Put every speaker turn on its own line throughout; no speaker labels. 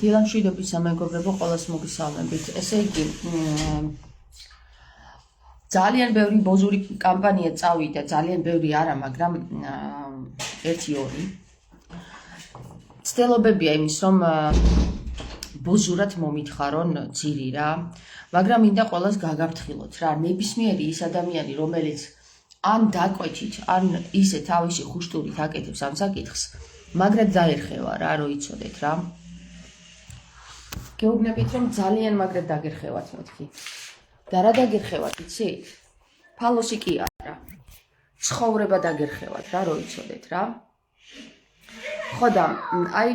დილამშვიდობის სამეგობრებო, ყველას მოგესალმებით. ესე იგი, ძალიან ბევრი ბოზური კამპანია წავიდა, ძალიან ბევრი არა, მაგრამ 1-2 ცდილობებია იმის, რომ ბოზურად მომითხარონ ძირი რა, მაგრამ მინდა ყველას გაგაფრთხილოთ რა, ნებისმიერი ის ადამიანი, რომელიც ან დაკვეთით, ან ისე თავისი ხუშტურით აკეთებს ამ საკითხს, მაგრად დაერხევა რა, რო იცოდეთ რა. გეუბნებით, რომ ძალიან მაგრად დაგერხევათ მეთქი. და რა დაგერხევათ, იცით? ფალოსი კი არა. ცხოვრება დაგერხევათ რა, რო იცოდეთ რა. ხო და აი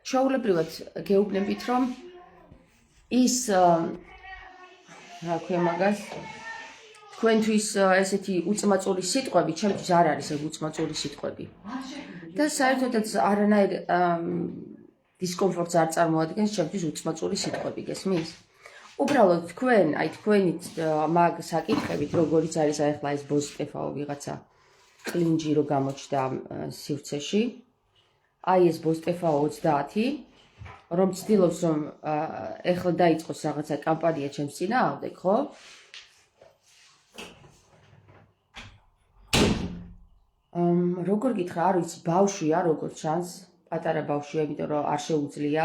ჩაულებრივად გეუბნებით, რომ ის რა ქვია მაგას თქვენთვის ესეთი უწმაწური სიტყვები, ჩემთვის არ არის ეგ უწმაწური სიტყვები. და საერთოდაც არანაირ დისკომფორტს არ წარმოადგენს ჩემთვის უწმაწური სიტყვები, გესმის? უბრალოდ თქვენ, აი თქვენით მაგ საკითხებით, როგორიც არის ახლა ეს ბოზტეფაო ვიღაცა კლინჯი რო გამოჩნდა სივრცეში, აი ეს ბოზტეფაო 30, რომ ცდილობს რომ ახლა დაიწყოს რაღაცა კამპანია ჩემს წინააღმდეგ, ხო? როგორ გითხრა, არ ვიცი, ბავშვია, როგორც ჩანს, პატარა ბავშვია, იმიტომ რომ არ შეუძლია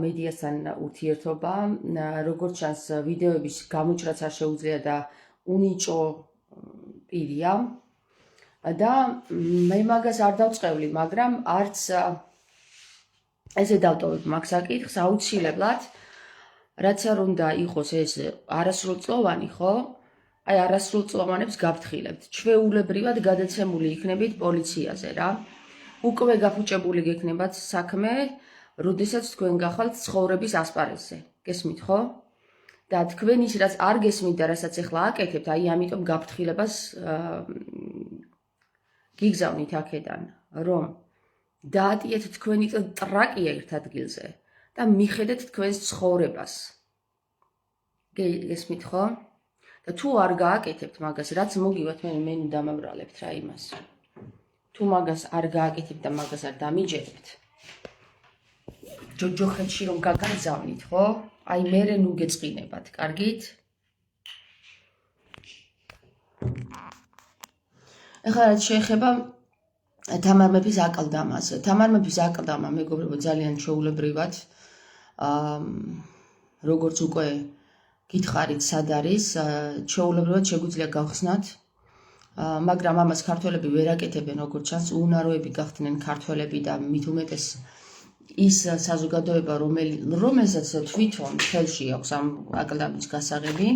მედიასთან ურთიერთობა, როგორც ჩანს, ვიდეოების გამოჭრაც არ შეუძლია და უნიჭო პირია. და მე მაგას არ დავწყევლი, მაგრამ არც ესე დავტოვებ მაგ საკითხს, აუცილებლად, რაც არ უნდა იყოს ეს არასრულწლოვანი, ხო? აი არასრულწლოვანებს გაფრთხილებთ. ჩვეულებრივად გადაცემული იქნებით პოლიციაზე რა. უკვე გაფუჭებული გექნებათ საქმე, როდესაც თქვენ გახვალთ ცხოვრების ასპარეზზე. გესმით, ხო? და თქვენ ის რაც არ გესმით და რასაც ახლა აკეთებთ, აი ამიტომ გაფრთხილებას გიგზავნით აქედან, რომ დაატიეთ თქვენი ტრაკია ერთ ადგილზე და მიხედეთ თქვენს ცხოვრებას. გესმით, ხო? და თუ არ გააკეთებთ მაგას, რაც მოგივათ, მე დამავრალებთ რა იმას. თუ მაგას არ გააკეთებთ და მაგას არ დამიჯერებთ, ჯოჯოხეთში რომ გაგაგზავნით, ხო? აი მერე ნუ გეწყინებათ, კარგით? ეხლა რაც შეეხება თამარ მეფის აკლდამას. თამარ მეფის აკლდამა, მეგობრებო, ძალიან ჩვეულებრივად, როგორც უკვე გითხარით, სად არის, ჩვეულებრივად შეგვიძლია გავხსნათ, მაგრამ ამას ქართველები ვერ აკეთებენ, როგორც ჩანს, უუნაროები გახდნენ ქართველები და მით უმეტეს ის საზოგადოება, რომელსაც თვითონ ხელში აქვს ამ აკლდამის გასაღები,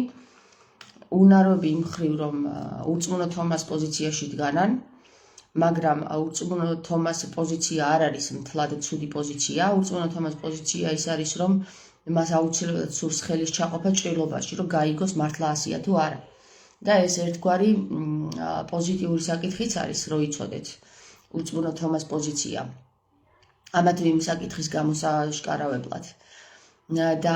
უუნაროები იმ მხრივ, რომ ურწმუნო თომას პოზიციაში დგანან, მაგრამ ურწმუნო თომას პოზიცია არ არის მთლად ცუდი პოზიცია, ურწმუნო თომას პოზიცია ის არის, რომ მას აუცილებლად სურს ხელის ჩაყოფა ჭრილობაში, რომ გაიგოს მართლა ასია თუ არა. და ეს ერთგვარი პოზიტიური საკითხიც არის, რო იცოდეთ, ურწმუნო თომას პოზიცია. ამა თუ იმ საკითხის გამოსაშკარავებლად. და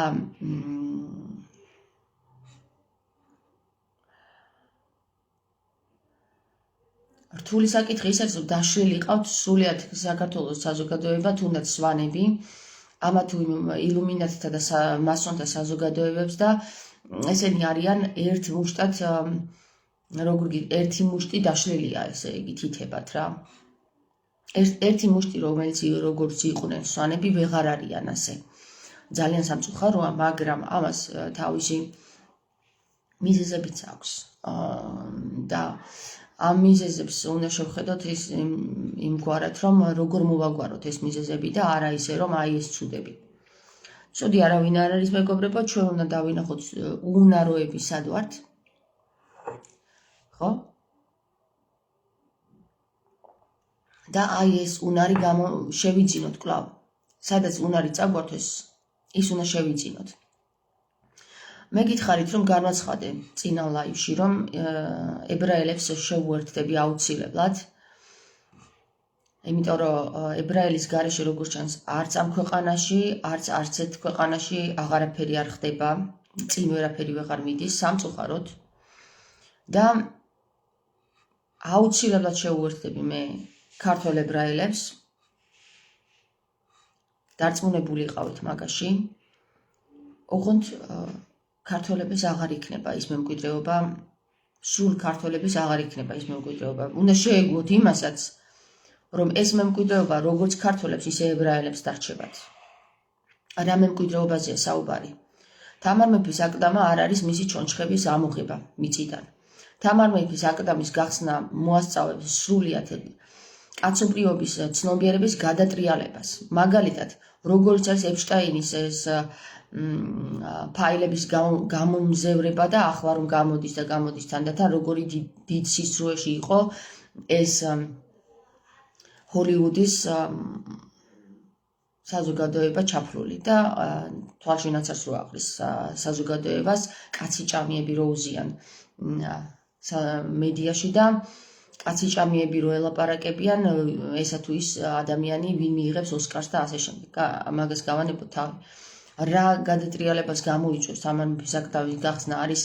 რთული საკითხი ის არის, რომ დაშლილი ყავთ სრულიად საქართველოს საზოგადოება, თუნდაც სვანები, ამა თუ იმ ილუმინატთა და მასონთა საზოგადოებებს და ესენი არიან ერთ მუშტად, ერთი მუშტი დაშლილია, ესე იგი თითებად რა. ერთი მუშტი, რომელიც როგორც იყვნენ სვანები, ვეღარ არიან ასე. ძალიან სამწუხაროა, მაგრამ ამას თავისი მიზეზებიც აქვს. და ამ მიზეზებს უნდა შევხედოთ იმგვარად, რომ როგორ მოვაგვაროთ ეს მიზეზები და არა ისე, რომ აი ეს ცუდები. ცუდი არავინ არ არის, მეგობრებო, ჩვენ უნდა დავინახოთ უუნაროები სად ვართ. ხო? და აი ეს უნარი შევიძინოთ კვლავ. სადაც უნარი წაგვართოს, ის უნდა შევიძინოთ. მე გითხარით, რომ განვაცხადე წინა ლაივში, რომ ებრაელებს შევუერთდები აუცილებლად. იმიტომ რომ ებრაელის გარეშე როგორც ჩანს, არც ამ ქვეყანაში, არც ერთ ქვეყანაში აღარაფერი არ ხდება, წინ ვერაფერი ვეღარ მიდის, სამწუხაროდ. და აუცილებლად შევუერთდები მე ქართველ ებრაელებს დარწმუნებული იყავით მაგაში, ოღონდ ქართველების აღარ იქნება ის მემკვიდრეობა, სულ ქართველების აღარ იქნება ის მემკვიდრეობა. უნდა შეეგუოთ იმასაც, რომ ეს მემკვიდრეობა როგორც ქართველებს, ისე ებრაელებს დარჩებათ. რა მემკვიდრეობაზეა საუბარი? თამარ მეფის აკლდამა არ არის მისი ჩონჩხების ამოღება მიწიდან. თამარ მეფის აკლდამის გახსნა მოასწავებს სრულიად კაცობრიობის ცნობიერების გადატრიალებას. მაგალითად, როგორც არის ეპშტაინის ეს ფაილების გამომზევრება და ახლა რომ გამოდის და გამოდის თანდათან, როგორი დიდ სისრუეში იყო ეს ჰოლივუდის საზოგადოება ჩაფლული და თვალშინაცარს რო აყრის საზოგადოებას კაცი ჭამიები რო უზიან მედიაში და კაცი ჭამიები რო ელაპარაკებიან ესა თუ ის ადამიანი ვინ მიიღებს ოსკარს და ასე შემდეგ. მაგას გავანებოთ თავი. რა გადატრიალებას გამოიწვევს თამარ მეფის აკლდამის გახსნა არის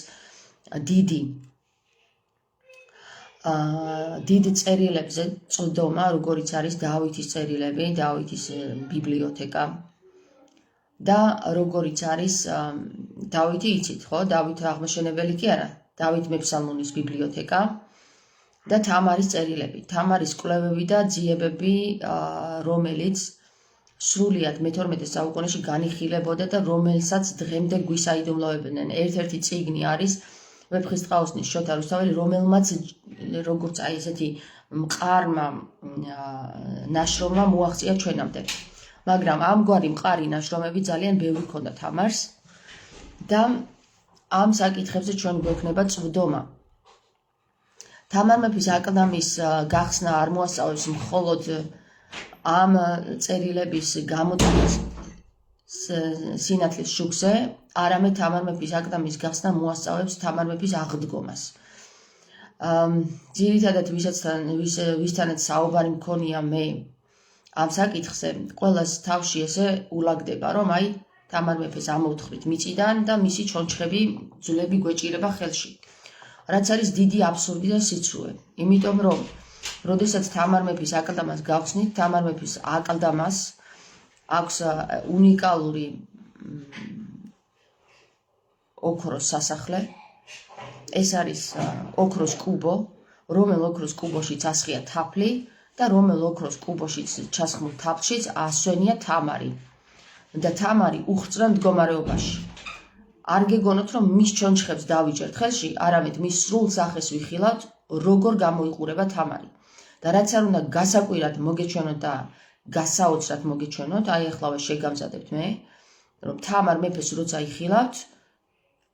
დიდ წერილებზე წვდომა, როგორც არის დავითის წერილები, დავითის ბიბლიოთეკა და როგორც არის დავითი იცით, ხო? დავით აღმაშენებელი კი არა, დავით მეფსალმონის ბიბლიოთეკა და თამარის წერილები, თამარის კვლევები და ძიებები, რომელიც სრულიად მე-12 საუკუნეში განიხილებოდა და რომელსაც დღემდე გვისაიდუმლოებდნენ. ერთ-ერთი წიგნი არის ვეფხისტყაოსნის შოთა რუსთაველი, რომელმაც როგორც აი ესეთი მყარმა ნაშრომმა მოაღწია ჩვენამდე. მაგრამ ამგვარი მყარი ნაშრომები ძალიან ბევრი ჰქონდა თამარს და ამ საკითხებზე ჩვენ გვექნება წვდომა. თამარ მეფის აკლდამის გახსნა არ მოასწავებს მხოლოდ ამ წერილების გამოწვევის სინათლის შუქზე, არამედ თამარ მეფის აკლდამის გახსნა მოასწავებს თამარ მეფის აღდგომას. ძირითადად ვისთანაც საუბარი მქონია მე ამ საკითხზე, ყველას თავში ესე ულაგდება, რომ აი თამარ მეფეს ამოვთხრით მიწიდან და მისი ჩონჩხები ძვლები გვეჭირება ხელში. რაც არის დიდი აბსურდი და სიცრუე, იმიტომ რომ როდესაც თამარ მეფის აკლდამას გავხსნით, თამარ მეფის აკლდამას აქვს უნიკალური ოქროს სასახლე. ეს არის ოქროს კუბო, რომელ ოქროს კუბოშიც ასხია თაფლი და რომელ ოქროს კუბოშიც ჩასხმულ თაფლშიც ასვენია თამარი. და თამარი უხრწრა მდგომარეობაში. არ გეგონოთ, რომ მის ჩონჩხებს დავიჭერთ ხელში, არამედ მის სრულ სახეს ვიხილავთ, როგორ გამოიყურება თამარი. და რაც არ უნდა გასაკვირად მოგეჩვენოთ და გასაოცრად მოგეჩვენოთ, აი ახლა შეგამზადებთ მე, რომ თამარ მეფეს როცა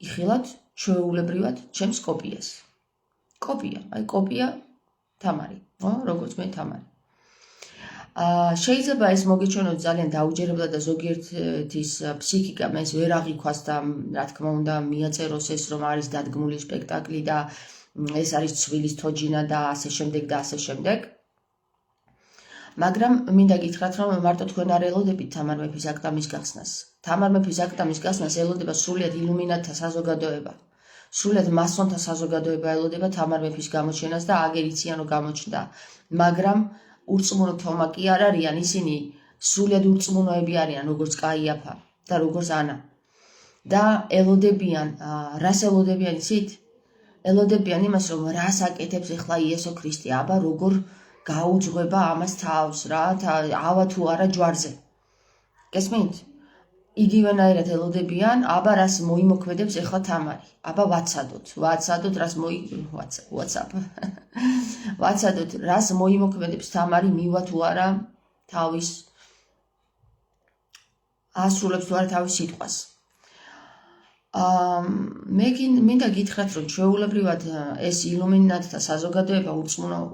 იხილავთ ჩვეულებრივად ჩემს კოპიას. კოპია, აი კოპია თამარი, როგორც მე თამარი. შეიძლება ეს მოგეჩვენოთ ძალიან დაუჯერებლად და ზოგიერთის ფსიქიკა ეს ვერ აღიქვას და რა თქმა უნდა მიაწეროს ეს რომ არის დადგმული სპექტაკლი და ეს არის ცვილის თოჯინა და ასე შემდეგ და ასე შემდეგ. მაგრამ მინდა გითხრათ რომ მარტო თქვენ არ ელოდებით თამარ მეფის აკლდამის გახსნას. თამარ მეფის აკლდამის გახსნას ელოდება სრულიად ილუმინატთა საზოგადოება. სრულიად მასონთა საზოგადოება ელოდება თამარ მეფის გამოჩენას და აგერ იციან რომ გამოჩნდა. მაგრამ ურწმუნო თომა კი არ არიან, ისინი სრულიად ურწმუნოები არიან, როგორც კაიაფა და როგორც ანა. და ელოდებიან, რას ელოდებიან იცით? ელოდებიან იმას, რომ რას აკეთებს ახლა იესო ქრისტე, აბა როგორ გაუძღვება ამას თავს რა, ავა თუ არა ჯვარზე. გესმით? იგივენაირად ელოდებიან, აბა რას მოიმოქმედებს ახლა თამარი. აბა ვაცადოთ რას ვაცადოთ რას მოიმოქმედებს თამარი, მივა თუ არა თავის ასრულებს თუ არა თავის სიტყვას. მე მინდა გითხრათ, რომ ჩვეულებრივად ეს ილუმინატთა საზოგადოება,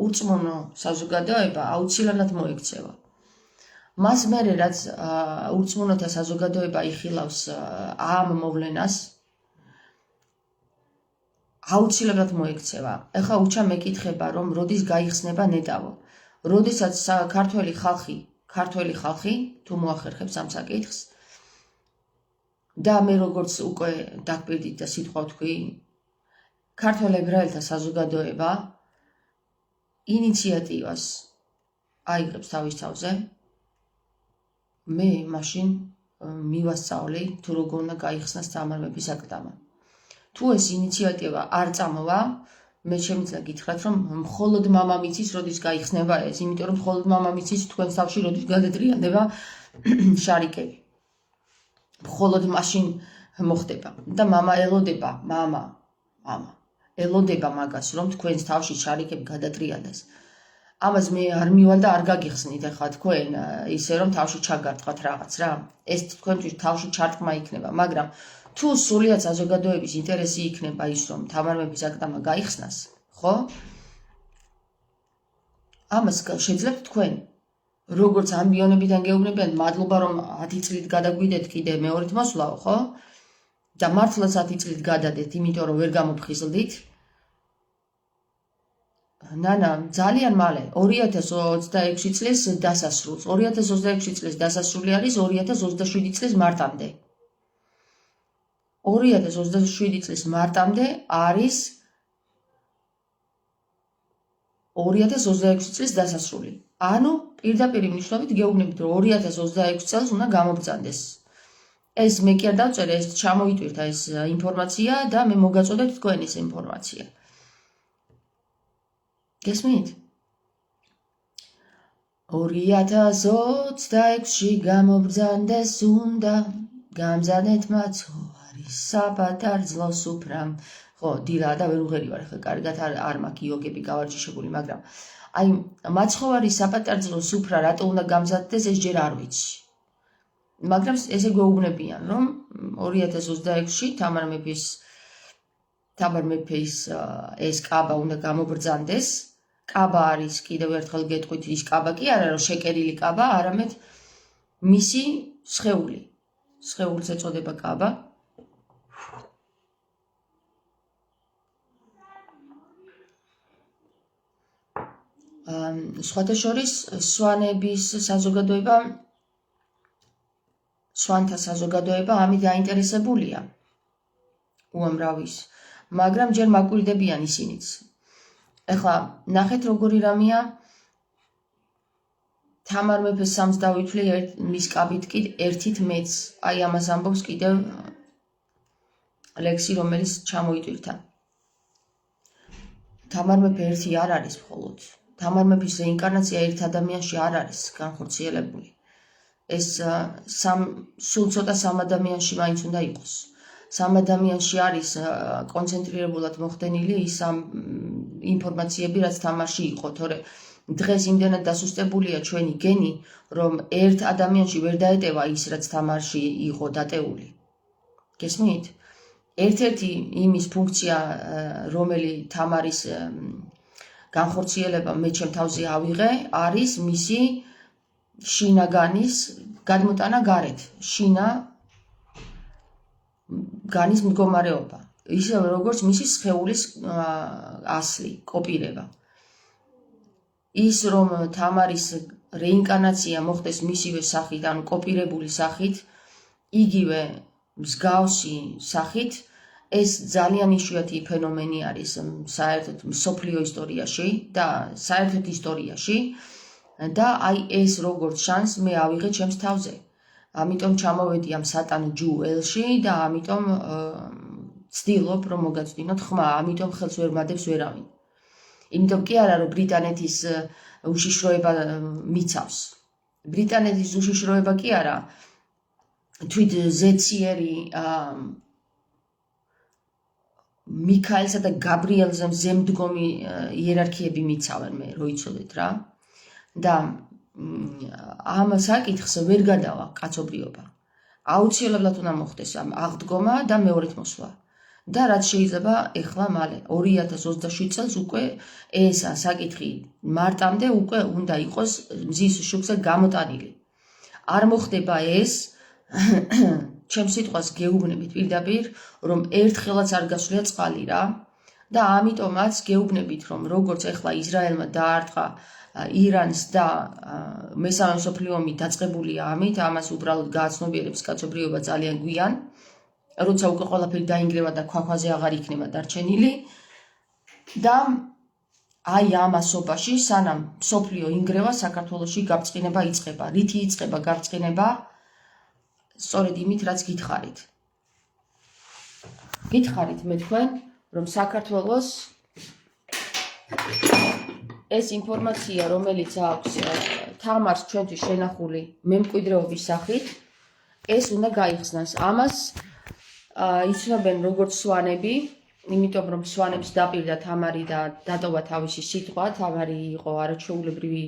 ურწმუნო საზოგადოება აუცილებლად მოექცევა. მას მერე რაც ურწმუნოთა საზოგადოება იხილავს ამ მოვლენას, აუცილებლად მოექცევა. ეხლა უჩა მეკითხება, რომ როდის გაიხსნება ნეტავო. როდესაც ქართველი ხალხი თუ მოახერხებს ამ საკითხს და მე როგორც უკვე დაგპირდით და სიტყვა ვთქვი, ქართველ ებრაელთა საზოგადოება ინიციატივას აიღებს თავის თავზე მე მაშინ მივასწავლე თუ როგორ უნდა გაიხსნას თამარ მეფის აკლდამა. თუ ეს ინიციატივა არ წამოვა, მე შემიძლია გითხრათ, რომ მხოლოდ მამამიცის როდის გაიხსნება ეს, იმიტომ რომ მხოლოდ მამამიცის თქვენს თავში როდის გადატრიალდება შარიკები. მხოლოდ მაშინ მოხდება და მამა ელოდება მაგას, რომ თქვენს თავში შარიკები გადატრიალდეს. ამას მე არ მივალ და არ გაგიხსნით ახლა თქვენ ისე რომ თავში ჩაგარტყათ რაღაც რა. ეს თქვენთვის თავში ჩარტყმა იქნება, მაგრამ თუ სულიად საზოგადოების ინტერესი იქნება ის, რომ თამარ მეფის აკლდამა გაიხსნას, ხო? ამას შეძლებთ თქვენ. როგორც ამბიონებიდან გეუბნებიან, მადლობა რომ 10 წლით გადაგვიდეთ კიდე მეორედ მოსვლაო, ხო? და მართლაც 10 წლით გადადეთ, იმიტომ რომ ვერ გამოფხიზლდით. ნანა, ძალიან მალე 2026 წლის დასასრულს. 2026 წლის დასასრული არის 2027 წლის მარტამდე. 2027 წლის მარტამდე არის 2026 წლის დასასრული. ანუ პირდაპირ მნიშვნელობით გეუბნებით, რომ 2026 წელს უნდა გამობრძანდეს. ეს მე კი არ დავწერე, ეს ჩამოიტვირთა ეს ინფორმაცია და მე მოგაწოდეთ თქვენ ეს ინფორმაცია. გესმით? 2026-ში გამობრძანდეს უნდა, გამზადეთ მაცხოვარი საპატარძლო სუფრამ. ხო, დილა და ვერ უღერი ვარ, ხა კარგად არ მაქვს იოგები გავარჯიშებული, მაგრამ აი მაცხოვარი საპატარძლო სუფრა რატო უნდა გამზადდეს, ეს ჯერ არ ვიცი. მაგრამ ესე გვეუბნებიან, რომ 2026-ში თამარ მეფის ეს კაბა უნდა გამობრძანდეს. კაბა არის, კიდევ ერთხელ გეტყვით, ის კაბა კი არა, რომ შეკერილი კაბა, არამედ მისი სხეული. სხეულს ეწოდება კაბა. სხვათა შორის სვანთა საზოგადოება ამით დაინტერესებულია უამრავის, მაგრამ ჯერ მაკვირდებიან ისინიც. ეხლა ნახეთ როგორი რამეა, თამარ მეფეს სამს დავითვლი მის კაბით კი ერთით მეც. აი ამას ამბობს კიდევ ლექსი, რომელიც ჩამოიტვირთა. თამარ მეფე ერთი არ არის მხოლოდ. თამარ მეფის რეინკარნაცია ერთ ადამიანში არ არის განხორციელებული. ეს სულ ცოტა სამ ადამიანში მაინც უნდა იყოს. სამ ადამიანში არის კონცენტრირებულად მოხდენილი ის ინფორმაციები, რაც თამარში იყო, თორე დღეს იმდენად დასუსტებულია ჩვენი გენი, რომ ერთ ადამიანში ვერ დაეტევა ის, რაც თამარში იყო დატეული. გესმით? ერთ-ერთი იმის ფუნქცია, რომელი თამარის განხორციელება მე ჩემ თავზე ავიღე, არის მისი შინაგანის გადმოტანა გარეთ, შინაგანის მდგომარეობა, ისევე როგორც მისი სხეულის ასლი, კოპირება. ის რომ თამარის რეინკარნაცია მოხდეს მისივე სახით, ანუ კოპირებული სახით, იგივე მსგავსი სახით, ეს ძალიან იშვიათი ფენომენი არის საერთოდ მსოფლიო ისტორიაში და საერთოდ ისტორიაში. და აი ეს როგორც შანს მე ავიღე ჩემს თავზე. ამიტომ ჩამოვედი ამ სატან ჯუელში და ამიტომ ვცდილობ რომ მოგაწვდინოთ ხმა, ამიტომ ხელს ვერ მადებს ვერავინ. იმიტომ კი არა რომ ბრიტანეთის უშიშროება მიცავს. ბრიტანეთის უშიშროება კი არა, თვით ზეციერი მიქაელსა და გაბრიელზე ზემდგომი იერარქიები მიცავენ, მე რო იცოდეთ რა. და ამ საკითხს ვერ გადავა კაცობრიობა. აუცილებლად უნდა მოხდეს ამ აღდგომა და მეორედ მოსვლა. და რაც შეიძლება ეხლა მალე 2027 წელს უკვე ეს საკითხი მარტამდე უკვე უნდა იყოს მზის შუქზე გამოტანილი. არ მოხდება ეს ჩემ სიტყვას გეუბნებით პირდაპირ, რომ ერთხელაც არ გასვლია წყალი რა. და ამიტომაც გეუბნებით, რომ როგორც ეხლა ისრაელმა დაარტყა ირანს და მესამე მსოფლიო ომი დაწყებულია ამით, ამას უბრალოდ გააცნობიერებს კაცობრიობა ძალიან გვიან, როცა უკვე ყველაფერი დაინგრევა და ქვაქვაზე აღარ იქნება დარჩენილი. და აი ამ ასობაში, სანამ მსოფლიო ინგრევა, საქართველოში გაბრწყინება იწყება. რითი იწყება გაბრწყინება? სწორედ იმით, რაც გითხარით. გითხარით მე თქვენ, რომ საქართველოს ეს ინფორმაცია, რომელიც აქვს თამარს ჩვენთვის შენახული მემკვიდრეობის სახით, ეს უნდა გაიხსნას. ამას იცნობენ როგორც სვანები, იმიტომ რომ სვანებს დაპირდა თამარი და დატოვა თავისი სიტყვა. თამარი იყო არაჩვეულებრივი,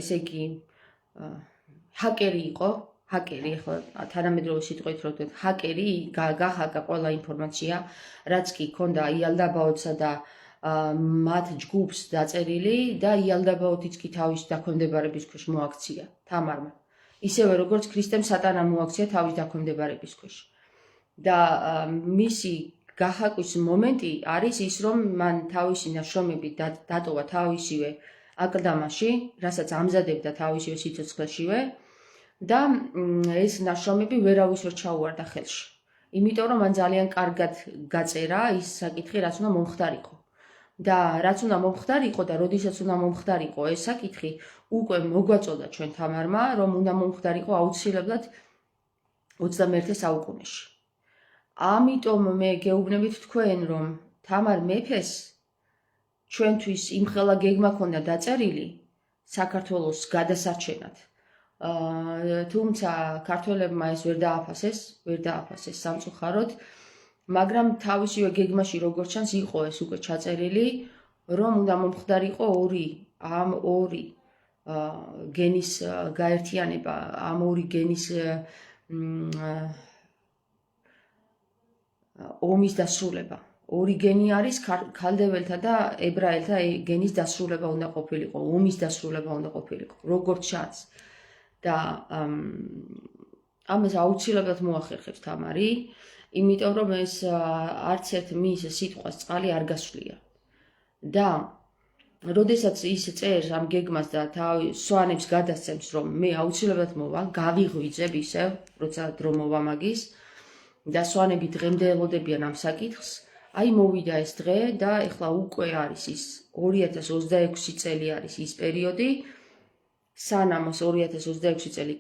ესე იგი, ჰაკერი იყო. ჰაკერი, ხო, თანამედროვე სიტყვით რო ვთქვათ, ჰაკერი გახაკა ყველა ინფორმაცია, რაც კი ქონდა იალდაბაოთსა და მათ ჯგუფს დაწერილი და იალდაბაოთიც კი თავის დაქვემდებარების ქვეშ მოაქცია თამარმა. ისევე როგორც ქრისტემ სატანამ მოაქცია თავის დაქვემდებარების ქვეშ. და მისი გახაკვის მომენტი არის ის, რომ მან თავისი ნაშრომები დატოვა თავისივე აკლდამაში, რასაც ამზადებდა თავისივე სიცოცხლეშივე და ეს ნაშრომები ვერავის ვერ ჩაუვარდა ხელში. იმიტომ რომ მან ძალიან კარგად გაწერა ის საკითხი, რაც უნდა მომხდარიყო. და რაც უნდა მომხდარიყო და როდესაც უნდა მომხდარიყო ეს საკითხი, უკვე მოგვაწოდა ჩვენ თამარმა, რომ უნდა მომხდარიყო აუცილებლად 21 საუკუნეში. ამიტომ მე გეუბნებით თქვენ, რომ თამარ მეფეს ჩვენთვის იმხელა გეგმა ქონდა დაწერილი საქართველოს გადასარჩენად. თუმცა ქართველებმა ეს ვერ დააფასეს სამწუხაროდ, მაგრამ თავისივე გეგმაში როგორც ჩანს იყო ეს უკვე ჩაწერილი, რომ უნდა მომხდარიყო ორი გენის გაერთიანება, ამ ორი გენის ომის დასრულება. ორი გენი არის ქალდეველთა და ებრაელთა გენის დასრულება უნდა ყოფილიყო, ომის დასრულება უნდა ყოფილიყო, როგორც ჩანს. და ამას აუცილებლად მოახერხებს თამარი, იმიტომ რომ ეს არც ერთ მის სიტყვას წყალი არ გასვლია. და როდესაც ის წერს ამ გეგმას და სვანებს გადასცემს, რომ მე აუცილებლად მოვა, გავიღვიძებ ისევ, როცა დრო მოვა მაგის და სვანები დღემდე ელოდებიან ამ საკითხს, აი მოვიდა ეს დღე და ეხლა უკვე არის ის 2026 წელი არის ის პერიოდი, სანამ 2026 წელი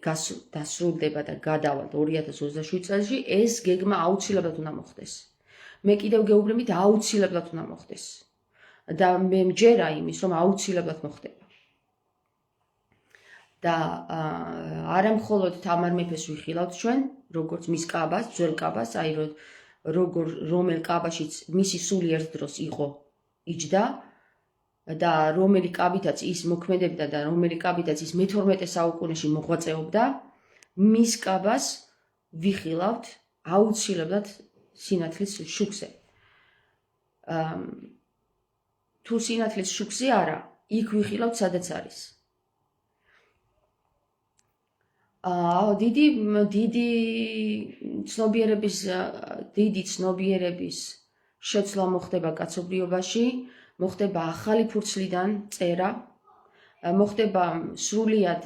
დასრულდება და გადავალთ 2027 წელში, ეს გეგმა აუცილებლად უნდა მოხდეს. მე კიდევ გეუბნებით, აუცილებლად უნდა მოხდეს. და მე მჯერა იმის, რომ აუცილებლად მოხდება. და არა მხოლოდ თამარ მეფეს ვიხილავთ ჩვენ, როგორც მის კაბას, ძველ კაბას, აი რომელ კაბაშიც მისი სული ერთ დროს იყო იჯდა და რომელი კაბითაც ის მოქმედებდა და რომელი კაბითაც ის მე-12 საუკუნეში მოღვაწეობდა, მის კაბას ვიხილავთ აუცილებლად სინათლის შუქზე. თუ სინათლის შუქზე არა, იქ ვიხილავთ სადაც არის. დიდი ცნობიერების შეცვლა მოხდება კაცობრიობაში, მოხდება ახალი ფურცლიდან წერა, მოხდება სრულიად,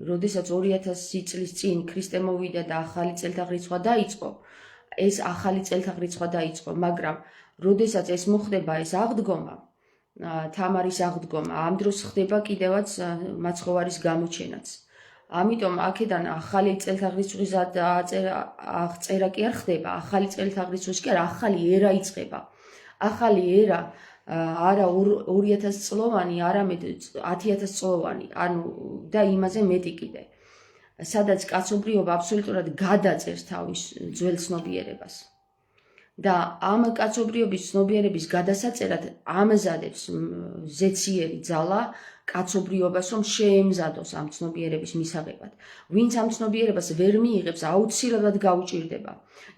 როდესაც 2000 წლის წინ ქრისტე მოვიდა და ახალი წელთაღრიცხვა დაიწყო, ეს ახალი წელთაღრიცხვა დაიწყო, მაგრამ როდესაც ეს მოხდება, ეს აღდგომა, თამარის აღდგომა, ამ დროს ხდება კიდევაც მაცხოვარის გამოჩენაც. ამიტომ აქედან ახალი წელთაღრიცხვის აღწერა კი არ ხდება, ახალი წელთაღრიცხვის კი არა, ახალი ერა იწყება. ახალი ერა არა 2000 წლოვანი, არამედ 10000 წლოვანი, ანუ და იმაზე მეტი კიდე. სადაც კაცობრიობა აბსოლუტურად გადაწერს თავის ძველ ცნობიერებას. და ამ კაცობრიობის ცნობიერების გადასაწერად ამზადებს ზეციერი ძალა კაცობრიობას, რომ შეემზადოს ამ ცნობიერების მისაღებად. ვინც ამ ცნობიერებას ვერ მიიღებს, აუცილებლად გაუჭირდება.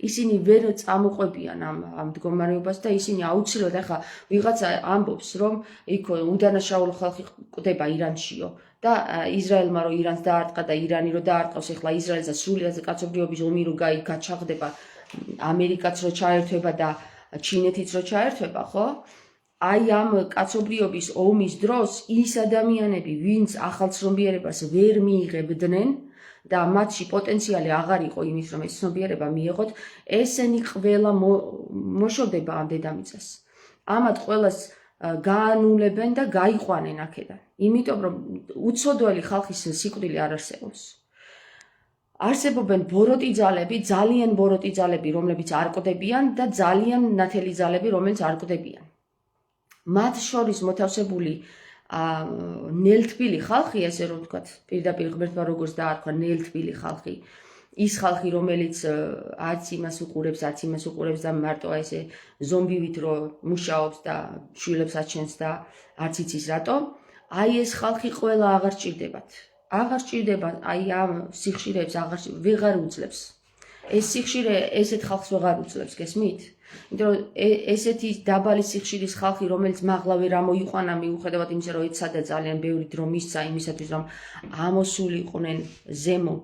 ისინი ვერ წამოყვებიან ამ მდგომარეობას და ისინი აუცილებლად, ახლა ვიღაცა ამბობს, რომ იქ უდანაშაულო ხალხი კვდება ირანშიო და ისრაელმა რო ირანს დაარტყა და ირანი რო დაარტყავს, ახლა ისრაელსა სრულიად კაცობრიობის ომი რო გაჩაღდება, ამერიკაც რო ჩაერთვება და ჩინეთიც რო ჩაერთვება, ხო? აი ამ კაცობრიობის ომის დროს ის ადამიანები, ვინც ახალ ცნობიერებას ვერ მიიღებდნენ და მათში პოტენციალი აღარ იყო იმის, რომ ეს ცნობიერება მიეღოთ, ესენი ყველა მოშოდება ამ დედამიწას. ამათ ყველას გაანულებენ და გაიყვანენ აქედან. იმიტომ რომ უცოდველი ხალხის სიკვდილი არ არსებობს. არსებობენ ბოროტი ძალები, ძალიან ბოროტი ძალები, რომლებიც არ კვდებიან და ძალიან ნათელი ძალები, რომელიც არ კვდებიან. მათ შორის მოთავსებული ნელთბილი ხალხი, ესე რომ ვთქვათ, პირდაპირ ღმერთმა როგორც დაარქვა ნელთბილი ხალხი, ის ხალხი, რომელიც არც იმას უყურებს და მარტო ესე ზომბივით რო მუშაობს და შვილებს აჩენს და არც იცის რატო, აი ეს ხალხი ყველა აღარ ჭირდებათ. აღარ ჭირდება, აი ამ სიხშირეებს ვეღარ უძლებს. ეს სიხშირე ესეთ ხალხს ვეღარ უძლებს, გესმით? იმიტომ რომ ესეთი დაბალი სიხშირის ხალხი, რომელიც მაღლა ვერ ამოიყვანა მიუხედავად იმისა, რომ ეცადა ძალიან ბევრი დრო მისცა იმისათვის, რომ ამოსულიყვნენ ზემო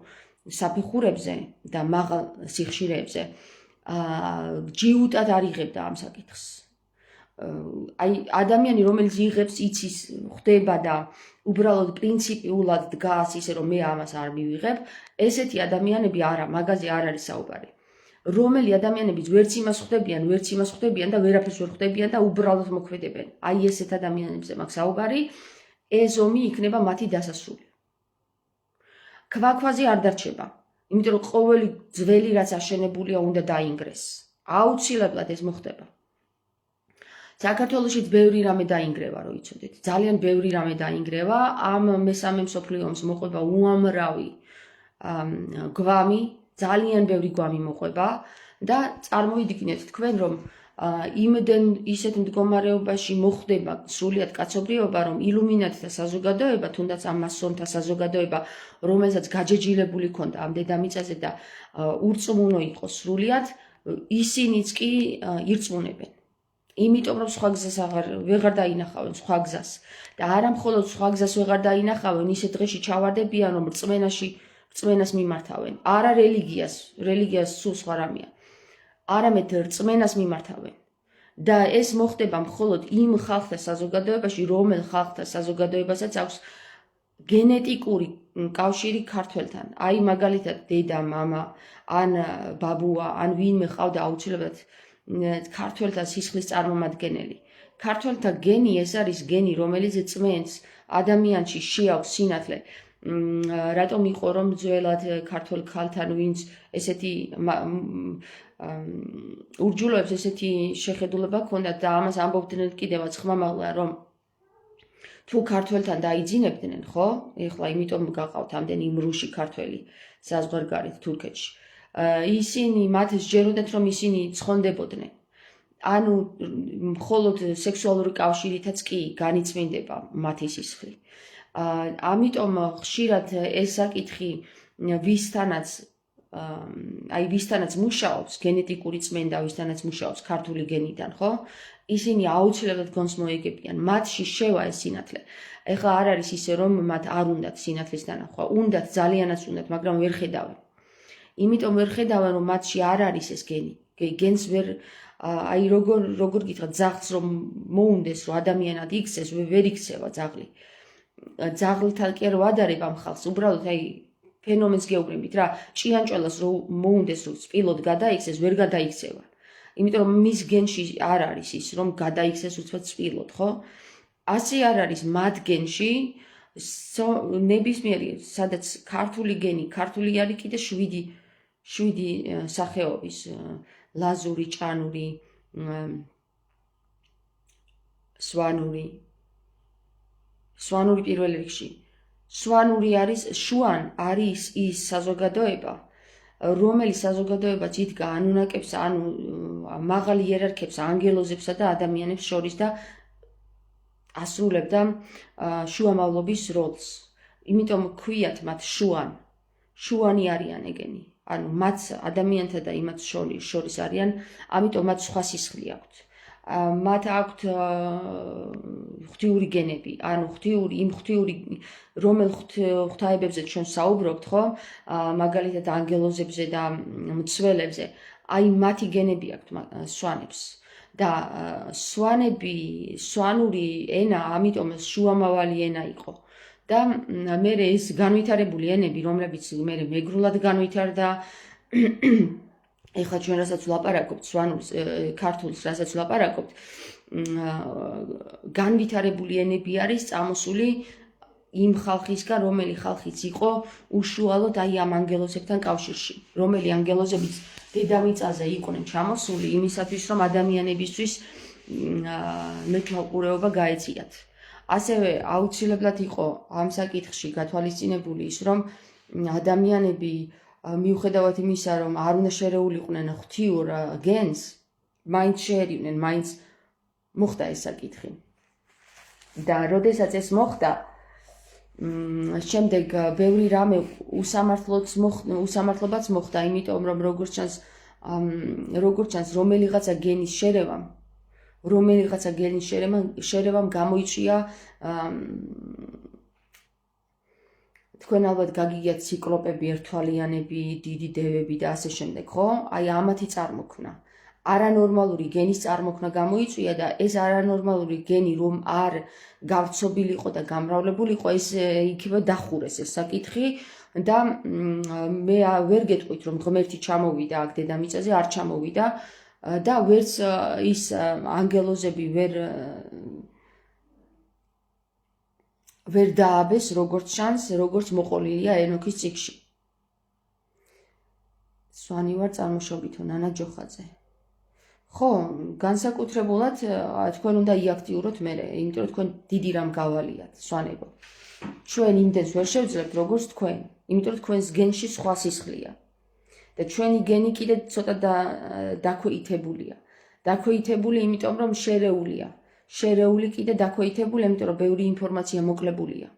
საფეხურებზე და მაღალ სიხშირეებზე, ჯიუტად არ იღებდა ამ საკითხს. აი ადამიანი, რომელიც იღებს, იცის, ხვდება და უბრალოდ პრინციპიულად დგას ისე, რომ მე ამას არ მივიღებ, ესეთი ადამიანები არა, მაგაზე არ არის საუბარი. რომელი ადამიანებიც ვერც იმას ხვდებიან და ვერაფერს ვერ ხვდებიან და უბრალოდ მოქმედებენ. აი ესეთ ადამიანებზე მაქვს საუბარი, ეს ომი იქნება მათი დასასრული. ქვაქვაზე არ დარჩება, იმიტომ რომ ყოველი ძველი რაც აშენებულია უნდა დაინგრეს. აუცილებლად ეს მოხდება. საქართველოშიც ბევრი რამე დაინგრევა, რო იცოდეთ. ძალიან ბევრი რამე დაინგრევა, ამ მესამე მსოფლიო ომს მოყვება უამრავი გვამი, ძალიან ბევრი გვამი მოყვება და წარმოვიდგინეთ თქვენ, რომ იმდენ ისეთ მდგომარეობაში მოხდება სრულიად კაცობრიობა, რომ ილუმინატთა საზოგადოება, თუნდაც ამ მასონთა საზოგადოება, რომელსაც გაჯეჯილებული ქონდა ამ დედამიწაზე და ურწმუნო იყო სრულიად, ისინიც კი ირწმუნებენ. იმიტომ რომ სხვა გზას ვეღარ დაინახავენ სხვა გზას და არა მხოლოდ სხვა გზას ვეღარ დაინახავენ, ისეთ დღეში ჩავარდებიან, რომ რწმენას მიმართავენ. არა რელიგიას სულ სხვა რამეა. არამედ რწმენას მიმართავენ. და ეს მოხდება მხოლოდ იმ ხალხთა საზოგადოებაში, რომელ ხალხთა საზოგადოებასაც აქვს გენეტიკური კავშირი ქართველთან. აი მაგალითად დედა, მამა, ან ბაბუა, ან ვინმე ყავდა აუცილებლად ქართველთა სისხლის წარმომადგენელი. ქართველთა გენი ეს არის გენი, რომელიც წმენს ადამიანში შეაქვს სინათლე. რატომ იყო რომ ძველად ქართველ ქალთან ვინც ესეთი ურჯულოებს ესეთი შეხედულება ჰქონდათ და ამას ამბობდნენ კიდევაც ხმამაღლა, რომ თუ ქართველთან დაიძინებდნენ, ხო? ეხლა იმიტომ გaqავთ ამდენი იმრუში ქართველი საზღვარგარეთ თურქეთში. ისინი მათ სჯეროდათ, რომ ისინი ცხონდებოდნენ. ანუ მხოლოდ სექსუალური კავშირითაც კი განიწმინდება მათი სისხლი. ამიტომ ხშირად ეს საკითხი ვისთანაც მუშაობს გენეტიკური წმენდა, ვისთანაც მუშაობს ქართული გენიდან, ხო? ისინი აუცილებლად გონს მოეგებიან, მათში შევა ეს სინათლე. ეხლა არ არის ისე, რომ მათ არ უნდათ სინათლის დანახვა, უნდათ, ძალიანაც უნდათ, მაგრამ ვერ ხედავენ. იმიტომ ვერ ხედავენ, რომ მათში არ არის ეს გენი. გენს ვერ აი როგორ გითხრათ, ძაღლს რომ მოუნდეს, რომ ადამიანად იქცეს, ვერ იქცევა ძაღლი. ძაღლთან კი არ ვადარებ ამ ხალხს, უბრალოდ აი ფენომენს გეუბნებით რა, ჭიანჭველას რომ მოუნდეს, რომ სპილოდ გადაიქცეს, ვერ გადაიქცევა. იმიტომ რომ მის გენში არ არის ის, რომ გადაიქცეს უცბად სპილოდ, ხო? ასე არ არის მათ გენში ნებისმიერი, სადაც ქართული გენი, ქართული არის კიდე 7 სახეობის, ლაზური, ჭანური, სვანური პირველ რიგში. სვანური არის, შუან არის ის საზოგადოება, რომელიც საზოგადოებაც იდგა ანუნაკებს, ანუ მაღალ იერარქებს, ანგელოზებსა და ადამიანებს შორის და ასრულებდა შუამავლობის როლს. იმიტომ ქვიათ მათ შუანი არიან ეგენი. ანუ მათ ადამიანთა და იმათ შორის არიან, ამიტომ მათ სხვა სისხლი აქვთ. მათ აქვთ ღვთიური გენები, ანუ ღვთიური, რომელ ღვთაებებზე ჩვენ საუბრობთ, ხო? მაგალითად ანგელოზებზე და მცველებზე, აი მათი გენები აქვთ სვანებს. და სვანური ენა, ამიტომ შუამავალი ენა იყო. და მე ეს განვითარებული ენები, რომლებიც მე მეგრულად განვითარდა, ეხლა ჩვენ რასაც ვლაპარაკობთ, სვანურს, ქართულს რასაც ვლაპარაკობთ, განვითარებული ენები არის წამოსული იმ ხალხისგან, რომელი ხალხიც იყო უშუალოდ აი ამ ანგელოზებთან კავშირში, რომელი ანგელოზებიც დედამიწაზე იყვნენ ჩამოსული იმისათვის, რომ ადამიანებისთვის მეთვალყურეობა გაეწიათ. ასევე აუცილებლად იყო ამ საკითხში გათვალისწინებული ის, რომ ადამიანები მიუხედავად იმისა, რომ არ უნდა შერეულიყვნენ ღვთიურ გენს, მაინც შეერივნენ, მაინც მოხდა ეს საკითხი. და როდესაც ეს მოხდა, შემდეგ ბევრი რამე უსამართლობაც მოხდა, იმიტომ რომ როგორც ჩანს რომელიღაცა გენის შერევამ გამოიწვია თქვენ ალბათ გაგიგიათ ციკლოპები, ერთთვალიანები, დიდი დევები და ასე შემდეგ, ხო? აი ამათი წარმოქმნა. არანორმალური გენის წარმოქმნა გამოიწვია და ეს არანორმალური გენი რომ არ გავრცობილიყო და გამრავლებულიყო, ეს იქნება დახურეს ეს საკითხი და მე ვერ გეტყვით რომ ღმერთი ჩამოვიდა აქ დედამიწაზე, არ ჩამოვიდა და ვერც ის ანგელოზები ვერ დააბეს, როგორც ჩანს, როგორც მოყოლილია ენოქის წიგნში. სვანი ვარ წარმოშობითო, ნანა ჯოხაძე. ხო, განსაკუთრებულად თქვენ უნდა იაქტიუროთ მერე, იმიტომ რომ თქვენ დიდი რამ გავალიათ, სვანებო. ჩვენ იმდენს ვერ შევძლებთ, როგორც თქვენ, იმიტომ რომ თქვენს გენში სხვა სისხლია. და ჩვენი გენი კიდე ცოტა დაქვეითებულია. დაქვეითებული, იმიტომ რომ შერეულია. შერეული კიდე დაქვეითებული, იმიტომ რომ ბევრი ინფორმაცია მოკლებულია.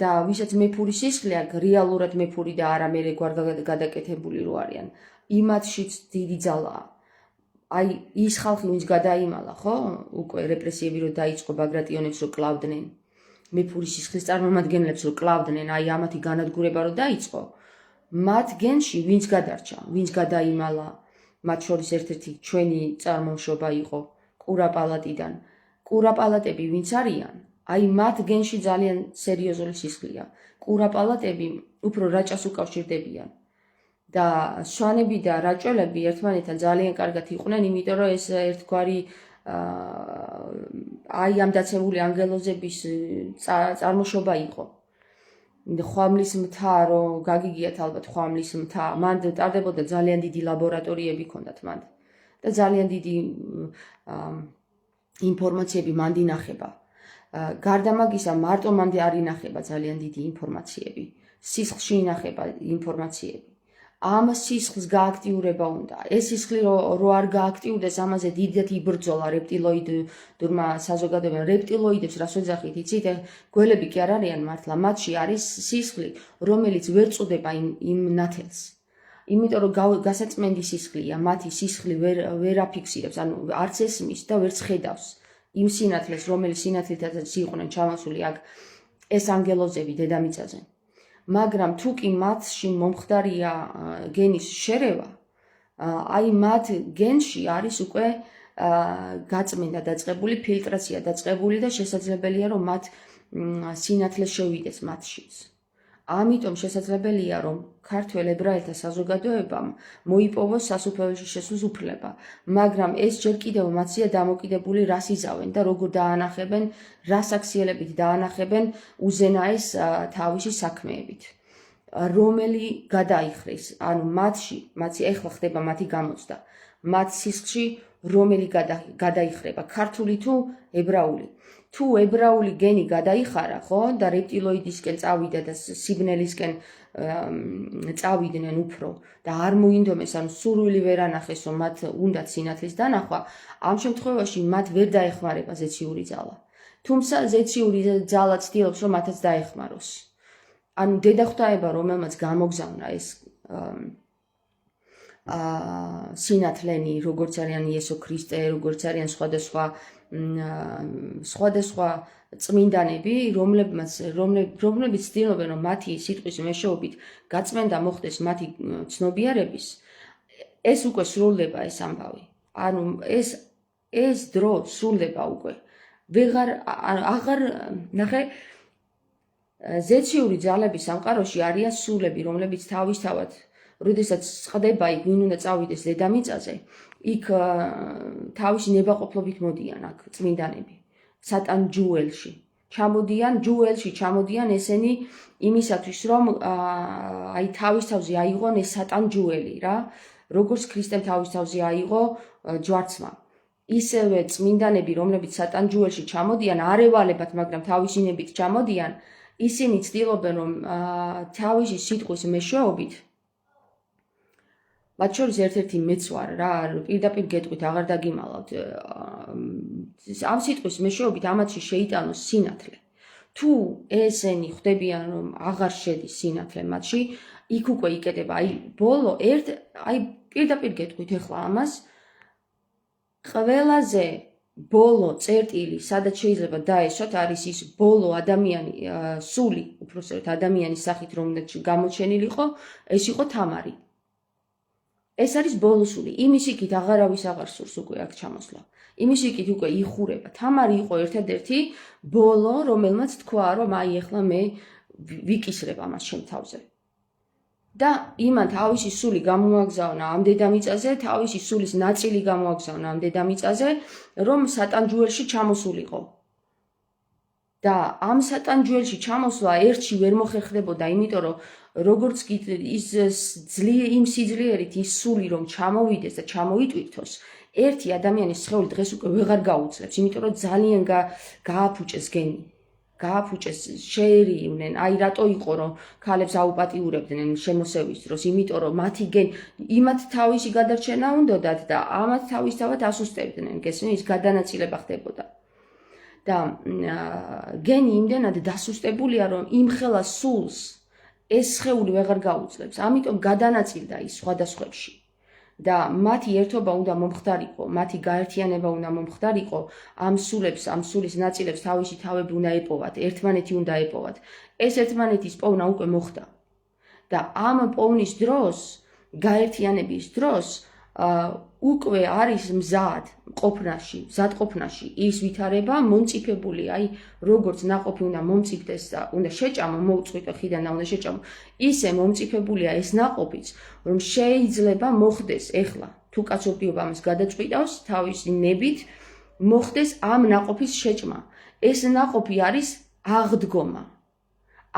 და ვისაც მეფური სისხლი აქვს, რეალურად მეფური და არა მერე გვარ გადაკეთებული რო არიან, იმათშიც დიდი ძალაა. აი ის ხალხი, ვინც გადაიმალა, ხო? უკვე რეპრესიები რო დაიწყო ბაგრატიონებს რო კლავდნენ, მეფური სისხლის წარმომადგენლებს რო კლავდნენ, აი ამათი განადგურება რო დაიწყო, მათ გენში ვინც გადარჩა, ვინც გადაიმალა, მათ შორის ერთ-ერთი ჩვენი წარმოშობა იყო კურაპალატიდან. კურაპალატები ვინც არიან, აი მათ გენში ძალიან სერიოზული სისხლია. კურაპალატები უფრო რაჭას უკავშირდებიან. და სვანები და რაჭველები ერთმანეთთან ძალიან კარგად იყვნენ, იმიტომ რომ ეს ერთგვარი აი ამ დაცემული ანგელოზების წარმოშობა იყო. ხვამლის მთა, რომ გაგიგიათ ალბათ ხვამლის მთა, მან ტარდებოდა ძალიან დიდი ლაბორატორიები ჰქონდათ მან და ძალიან დიდი ინფორმაციები მან ინახება. გარდა მაგისა, მარტო მანდ არ ინახება ძალიან დიდი ინფორმაციები, სისხლში ინახება ინფორმაციები. ამ სისხლს გააქტიურება უნდა. ეს სისხლი რო არ გააქტიურდეს, ამაზე დიდად იბრძოლა რეპტილოიდურმა საზოგადოებამ. რეპტილოიდებს რას ვეძახით, იცით? გველები კი არ არიან მართლა, მათში არის სისხლი, რომელიც ვერ წუდება იმ ნათელს. იმიტომ რომ გასაწმენდი სისხლია, მათი სისხლი ვერ აფიქსირებს, ანუ არც ესმის და ვერც ხედავს იმ სინათლეს, რომელიც სინათლითაც იყვნენ ჩამოსული აქ ეს ანგელოზები დედამიწაზე. მაგრამ თუ კი მათში მომხდარია გენის შერევა, აი მათ გენში არის უკვე გაწმენდა დაწყებული, ფილტრაცია დაწყებული და შესაძლებელია რომ მათ სინათლე შევიდეს მათშიც. ამიტომ შესაძლებელია რომ ქართველ ებრაელთა საზოგადოებამ მოიპოვოს სასუფეველში შესვლის უფლება, მაგრამ ეს ჯერ კიდევ მათია დამოკიდებული რას იზავენ და როგორ დაანახებენ, რა საქციელებით დაანახებენ უზენაეს თავისი საქმეებით. რომელი გადაიხრის, ანუ მათი ეხლა ხდება მათი გამოცდა, მათ სისხლში რომელი გადაიხრება, ქართული თუ ებრაული. თუ ებრაული გენი გადაიხარა, ხო, და რეპტილოიდისკენ წავიდა და სიბნელისკენ წავიდნენ უფრო და არ მოინდომეს, ანუ სურვილი ვერ ანახეს, რომ მათ უნდათ სინათლის დანახვა, ამ შემთხვევაში მათ ვერ დაეხმარება ზეციური ძალა. თუმცა ზეციური ძალა ცდილობს, რომ მათაც დაეხმაროს. ანუ დედაღვთაება, რომელმაც გამოგზავნა ეს სინათლენი, როგორც არიან იესო ქრისტე, როგორც არიან სხვადასხვა წმინდანები, რომლებიც ცდილობენ, რომ მათი სიტყვის მეშვეობით გაწმენდა მოხდეს მათი ცნობიერების, ეს უკვე სრულდება ეს ამბავი. ანუ ეს დრო სრულდება უკვე. აღარ ნახე ზეციური ძალების სამყაროში არიან სულები, რომლებიც თავისთავად, როდესაც წყდება იქ ვინ უნდა წავიდეს დედამიწაზე, იქ თავისი ნებაყოფლობით მოდიან აქ წმინდანები, სატან ჯუელში. ჩამოდიან ესენი იმისათვის, რომ აი თავის თავზე აიღონ ეს სატან ჯუელი რა, როგორც ქრისტემ თავის თავზე აიღო ჯვარცმა. ისევე წმინდანები, რომლებიც სატან ჯუელში ჩამოდიან, არევალებად, მაგრამ თავისინებით ჩამოდიან, ისინი ცდილობენ, რომ თავისი სიტყვის მეშვეობით, მათ შორის ერთ-ერთი მეც ვარ რა, პირდაპირ გეტყვით, აღარ დაგიმალავთ, ამ სიტყვის მეშვეობით ამათში შეიტანოს სინათლე. თუ ესენი ხვდებიან, რომ აღარ შედის სინათლე მათში, იქ უკვე იკეტება, აი ბოლო აი პირდაპირ გეტყვით ახლა ამას, ყველაზე ბოლო წერტილი, სადაც შეიძლება დაესვათ, არის ის ბოლო ადამიანი, სული, უпроსტად ადამიანის სახით, რომელიც გამოჩენილიყო, ეს იყო თამარი. ეს არის ბოლო სული. იმის იქით აღარავის აღარ სურს უკვე აქ ჩამოსვლა. იმის იქით უკვე იხურება. თამარი იყო ერთადერთი ბოლო, რომელმაც თქვა, რომ აი ახლა მე ვიკისრებ ამას ჩემ თავზე. და იმან თავისი სული გამოაგზავნა ამ დედამიწაზე, თავისი სულის ნაწილი გამოაგზავნა ამ დედამიწაზე, რომ სატან ჯუელში ჩამოსულიყო. და ამ სატან ჯუელში ჩამოსვლა ერთში ვერ მოხერხდებოდა, იმიტომ რომ როგორც კი იმ სიძლიერით ის სული რომ ჩამოვიდეს და ჩამოიტვირთოს, ერთი ადამიანის სხეული დღეს უკვე ვეღარ გაუძლებს, იმიტომ რომ ძალიან გააფუჭეს გენი. გააფუჭეს, შეერიდნენ, აი რატო იყო რომ ქალებს აუპატიურებდნენ შემოსევის დროს, იმიტომ რომ მათი გენი იმათ თავისი გადარჩენა უნდათ და ამათ თავისთავად ასუსტებდნენ, გესმის, გადანაწილება ხდებოდა. და გენი იმდენად დასუსტებულია, რომ იმხელა სულს ეს სხეული ვეღარ გაუძლებს, ამიტომ გადანაწილდა ის სხვადასხვებში. და მათი ერთობა უნდა მომხდარიყო, მათი გაერთიანება უნდა მომხდარიყო, ამ სულის ნაწილებს თავისი თავები უნდა ეპოვათ, ერთმანეთი უნდა ეპოვათ. ეს ერთმანეთის პოვნა უკვე მოხდა. და ამ პოვნის დროს, გაერთიანების დროს, უკვე არის მზად ყოფნაში ის ვითარება მომწიფებული, აი როგორც ნაყოფი უნდა მომწიფდეს და უნდა შეჭამო, მოუწყვიტო ხიდან და უნდა შეჭამო, ისე მომწიფებულია ეს ნაყოფიც, რომ შეიძლება მოხდეს ეხლა, თუ კაცობრიობა ამას გადაწყვიტავს თავისი ნებით, მოხდეს ამ ნაყოფის შეჭმა. ეს ნაყოფი არის აღდგომა.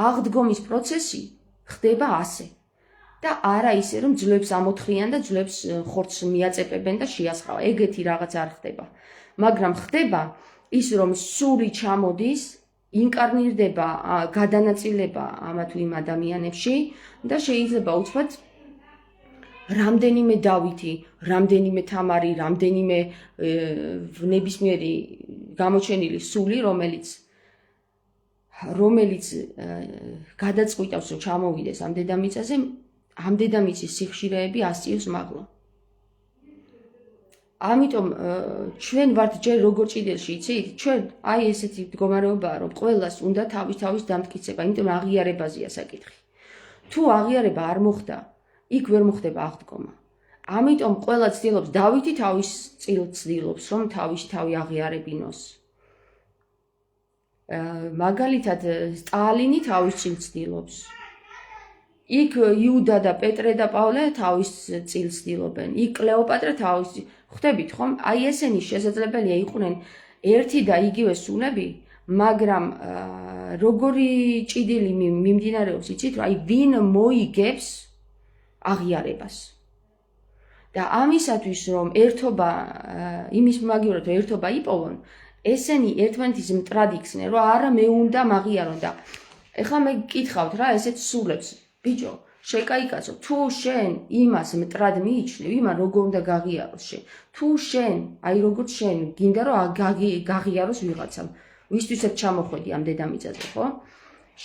აღდგომის პროცესი ხდება ასე. და არა ისე, რომ ძვლებს ამოთხრიან და ძვლებს ხორცს მიაწეპებენ და შეასხავენ. ეგეთი რაღაც არ ხდება. მაგრამ ხდება ის, რომ სული ჩამოდის, ინკარნირდება, გადანაწილება ამა თუ იმ ადამიანებში და შეიძლება უცბად რამდენიმე დავითი, რამდენიმე თამარი, რამდენიმე ნებისმიერი გამოჩენილი სული, რომელიც გადაწყვიტავს, რომ ჩამოვიდეს ამ დედამიწაზე, ამ დედამიწის სიხშირეები ასწიოს მაღლა. ამიტომ ჩვენ ვართ ჯერ როგორ ჭიდელში, იცით? ჩვენ აი ესეთი მდგომარეობაა, რომ ყველას უნდა თავის დამტკიცება, იმიტომ აღიარებაზეა საკითხი. თუ აღიარება არ მოხდა, იქ ვერ მოხდება აღდგომა. ამიტომ ყველა ცდილობს, დავითი თავის წილს ცდილობს, რომ თავისი თავი აღიარებინოს. მაგალითად, სტალინი თავის წილს ცდილობს. იქ იუდა და პეტრე და პავლე თავის წილს ცდილობენ. იქ კლეოპატრა თავის ხვდებით ხომ? აი ესენი შესაძლებელია იყვნენ ერთი და იგივე სულები, მაგრამ როგორი ჭიდილი მიმდინარეობს, იცით, რომ აი ვინ მოიგებს აღიარებას. და ამისათვის რომ ერთობა იმის მაგივრად რომ ერთობა იპოვონ, ესენი ერთმანეთის მტრად იქცნენ, რომ არა მე უნდა მაღიარონ და ეხლა მე გკითხავთ რა ესეთ სულებს. ბიჭო, შეკაიკაცო, თუ შენ იმას მტრად მიიჩნევ, იმან როგორ უნდა გაღიაროს შენ. თუ შენ, აი როგორც შენ, გინდა რომ გაღიაროს ვიღაცამ, ვისთვისაც ჩამოხვედი ამ დედამიწაზე, ხო?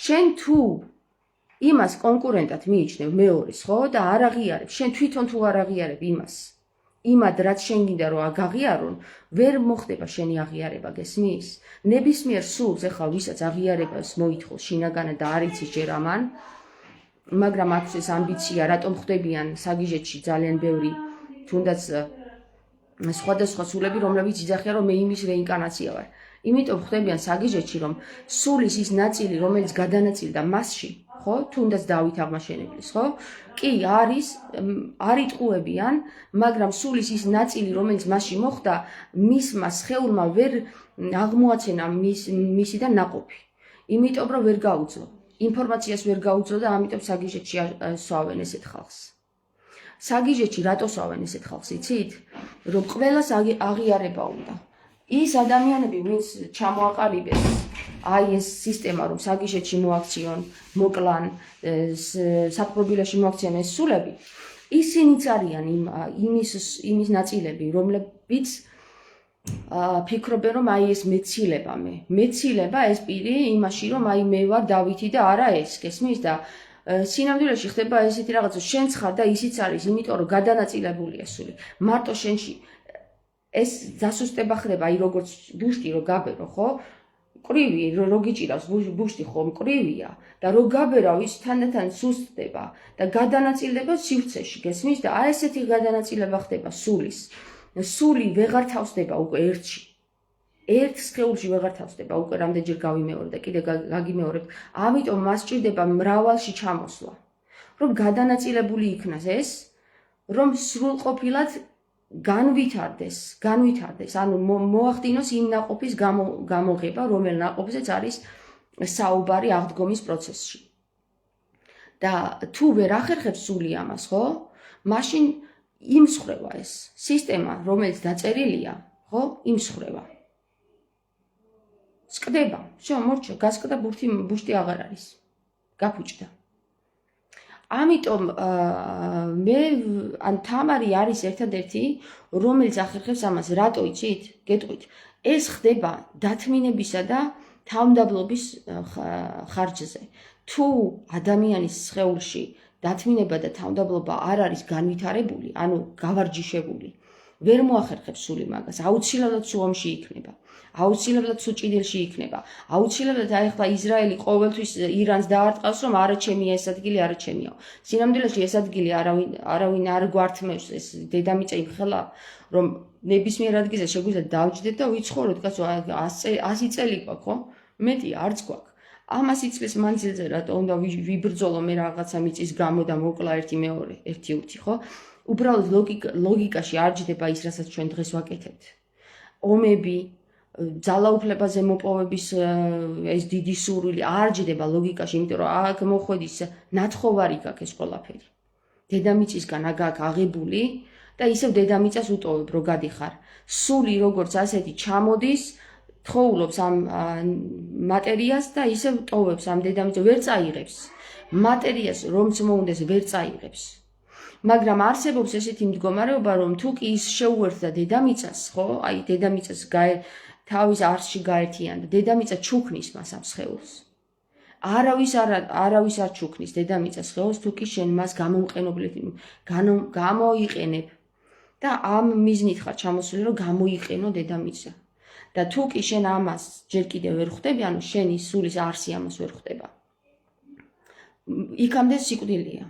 შენ თუ იმას კონკურენტად მიიჩნევ მეორეს, ხო? და არ აღიარებ, შენ თვითონ თუ არ აღიარებ იმას, იმად რაც შენ გინდა რომ აღიარონ, ვერ მოხდება შენი აღიარება, გესმის? ნებისმიერ სულს ეხლა ვისაც აღიარებას მოითხოვს შინაგანად და არ იცის ჯერ ამან, მაგრამ აქვს ეს ამბიცია, რატომ ხვდებიან საგიჟეთში ძალიან ბევრი, თუნდაც სხვადასხვა სულები, რომლებიც იძახიან, რომ მე იმის რეინკარნაცია ვარ. იმიტომ ხდებიან საგიჟეთში, რომ სულის ის ნაწილი, რომელიც გადანაწილდა მასში, ხო, თუნდაც დავით აღმაშენებლის, ხო? კი არ იტყუებიან, მაგრამ სულის ის ნაწილი, რომელიც მასში მოხდა, მისმა სხეულმა ვერ აღმოაცენა მისიდან ნაყოფი. იმიტომ რომ ვერ გაუძლო. ინფორმაციას ვერ გაუძლო და ამიტომ საგიჟეთში სვავენ ესეთ ხალხს. საგიჟეთში რატო სვავენ ესეთ ხალხს, იცით? რომ ყველას აღიარება უნდა. ის ადამიანები, ვინც ჩამოაყალიბეს აი ეს სისტემა, რომ საგიჟეთში მოაქციონ, მოკლან, საპყრობილეში მოაქციონ ეს სულები, ისინიც არიან იმის ნაწილები, რომლებიც ფიქრობენ, რომ აი ეს მეცილება ეს პირი იმაში, რომ აი მე ვარ დავითი და არა ეს, გესმის და სინამდვილეში ხდება ესეთი რაღაცა, შენც ხარ და ისიც არის, იმიტომ რომ გადანაწილებულია სული. მარტო შენში ეს დასუსტება ხდება, აი როგორც ბუშტი რო გაბერო, ხო? მკვრივი რო გიჭირავს ბუშტი ხო მკვრივია და რო გაბერავ ის თანდათან სუსტდება და გადანაწილდება სივრცეში, გესმის და აი ესეთი გადანაწილება ხდება სულის. სული ვეღარ თავსდება უკვე ერთში. ერთ სხეულში ვეღარ თავსდება, უკვე რამდენჯერ გავიმეორებ და კიდე გაგიმეორებ. ამიტომ მას სჭირდება მრავალში ჩამოსვლა. რომ გადანაწილებული იქნას ეს, რომ სრულყოფილად განვითარდეს, ანუ მოახდინოს იმ ნაყოფის გამოღება, რომელ ნაყოფზეც არის საუბარი აღდგომის პროცესში. და თუ ვერ ახერხებს სული ამას, ხო? მაშინ იმსხვრევა ეს სისტემა, რომელიც დაწერილია, ხო? იმსხვრევა. სკდება, მორჩა, გასკდა ბუშტი აღარ არის. გაფუჭდა. ამიტომ თამარი არის ერთადერთი, რომელიც ახერხებს ამას. რატო იცით? გეტყვით. ეს ხდება დათმინებისა და თავმდაბლობის ხარჯზე. თუ ადამიანის სხეულში დათმინება და თავმდაბლობა არ არის განვითარებული, ანუ გავარჯიშებული, ვერ მოახერხებს სული მაგას, აუცილებლად სუომში იქნება. აუცილებლად სუჭიდილში იქნება. აუცილებლად აი ახლა ისრაელი ყოველთვის ირანს დაარტყავს, რომ არა ჩემია ეს ადგილი, არა ჩემია. სინამდვილეში ეს ადგილი არავინ არ გვართმევს, ეს დედამიწა იმხელა, რომ ნებისმიერ ადგილზე შეგვიძლია დავჯდეთ და ვიცხოვროთ, კაცო, 100 წელი გვაქვს, ხო? მეტი არც გვაქვს. ამ 100 წლის მანძილზე რატო უნდა ვიბრძოლო მე რაღაცა მიწის გამო და მოკლა ერთი მეორე, ერთი უთი, ხო? უბრალოდ ლოგიკაში არ ჯდება ის, რასაც ჩვენ დღეს ვაკეთებთ. ომები, ძალაუფლებაზე მოპოვების ეს დიდი სურვილი არ ჯდება ლოგიკაში, იმიტომ რომ აქ მოხვედის ნათხოვარი გაქვს ეს ყველაფერი. დედამიწისგან აქ აღებული და ისევ დედამიწას უტოვებ, რო გადიხარ. სული როგორც ასეთი ჩამოდის, თხოვლობს ამ მატერიას და ისევ ტოვებს ამ დედამიწას, ვერ წაიღებს. მატერიას რომც მოუნდეს ვერ წაიღებს. მაგრამ არსებობს ესეთი მდგომარეობა, რომ თუ კი ის შეუერთდა დედამიწას, ხო? აი დედამიწას თავის არსში გაერთიანდა, დედამიწა ჩუქნის მას ამ სხეულს. არავის არ ჩუქნის დედამიწას სხეულს, თუ კი შენ მას გამოიყენებ. და ამ მიზნით ხარ ჩამოსული, რომ გამოიყენო დედამიწა. და თუ კი შენ ამას ჯერ კიდევ ვერ ხვდები, ანუ შენი სულის არსი ამას ვერ ხვდება. იქამდე სიკვდილია.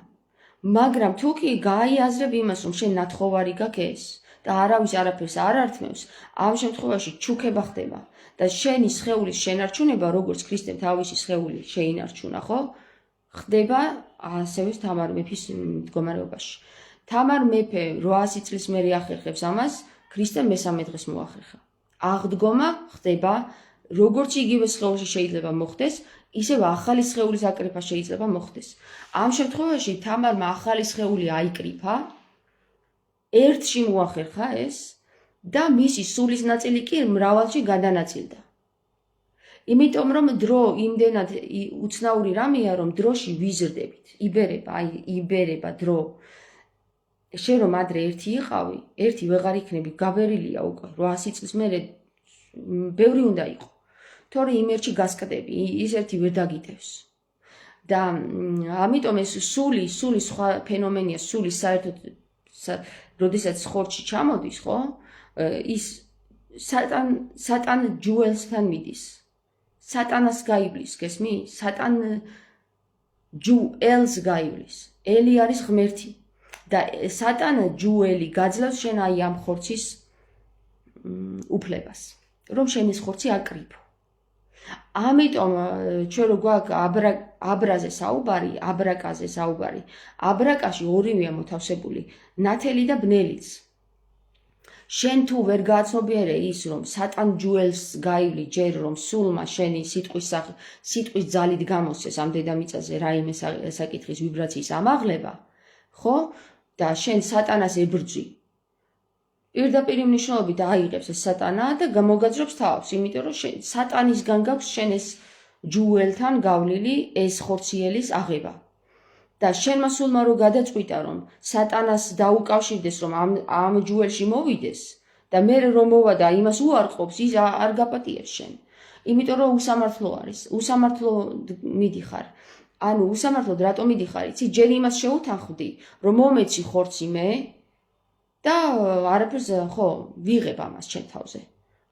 მაგრამ თუ კი გაიაზრებ იმას, რომ შენ ნათხოვარი გაქვს ეს და არავის არაფერს არ ართმევს, ამ შემთხვევაში ჩუქება ხდება და შენი სხეულის შენარჩუნება, როგორც ქრისტემ თავისი სხეული შეინარჩუნა, ხო? ხდება ასევე თამარ მეფის მდგომარეობაში. თამარ მეფე 800 წლის მერე ახერხებს ამას, ქრისტემ მესამე დღეს მოახერხა. აღდგომა ხდება, როგორც იგივე სხეულში შეიძლება მოხდეს, ისევ ახალი სხეულის აკრიფა შეიძლება მოხდეს. ამ შემთხვევაში თამარმა ახალი სხეული აიკრიფა, ერთში მოახერხა ეს და მისი სულის ნაწილი კი მრავალში გადანაწილდა. იმიტომ რომ დრო იმდენად უცნაური რამეა, რომ დროში ვიზრდებით, იბერება დრო. შენ რომ ადრე ერთი იყავი, ერთი ვეღარ იქნები, გაბერილია უკვე 800 წლის მერე ბევრი უნდა იყო. თორე იმ ერთში გასკდები, ის ერთი ვერ დაგიტევს. და ამიტომ ეს სული სხვა ფენომენია, სული საერთოდ როდესაც ხორცში ჩამოდის, ხო? ის სატან ჯუელსთან მიდის. სატანას გაივლის, გესმის? სატან ჯუელს გაივლის. ელი არის ღმერთი. და სატან ჯუელი გაძლევს შენ აი ამ ხორცის უფლებას. რომ შენი ხორცი აკრიფო. ამიტომ ჩვენ რო გვაქვს აბრაზე საუბარი, აბრაკაზე საუბარი, აბრაკაში ორივეა მოთავსებული, ნათელი და ბნელიც. შენ თუ ვერ გააცნობიერე ის, რომ სატან ჯუელს გაივლი ჯერ რომ სულმა შენი სიტყვის ძალით გამოსცეს ამ დედამიწაზე რაიმე საკითხის ვიბრაციის ამაღლება, ხო? და შენ სატანას ებრძვი. პირდაპირ მნიშვნელობით აიღებს ეს სატანა და გამოგაძრობს თავს, იმიტომ რომ სატანისგან გაქვს შენ ეს ჯუელთან გავლილი ეს ხორციელის აღება. და შენმა სულმა რო გადაწყვიტა რომ სატანას დაუკავშირდეს რომ ამ ჯუელში მოვიდეს და მე რომ მოვა და იმას უარყოფს, ის არ გაპატიებს შენ. იმიტომ რომ უსამართლო არის, უსამართლო მიდიხარ. ანუ უსამართლოდ რატომ მიდიხარ, იცი, ჯერ იმას შეუთანხმდი, რომ მომეცი ხორცი მე და არაფერს ხო ვიღებ ამას შენ თავზე,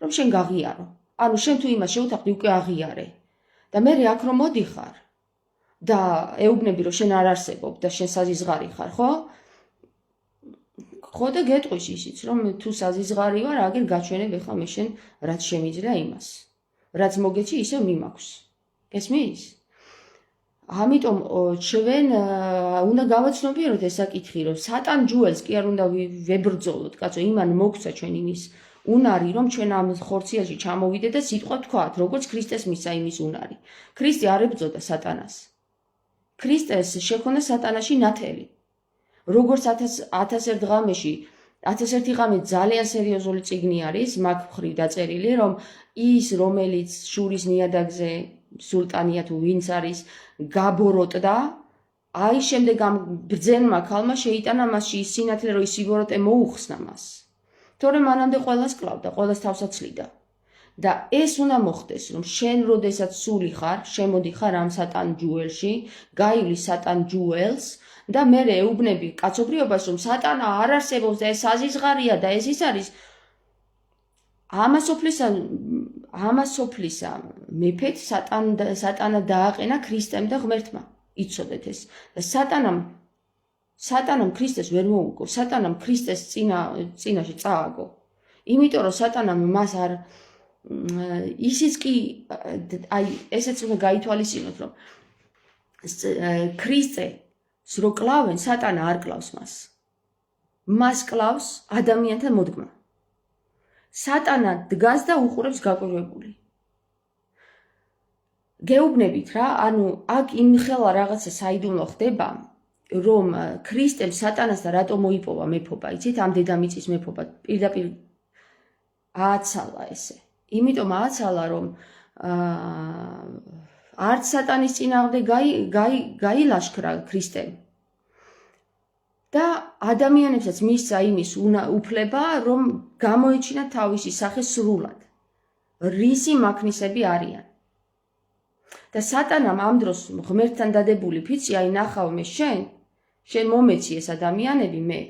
რომ შენ გაღიარო. ანუ შენ თუ იმას შეუთანხმდი, უკვე აღიარე. და მე აქ რომ მოდიხარ და ეუბნები რომ შენ არ არსებობ და შენ საზიზღარი ხარ, ხო? ხო და გეტყვის ისიც, რომ თუ საზიზღარი ვარ, აგერ გაჩვენებ ახლა მე შენ რაც შემიძლია იმას. რაც მოგეცი, ისე მიმაქვს. გესმის? ამიტომ ჩვენ უნდა გავაცნობიეროთ ეს საკითხი, რომ სატან ჯუელს კი არ უნდა ვებრძოლოთ, კაცო, იმან მოგცა ჩვენ იმის უნარი, რომ ჩვენ ამ ხორციელში ჩამოვიდეთ და სიტყვა ვთქვათ, როგორც ქრისტეს მისცა იმის უნარი. ქრისტე არ ებრძოდა სატანას. ქრისტეს შექმნა სატანაში ნათელი. როგორც 1001 ღამეში, 1001 ღამე ძალიან სერიოზული წიგნი არის, მაგ მხრივ დაწერილი, რომ ის, რომელიც შურის ნიადაგზე სულტანია თუ ვინც არის, გაბოროტდა, აი შემდეგ ამ ბრძენმა ქალმა შეიტანა მასში ის სინათლე, რომ ის სიბოროტე მოუხსნა მას. თორემ მანამდე ყველას კლავდა, ყველას თავსაცლიდა. და ეს უნდა მოხდეს, რომ შენ როდესაც სული ხარ, შემოდიხარ ამ სატან ჯუელში, გაივლის სატან ჯუელს და მე ეუბნები კაცობრიობას, რომ სატანა არ არსებობს და ეს საზიზღარია და ეს ის არის. ამას სოფლისა მეფეთ სატანა დააყენა ქრისტემ და ღმერთმა. იცოდეთ ეს. და სატანამ ქრისტეს ვერ მოუგო, სატანამ ქრისტეს წინაშე წააგო. იმიტომ რომ სატანამ მას არ ისიც კი აი ესეც უნდა გაითვალისწინოთ, რომ ქრისტეს რო კლავენ, სატანა არ კლავს მას. მას კლავს ადამიანთა მოდგმა. სატანა დგას და უყურებს გაკვირვებული. გეუბნებით რა, ანუ აქ იმხელა რაღაცა საიდუმლო ხდება, რომ ქრისტემ სატანასთან რატომ მოიპოვა მეფობა, იცით, ამ დედამიწის მეფობა, პირდაპირ ააცალა ესე. იმიტომ ააცალა, რომ არც სატანის წინააღმდეგ გაილაშქრა ქრისტემ. და ადამიანებსაც მისცა იმის უფლება, რომ გამოეჩინათ თავისი სახე სრულად. რისი მაქნისები არიან. და სატანამ ამ დროს ღმერთთან დადებული ფიცი, აი ნახავ მე შენ მომეცი ეს ადამიანები მე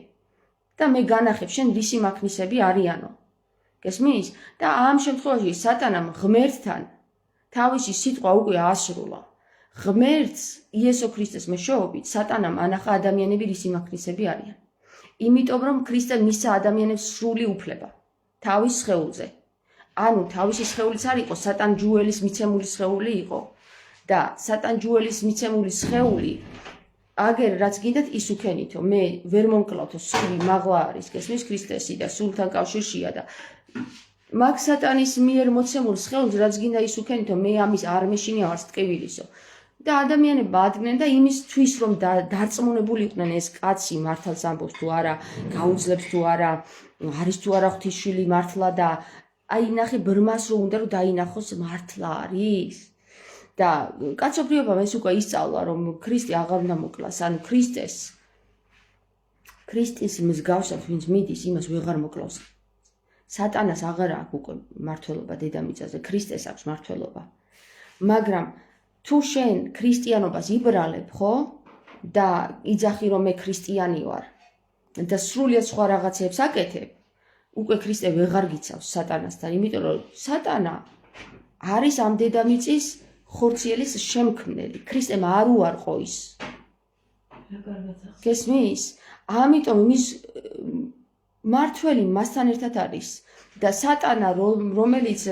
და მე განახებ შენ რისი მაქნისები არიანო. გესმის? და ამ შემთხვევაში სატანამ ღმერთთან თავისი სიტყვა უკვე ასრულა. ღმერთს იესო ქრისტეს მეშვეობით სატანამ ანახა ადამიანები რისი მაქნისები არიან. იმიტომ რომ ქრისტემ მისცა ადამიანებს სრული უფლება თავის სხეულზე. ანუ თავისი სხეულიც არ იყო, სატან ჯუელის მიცემული სხეული იყო. და სატან ჯუელის მიცემული სხეული აგერ რაც გინდათ ის უკენითო, მე ვერ მომკლავთო, სული მაღლა არის, გესმის, ქრისტესი და სულთან კავშირშია და მაგ სატანის მიერ მოცემულ სხეულს რაც გინდა ის უკენითო, მე ამის არ მეშინია ვარ ტკივილისო. და ადამიანებმა ადგენენ და იმისთვის რომ დარწმუნებული იყვნენ ეს კაცი მართალს ამბობს თუ არა, გაუძლებს თუ არა, არის თუ არა ღვთისშვილი მართლა და აი ნახე ბრმას რომ უნდა რომ დაინახოს მართლა არის. და კაცობრიობამ ეს უკვე ისწავლა, რომ ქრისტე აღარ უნდა მოკლას, ანუ ქრისტის მსგავსად ვინც მიდის, იმას ვეღარ მოკლავს. სატანას აღარ აქვს უკვე მართლობა დედამიწაზე, ქრისტეს აქვს მართლობა. მაგრამ თუ შენ ქრისტიანობას იბრალებ, ხო? და იძახი რომ მე ქრისტიანი ვარ და სრულიად სხვა რაღაცებს აკეთებ, უკვე ქრისტე ვეღარ გიცავს სატანასთან, იმიტომ რომ სატანა არის ამ დედამიწის ხორციელის შემქმნელი. ქრისტემ არ უარყო ის. გესმის? ამიტომ ის მართველი მასთან ერთად არის და სატანა რომელიც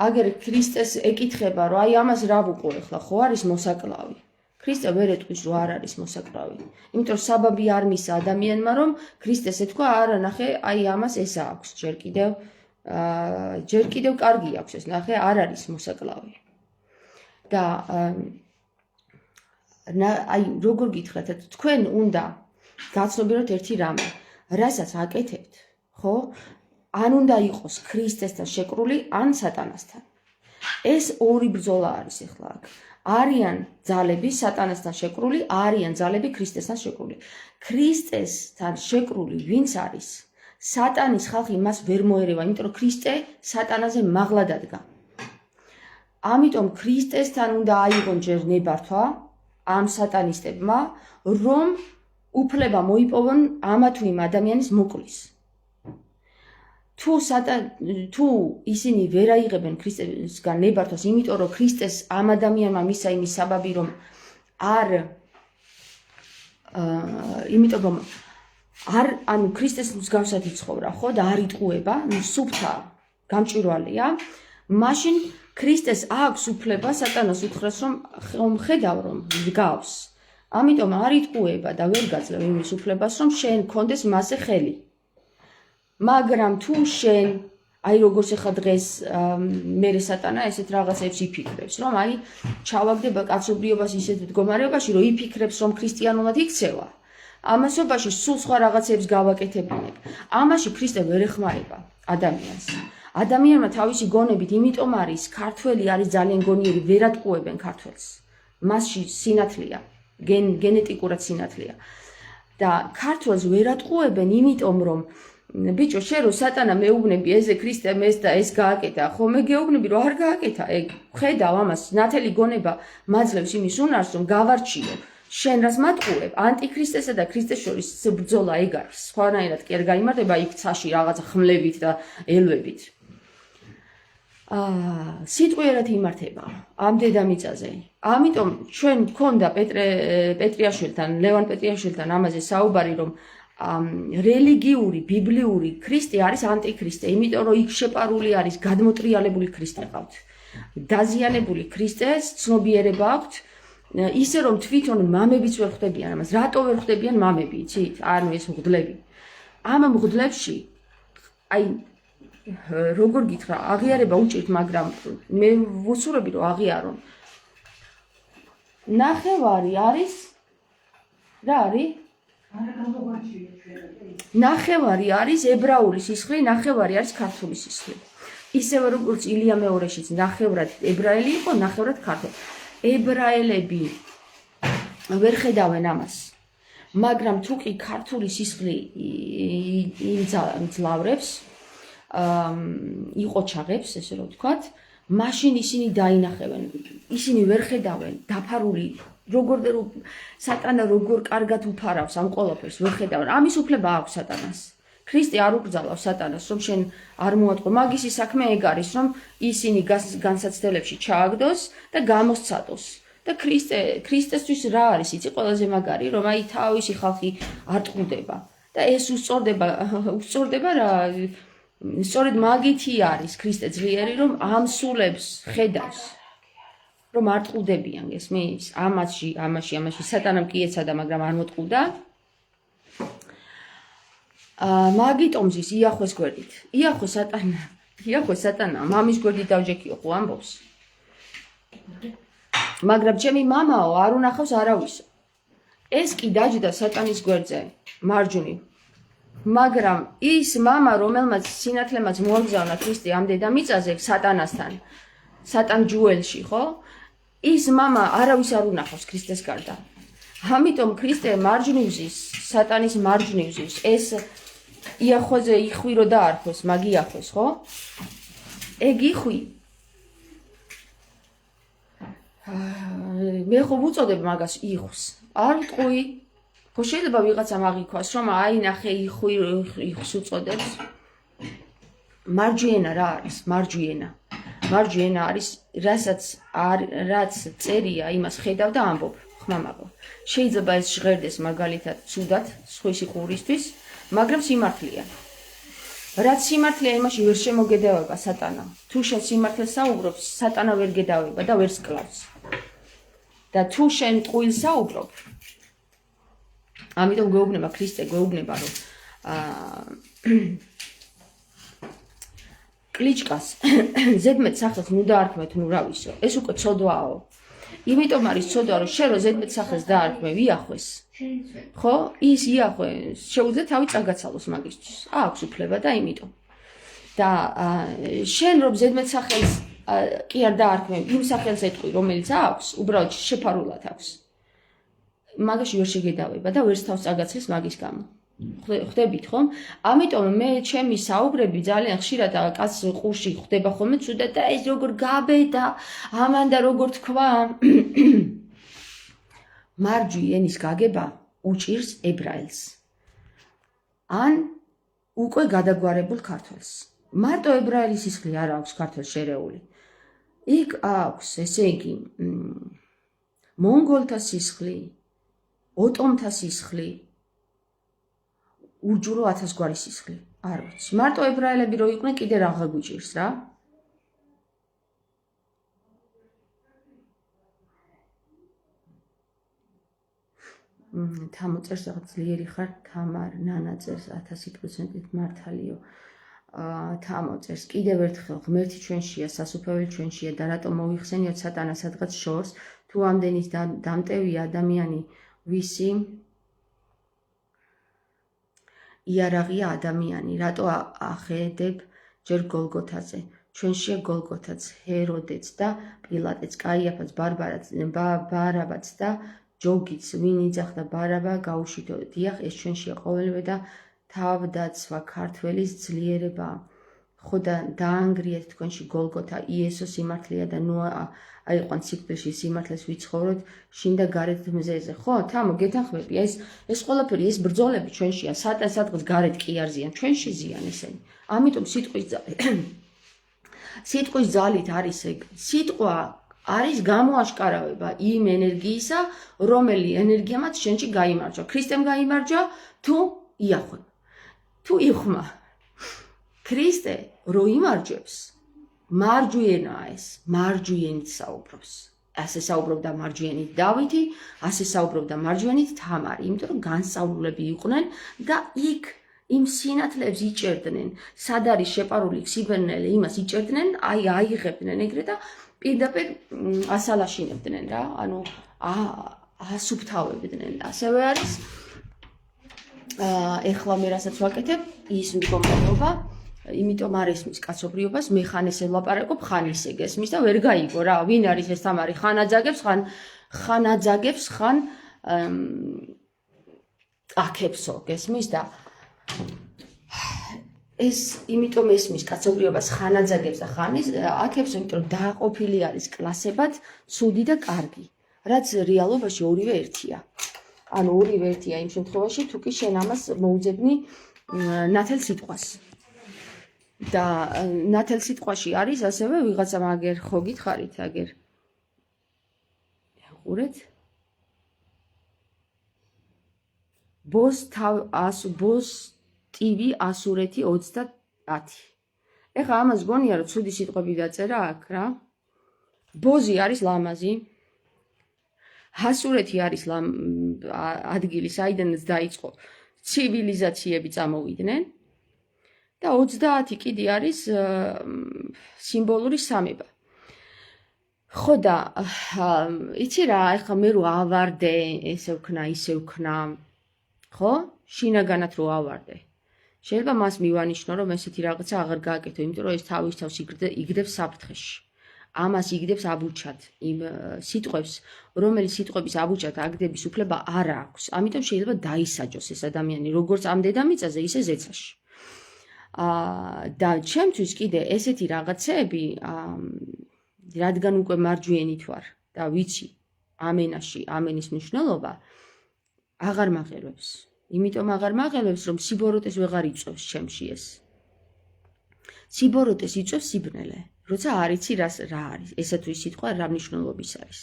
აგერ ქრისტეს ეკითხება რომ აი ამას რა ვუყურე ხლა ხო არის მოსაკლავი ქრისტე ვერ ეტყვის რომ არ არის მოსაკლავი იმიტომ რომ საბაბი არ მისცა ადამიანმა რომ ქრისტეს ეთქვა არა ნახე აი ამას ეს აქვს ჯერ კიდევ კარგი აქვს ეს ნახე არ არის მოსაკლავი და აი როგორ გითხრათ თქვენ უნდა გაცნობიეროთ ერთი რამე რასაც აკეთებთ ხო ან უნდა იყოს ქრისტესთან შეკრული ან სატანასთან ეს ორი ბრძოლა არის ახლა აქ არიან ძალები სატანასთან შეკრული არიან ძალები ქრისტესთან შეკრული ქრისტესთან შეკრული ვინც არის სატანის ხალხი მას ვერ მოერევა იმიტომ რომ ქრისტე სატანაზე მაღლა დადგა ამიტომ ქრისტესთან უნდა აიღონ ჯერ ნებართვა ამ სატანისტებმა რომ უფლება მოიპოვონ ამა თუ იმ ადამიანის მოკვლის თუ ისინი ვერ აიღებენ ქრისტესგან ნებართვას იმიტომ რომ ქრისტეს ამ ადამიანმა მისცა იმის საბაბი რომ ანუ ქრისტეს მსგავსად იცხოვრა ხო და არ იტყუება სუფთა გამჭვირვალეა მაშინ ქრისტეს აქვს უფლება სატანას უთხრას რომ ხედავ რომ გავს ამიტომ არ იტყუება და ვერ გაძლევ იმის უფლებას რომ შენ გქონდეს მასზე ხელი მაგრამ თუ შენ აი როგორც ახლა დღეს მე სატანა ესეთ რაღაცებს იფიქრებს რომ აი ჩავაგდება კაცობრიობას ისეთ მდგომარეობაში რომ იფიქრებს რომ ქრისტიანულად იქცევა ამასობაში სულ სხვა რაღაცებს გავაკეთებინებ ამაში ქრისტე ვერ ეხმარება ადამიანს ადამიანმა თავისი გონებით იმიტომ არის ქართველი არის ძალიან გონიერი ვერ ატყუებენ ქართველს მასში სინათლეა გენეტიკურად სინათლეა და ქართველს ვერ ატყუებენ იმიტომ რომ ბიჭო შენ რო სატანა მეუბნები ესე ქრისტემ ეს და ეს გააკეთა ხო მე გეუბნები რომ არ გააკეთა ეგ ხედავ ამას ნათელი გონება მაძლევს იმის უნარს რომ გავარჩიო შენ რას მატყუებ ანტიქრისტესა და ქრისტეს შორის ბრძოლა ეგ არის სხვანაირად კი არ გაიმართება იქ ცაში რაღაცა ხმლებით და ელვებით სიტყვიერად იმართება ამ დედამიწაზე ამიტომ ჩვენ გქონდა პეტრიაშვილთან ლევან პეტრიაშვილთან ამაზე საუბარი რომ რელიგიური ბიბლიური ქრისტე არის ანტიქრისტე იმიტომ რომ იქ შეპარული არის გადმოტრიალებული ქრისტე ყავთ დაზიანებული ქრისტეს ცნობიერება აქვთ ისე რომ თვითონ მამებიც ვერ ხვდებიან ამას რატო ვერ ხვდებიან მამები იცით ანუ ეს მღვდლები ამ მღვდლებში აი როგორ გითხრა აღიარება უჭირთ მაგრამ მე ვუსურები რომ აღიარონ ნახევარი არის რა არის ნახევარი არის ებრაული სისხლი ნახევარი არის ქართული სისხლი ისევე როგორც ილია მეორეშიც ნახევრად ებრაელი იყო ნახევრად ქართველი ებრაელები ვერ ხედავენ ამას მაგრამ თუ კი ქართული სისხლი იმძლავრებს იყოჩაღებს ესე რომ ვთქვათ მაშინ ისინი დაინახებენ ისინი ვერ ხედავენ დაფარული როგორ სატანა როგორ კარგად უფარავს ამ ყველაფერს ვერ ხედავენ ამის უფლება აქვს სატანას ქრისტე არ უკრძალავს სატანას რომ შენ არ მოატყო მაგისი საქმე ეგ არის რომ ისინი განსაცდელებში ჩააგდოს და გამოსცადოს და ქრისტესთვის რა არის იცი ყველაზე მაგარი რომ აი თავისი ხალხი არ ტყუდება და ეს უსწორდება რა სწორედ მაგითი არის ქრისტე ძლიერი რომ ამ სულებს ხედავს რომ არ ტყუდებიან ესმის ამაში სატანამ კი ეცადა მაგრამ არ მოტყუდა მაგიტომზის იახვეს გვერდით იახვე სატანა მამის გვერდით დავჯექიო ხო ამბობს მაგრამ ჩემი მამაო არ უნახავს არავისო ეს კი დაჯდა სატანის გვერდზე მარჯვნივ მაგრამ ის მამა რომელმაც სინათლემაც მოაგზავნა ქრისტე ამ დედამიწაზე სატანასთან სატან ჯუელში ხო ის მამა არავის არ უნახავს ქრისტეს გარდა ამიტომ ქრისტე მარჯვნივზის სატანის მარჯვნივზის ეს იახვეზე იხვი რო დაარქვეს მაგ იახვეს ხო ეგ იხვი მე ხო ვუწოდებ მაგას იხვს არ ვტყვი ხო შეიძლება ვიღაცამ აღიქვას რომ აი ნახე იხვს უწოდებს მარჯვენა რა არის მარჯვენა არის რაც წერია იმას ხედავ და ამბობ ხმამაღლა შეიძლება ეს ჟღერდეს მაგალითად ცუდად სხვისი ყურისთვის მაგრამ სიმართლეა რაც სიმართლეა იმაში ვერ შემოგედავება სატანა. თუ შენ სიმართლეს საუბრობს, სატანა ვერ გედავება და ვერ სკლავს. და თუ შენ ტყუილს საუბრობ, ამიტომ გვეუბნება ქრისტე, გვეუბნება რომ კლიჩკას ზედმეტ სახელს ნუ დაარქმევთ, ნუ რავისო. ეს უკვე ცოდვაო. იმიტომ არის ცოდვა, რომ შენ რო ზედმეტ სახელს დაარქმევ, იახვეს. ხო? ის იახვე შეუძლია თავი წაგაცალოს მაგისთვის. აქვს უფლება და იმიტომ. და შენ რომ ზედმეტ სახელს კი არ დაარქმევ, იმ სახელს ეტყვი, რომელიც აქვს, უბრალოდ შეფარულად აქვს. მაგაში ვერ შეგედავება და ვერც თავს წაგაცეს მაგის გამო. ხვდებით ხომ? ამიტომ მე ჩემი საუბრები ძალიან ხშირად კაცს ყურში ხვდება ხოლმე ცუდად და ეს როგორ გაბედა, ამან და როგორ თქვა. მარჯვი ენის გაგება უჭირს ებრაელს. ან უკვე გადაგვარებულ ქართველს. მარტო ებრაელის სისხლი არ აქვს ქართველს შერეული. იქ აქვს, ესე იგი, მონგოლთა სისხლი, ოტომთა სისხლი, ურჯურო 1000 გვარი სისხლი. არ ვიცი. მარტო ებრაელები რო იყვნენ, კიდე რაღა გვიჭირს რა. თამოწერს რაღაც ძლიერი ხარ, თამარ, ნანა წერს 1000%-ით მართალიო. თამოწერს კიდევ ერთხელ ღმერთი ჩვენშია, სასუფეველი ჩვენშია და რატომ მოიხსენიოთ სატანა სადღაც შორს, თუ ამდენის დამტევია ადამიანი, ვისი იარაღია ადამიანი, რატო ახედებ ჯერ გოლგოთაზე. ჩვენშია გოლგოთაც, ჰეროდეც და პილატეც, კაიაფაც, ბარაბაც და ჯოგიც, ვინ იძახდა ბარაბა გაუშვიდო. დიახ, ეს ჩვენშია ყოველივე და თავდაცვა ქართველის ძლიერება. ხო და დაანგრიეთ თქვენში გოლგოთა, იესო სიმართლეა და ნუ აიყვან სიკვდილში სიმართლეს ვიცხოვროთ შინ და გარეთ მზეზე. ხო, თამო გეთანხმები, ეს ყველაფერი, ეს ბრძოლები ჩვენშია, სატანს სადღაც გარეთ კი არ ზიან, ჩვენში ზიან ესენი. ამიტომ სიტყვის ძალით არის ეგ. სიტყვა არის გამოაშკარავება იმ ენერგიისა, რომელი ენერგიამაც შენში გაიმარჯვა. ქრისტემ გაიმარჯვა თუ იახვემ. თუ იხმა. ქრისტე რო იმარჯვებს, მარჯვენაა ეს, მარჯვენით საუბრობს. ასე საუბრობდა მარჯვენით დავითი, ასე საუბრობდა მარჯვენით თამარი, იმიტომ რომ განსწავლულები იყვნენ და იქ იმ სინათლეებს იჭერდნენ, სად არის შეპარული სიბერნელე, იმას იჭერდნენ, აიღებდნენ ეგრე და პირდაპირ ასალაშინებდნენ რა, ანუ ასუფთავებდნენ. ასევე არის ეხლა მე რასაც ვაკეთებ, ის მდგომარეობა, იმიტომ არ ესმის კაცობრიობას, მე ხან ესე ვლაპარაკობ, ხან ისე გესმის და ვერ გაიგო რა, ვინ არის ეს თამარი, ხან აძაგებს, ხან აკებსო, გესმის და ეს იმიტომ ესმის კაცობრიობას ხან აძაგებს და ხან აკებსო, იმიტომ რომ დააყოფილი არის კლასებად, ცუდი და კარგი, რაც რეალობაში ორივე ერთია. ანუ ორივე ერთია იმ შემთხვევაში, თუ კი შენ ამას მოუძებნი ნათელ სიტყვას. და ნათელ სიტყვაში არის ასევე ვიღაცა მაგერ ხო გითხარით, აგერ ყურეთ ბოს ტივი ასურეთი 30. ეხლა ამას გონია რომ ცუდი სიტყვები დაწერა აქ რა. ბოზი არის ლამაზი. ასურეთი არის ადგილი, საიდანაც დაიწყო ცივილიზაციები წამოვიდნენ. და 30 კიდე არის სიმბოლური სამება. ხო და იცი რა, ეხლა მე რო ავარდე, ესე ვქნა, ისე ვქნა, ხო? შინაგანად რო ავარდე. შეიძლება მას მივანიშნო, რომ ესეთი რაღაცა აღარ გააკეთო, იმიტომ რომ ეს თავის თავს იგდებს საფრთხეში. ამას იგდებს აბუჩად, იმ სიტყვებს, რომელიც სიტყვების აბუჩად აგდების უფლება არ აქვს. ამიტომ შეიძლება დაისაჯოს ეს ადამიანი, როგორც ამ დედამიწაზე, ისე ზეცაში. და ჩემთვის კიდე ესეთი რაღაცეები, რადგან უკვე მარჯვენით ვარ და ვიცი ამენაში, ამენის მნიშვნელობა, აღარ მაღელვებს. იმიტომ აღარ მაღელვებს, რომ სიბოროტეს ვეღარ იწვევს ჩემში ეს. სიბოროტეს იწვევს სიბნელე, როცა არ იცი რა არის. ესა თუ ის სიტყვა რა მნიშვნელობის არის.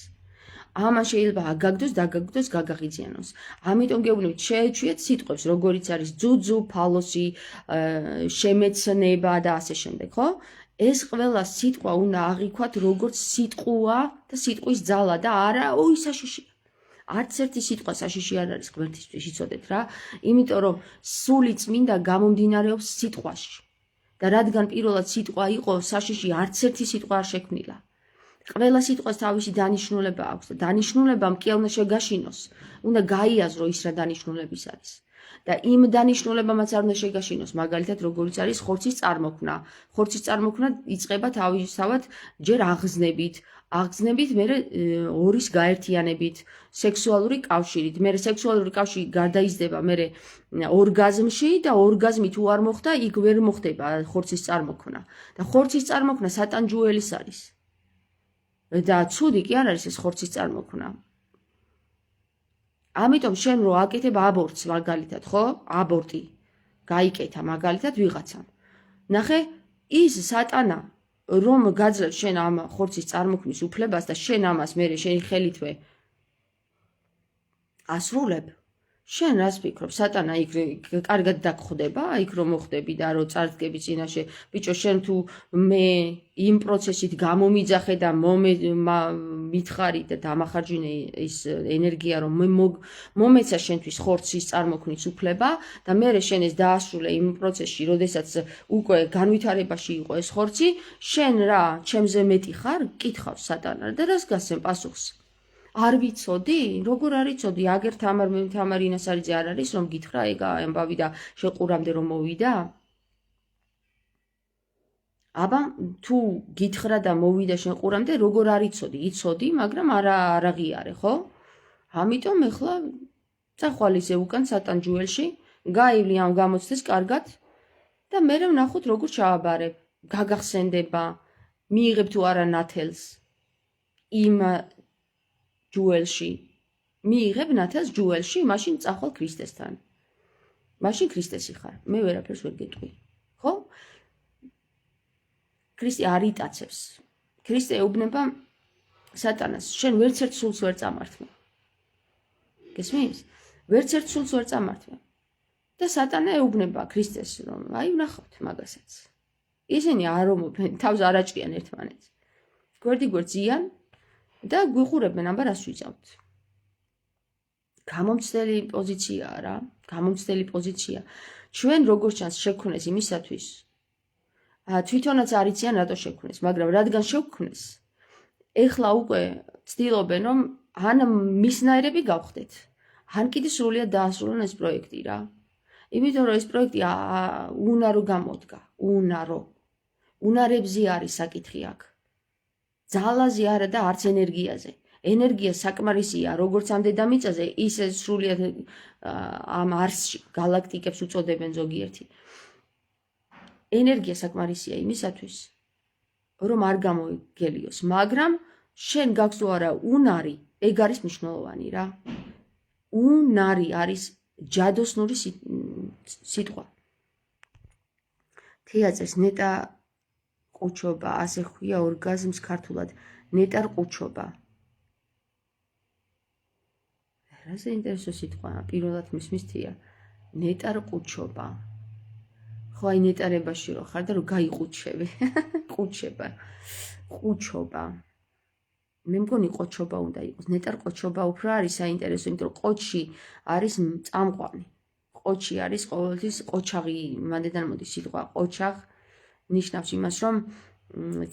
ამან შეიძლება აგაგდოს, დაგაგდოს, გაგაღიზიანოს. ამიტომ გეუბნებით, შეეჩვიეთ სიტყვებს, როგორიც არის ძუძუ, ფალოსი, შემეცნება და ასე შემდეგ, ხო? ეს ყველა სიტყვა უნდა აღიქვათ როგორც სიტყვა და სიტყვის ძალა და არა ოი საშიში. არც ერთი სიტყვა საშიში არ არის ღმერთისთვის, იცოდეთ რა? იმიტომ რომ სული წმინდა გამომდინარეობს სიტყვაში. და რადგან პირველად სიტყვა იყო საშიში, არც ერთი სიტყვა არ შექმნილა. ყველა სიტყვას თავისი დანიშნულება აქვს და დანიშნულება მკელნა შეგაშინოს. უნდა გაიაზრო ის რა დანიშნულების არის. და იმ დანიშნულებამაც არ უნდა შეგაშინოს, მაგალითად, როგორიც არის ხორცის წარმოქმნა. ხორცის წარმოქმნა იწყება თავისთავად ჯერ აღზნებით, მერე ორის გაერთიანებით, სექსუალური კავშირით, მერე სექსუალური კავშირი გარდაიზრდება მერე ორგაზმში და ორგაზმი თუ არ მოხდა, იქ ვერ მოხდება ხორცის წარმოქმნა. და ხორცის წარმოქმნა სატანჯუელის არის. და ცუდი კი არ არის ეს ხორცის წარმოქმნა. ამიტომ შენ რო აკეთებ აბორტს მაგალითად, ხო? აბორტი გაიკეთა მაგალითად ვიღაცამ. ნახე, ის სატანა რომ გაძლევს შენ ამ ხორცის წარმოქმნის უფლებას და შენ ამას მერე შენი ხელითვე ასრულებ, შენ რას ფიქრობ, სატანა იქ კარგად დაგხვდება, იქ რომ მოხდები და რომ წარდგები წინაშე, ბიჭო, შენ თუ მე იმ პროცესით გამომიძახე და მითხარი და დამახარჯინე ის ენერგია, რომ მომეცა შენთვის ხორცის წარმოქმნის უფლება და მერე შენ ეს დაასრულე იმ პროცესში, როდესაც უკვე განვითარებაში იყო ეს ხორცი, შენ რა, ჩემზე მეტი ხარ? კითხავს სატანა და რას გასცემ პასუხს? არ ვიცოდი? როგორ არ იცოდი? აგერ თამარ ინასარიძე არ არის, რომ გითხრა ეგ ამბავი და შეყურამდე რომ მოვიდა? აბა, თუ გითხრა და მოვიდა შეყურამდე, როგორ არ იცოდი? იცოდი, მაგრამ არ აღიარე, ხო? ამიტომ ეხლა წახვალისე უკან სატანჯუელში, გაივლი ამ გამოცდეს კარგად და მერე ვნახოთ როგორ ჩააბარებ. გაგახსენდება, მიიღებ თუ არა ნათელს იმ ჯუელში. მიიღებ ნათელს ჯუელში, მაშინ წახვალ ქრისტესთან. მაშინ ქრისტესი ხარ. მე ვერაფერს ვერ გეტყვი. ხო? ქრისტე არ იტაცებს. ქრისტე ეუბნება სატანას, შენ ვერც ერთ სულს ვერ წამართმე. გესმის? ვერც ერთ სულს ვერ წამართმე. და სატანა ეუბნება ქრისტეს, რომ აი ვნახავთ მაგასაც. ისინი არ ომობენ, თავს არ აჭრიან ერთმანეთს. გვერდ-გვერდ-ზიან და გვიყურებენ, აბა რას ვიწავთ. გამომცდელი პოზიციაა რა, გამომცდელი პოზიცია. ჩვენ როგორც ჩანს შექმნეს იმისათვის, თვითონაც არ იციან რატო შექმნეს, მაგრამ რადგან შექმნეს, ეხლა უკვე ცდილობენ, რომ ან მისნაირები გავხდეთ, ან კიდე სრულიად დაასრულონ ეს პროექტი რა. იმიტომ რომ ეს პროექტი უნარო გამოდგა, უნარო. უნარებზე არის საკითხი აქ. ძალაზე არა და არც ენერგიაზე. ენერგია საკმარისია, როგორც ამ დედამიწაზე, ისე სრულიად ამ არსში, გალაქტიკებს უწოდებენ ზოგიერთი. ენერგია საკმარისია იმისათვის, რომ არ გამოგელიოს, მაგრამ შენ გაქვს თუ არა უნარი, ეგ არის მნიშვნელოვანი რა. უნარი არის ჯადოსნური სიტყვა. თეატრს ნეტა ყუჩობა, ასე ხვია ორგაზმს ქართულად, ნეტარ ყუჩობა. რა საინტერესო სიტყვა, პირველად მისმის თია, ნეტარ ყუჩობა. ხო, აი ნეტარებაში რო ხარ და რო გაიყუჩები, ყუჩება, ყუჩობა. მე მგონი ყოჩობა უნდა იყოს, ნეტარ ყოჩობა უფრო არის საინტერესო, იმიტომ რომ ყოჩი არის წამყვანი. ყოჩი არის ყოველთვის ყოჩაღი, მანდედან მოდის სიტყვა ყოჩაღ, ნიშნავს იმას, რომ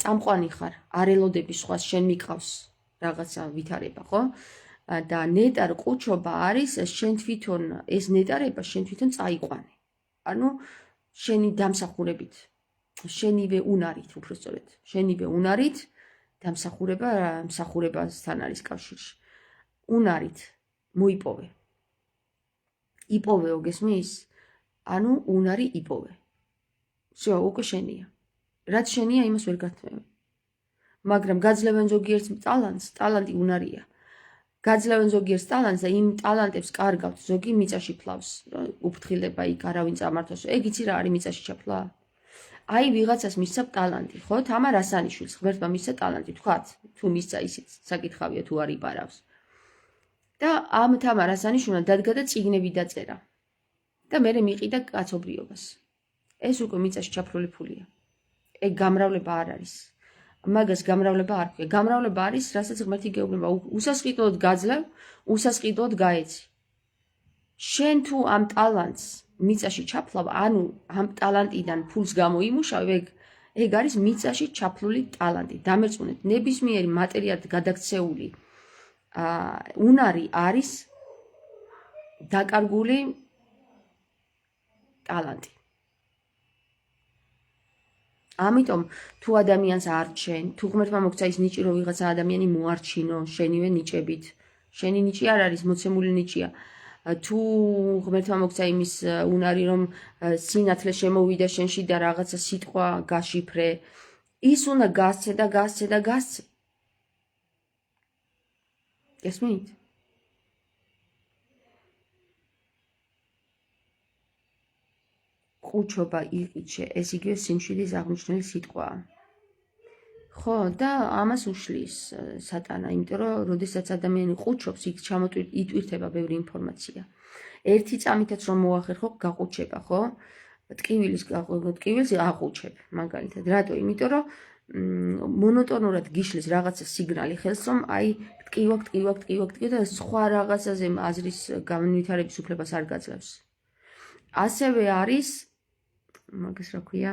წამყვანი ხარ, არ ელოდები სხვას, შენ მიყავს რაღაცა ვითარება, ხო? და ნეტარ ყუჩობა არის შენ თვითონ, ეს ნეტარება შენ თვითონ წაიყვანე. ანუ შენი დამსახურებით, შენივე უნარით, უფრო სწორედ, შენივე უნარით დამსახურებასთან არის კავშირში. უნარით მოიპოვე. იპოვეო, გესმის? ანუ უნარი იპოვე. всё, უკვე შენია. რაც შენია, იმას ვერ გართმევენ. მაგრამ გაძლევენ ზოგიერთ ტალანტს, ტალანტი უნარია. გაძლევენ ზოგიერთ ტალანტს და იმ ტალანტებს კარგავთ, ზოგი მიწაში ფლავს. უფრთხილება იქ არავინ წამართოს. ეგ იცი რა არის მიწაში ჩაფლა? აი ვიღაცას მისცა ტალანტი, ხო? თამარ ასანიშვილს ღმერთმა მისცა ტალანტი, თქვათ, თუ მისცა ისიც საკითხავია თუ არ იპარავს. და ამ თამარ ასანიშვილმა დადგა და წიგნები დაწერა. და მე მიყიდა კაცობრიობას. ეს უკვე მიწაში ჩაფრული ფულია. ეგ გამრავლება არ არის. მაგას გამრავლება არ ქვია. გამრავლება არის, რასაც ღმერთი გეუბნება, უსასყიდლოდ გაძლევ, უსასყიდლოდ გაეცი. შენ თუ ამ ტალანტს მიწაში ჩაფლავ, ანუ ამ ტალანტიდან ფულს გამოიმუშავ, ეგ არის მიწაში ჩაფლული ტალანტი. დამერწმუნეთ, ნებისმიერი მატერიად გადაქცეული უნარი არის დაკარგული ტალანტი. ამიტომ თუ ადამიანს არჩენ, თუ ღმერთმა მოგცა ის ნიჭი, რომ ვიღაცა ადამიანი მოარჩინო შენივე ნიჭებით, შენი ნიჭი არ არის მოცემული ნიჭია. თუ ღმერთმა მოგცა იმის უნარი, რომ სინათლე შემოვიდა შენში და რაღაცა სიტყვა გაშიფრე, ის უნდა გასცე და გასცე და გასცე. გესმით? ყუჩობა იყიჩე, ეს იგივე სიმშვიდის აღმნიშვნელი სიტყვაა. ხო, და ამას უშლის სატანა, იმიტომ რომ როდესაც ადამიანი ყუჩობს, იქ იტვირთება ბევრი ინფორმაცია. ერთი წამითაც რომ მოახერხო, გაყუჩება, ხო? ტკივილს აყუჩებ, მაგალითად. რატო? იმიტომ რომ მონოტონურად გიშლის რაღაცა სიგნალი ხელს, რომ აი ტკივა და სხვა რაღაცაზე აზრის განვითარების უფლებას არ გაძლევს. ასევე არის მაგას რა ქვია?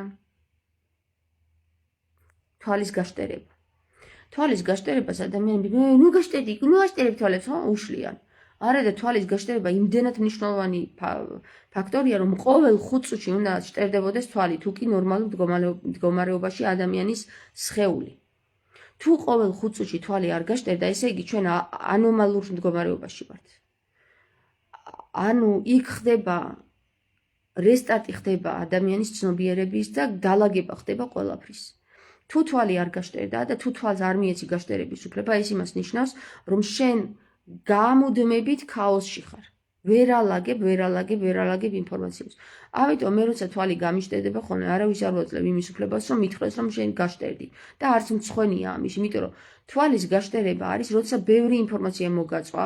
თვალის გაშტერება. თვალის გაშტერებას ადამიანები ნუ გაშტერებ თვალებს, ხო? უშლიან. არა და თვალის გაშტერება იმდენად მნიშვნელოვანი ფაქტორია, რომ ყოველ 5 წუთში უნდა შტერდებოდეს თვალი, თუ კი ნორმალურ მდგომარეობაში ადამიანის სხეული. თუ ყოველ 5 წუთში თვალი არ გაშტერდა, ესე იგი ჩვენ ანომალურ მდგომარეობაში ვართ. ანუ იქ ხდება რესტარტი ხდება ადამიანის ცნობიერების და დალაგება ხდება ყველაფრის. თუ თვალი არ გაშტერდა და თუ თვალს არ მიეცი გაშტერების უფლება, ეს იმას ნიშნავს, რომ შენ გამუდმებით ქაოსში ხარ. ვერ ალაგებ ინფორმაციას. ამიტომ მე როცა თვალი გამიშტერდება ხოლმე, არავის არ ვაძლევ იმის უფლებას, რომ მითხრეს, რომ შენ გაშტერდი და არც მცხვენია ამის, იმიტომ რომ თვალის გაშტერება არის, როცა ბევრი ინფორმაცია მოგაწვა.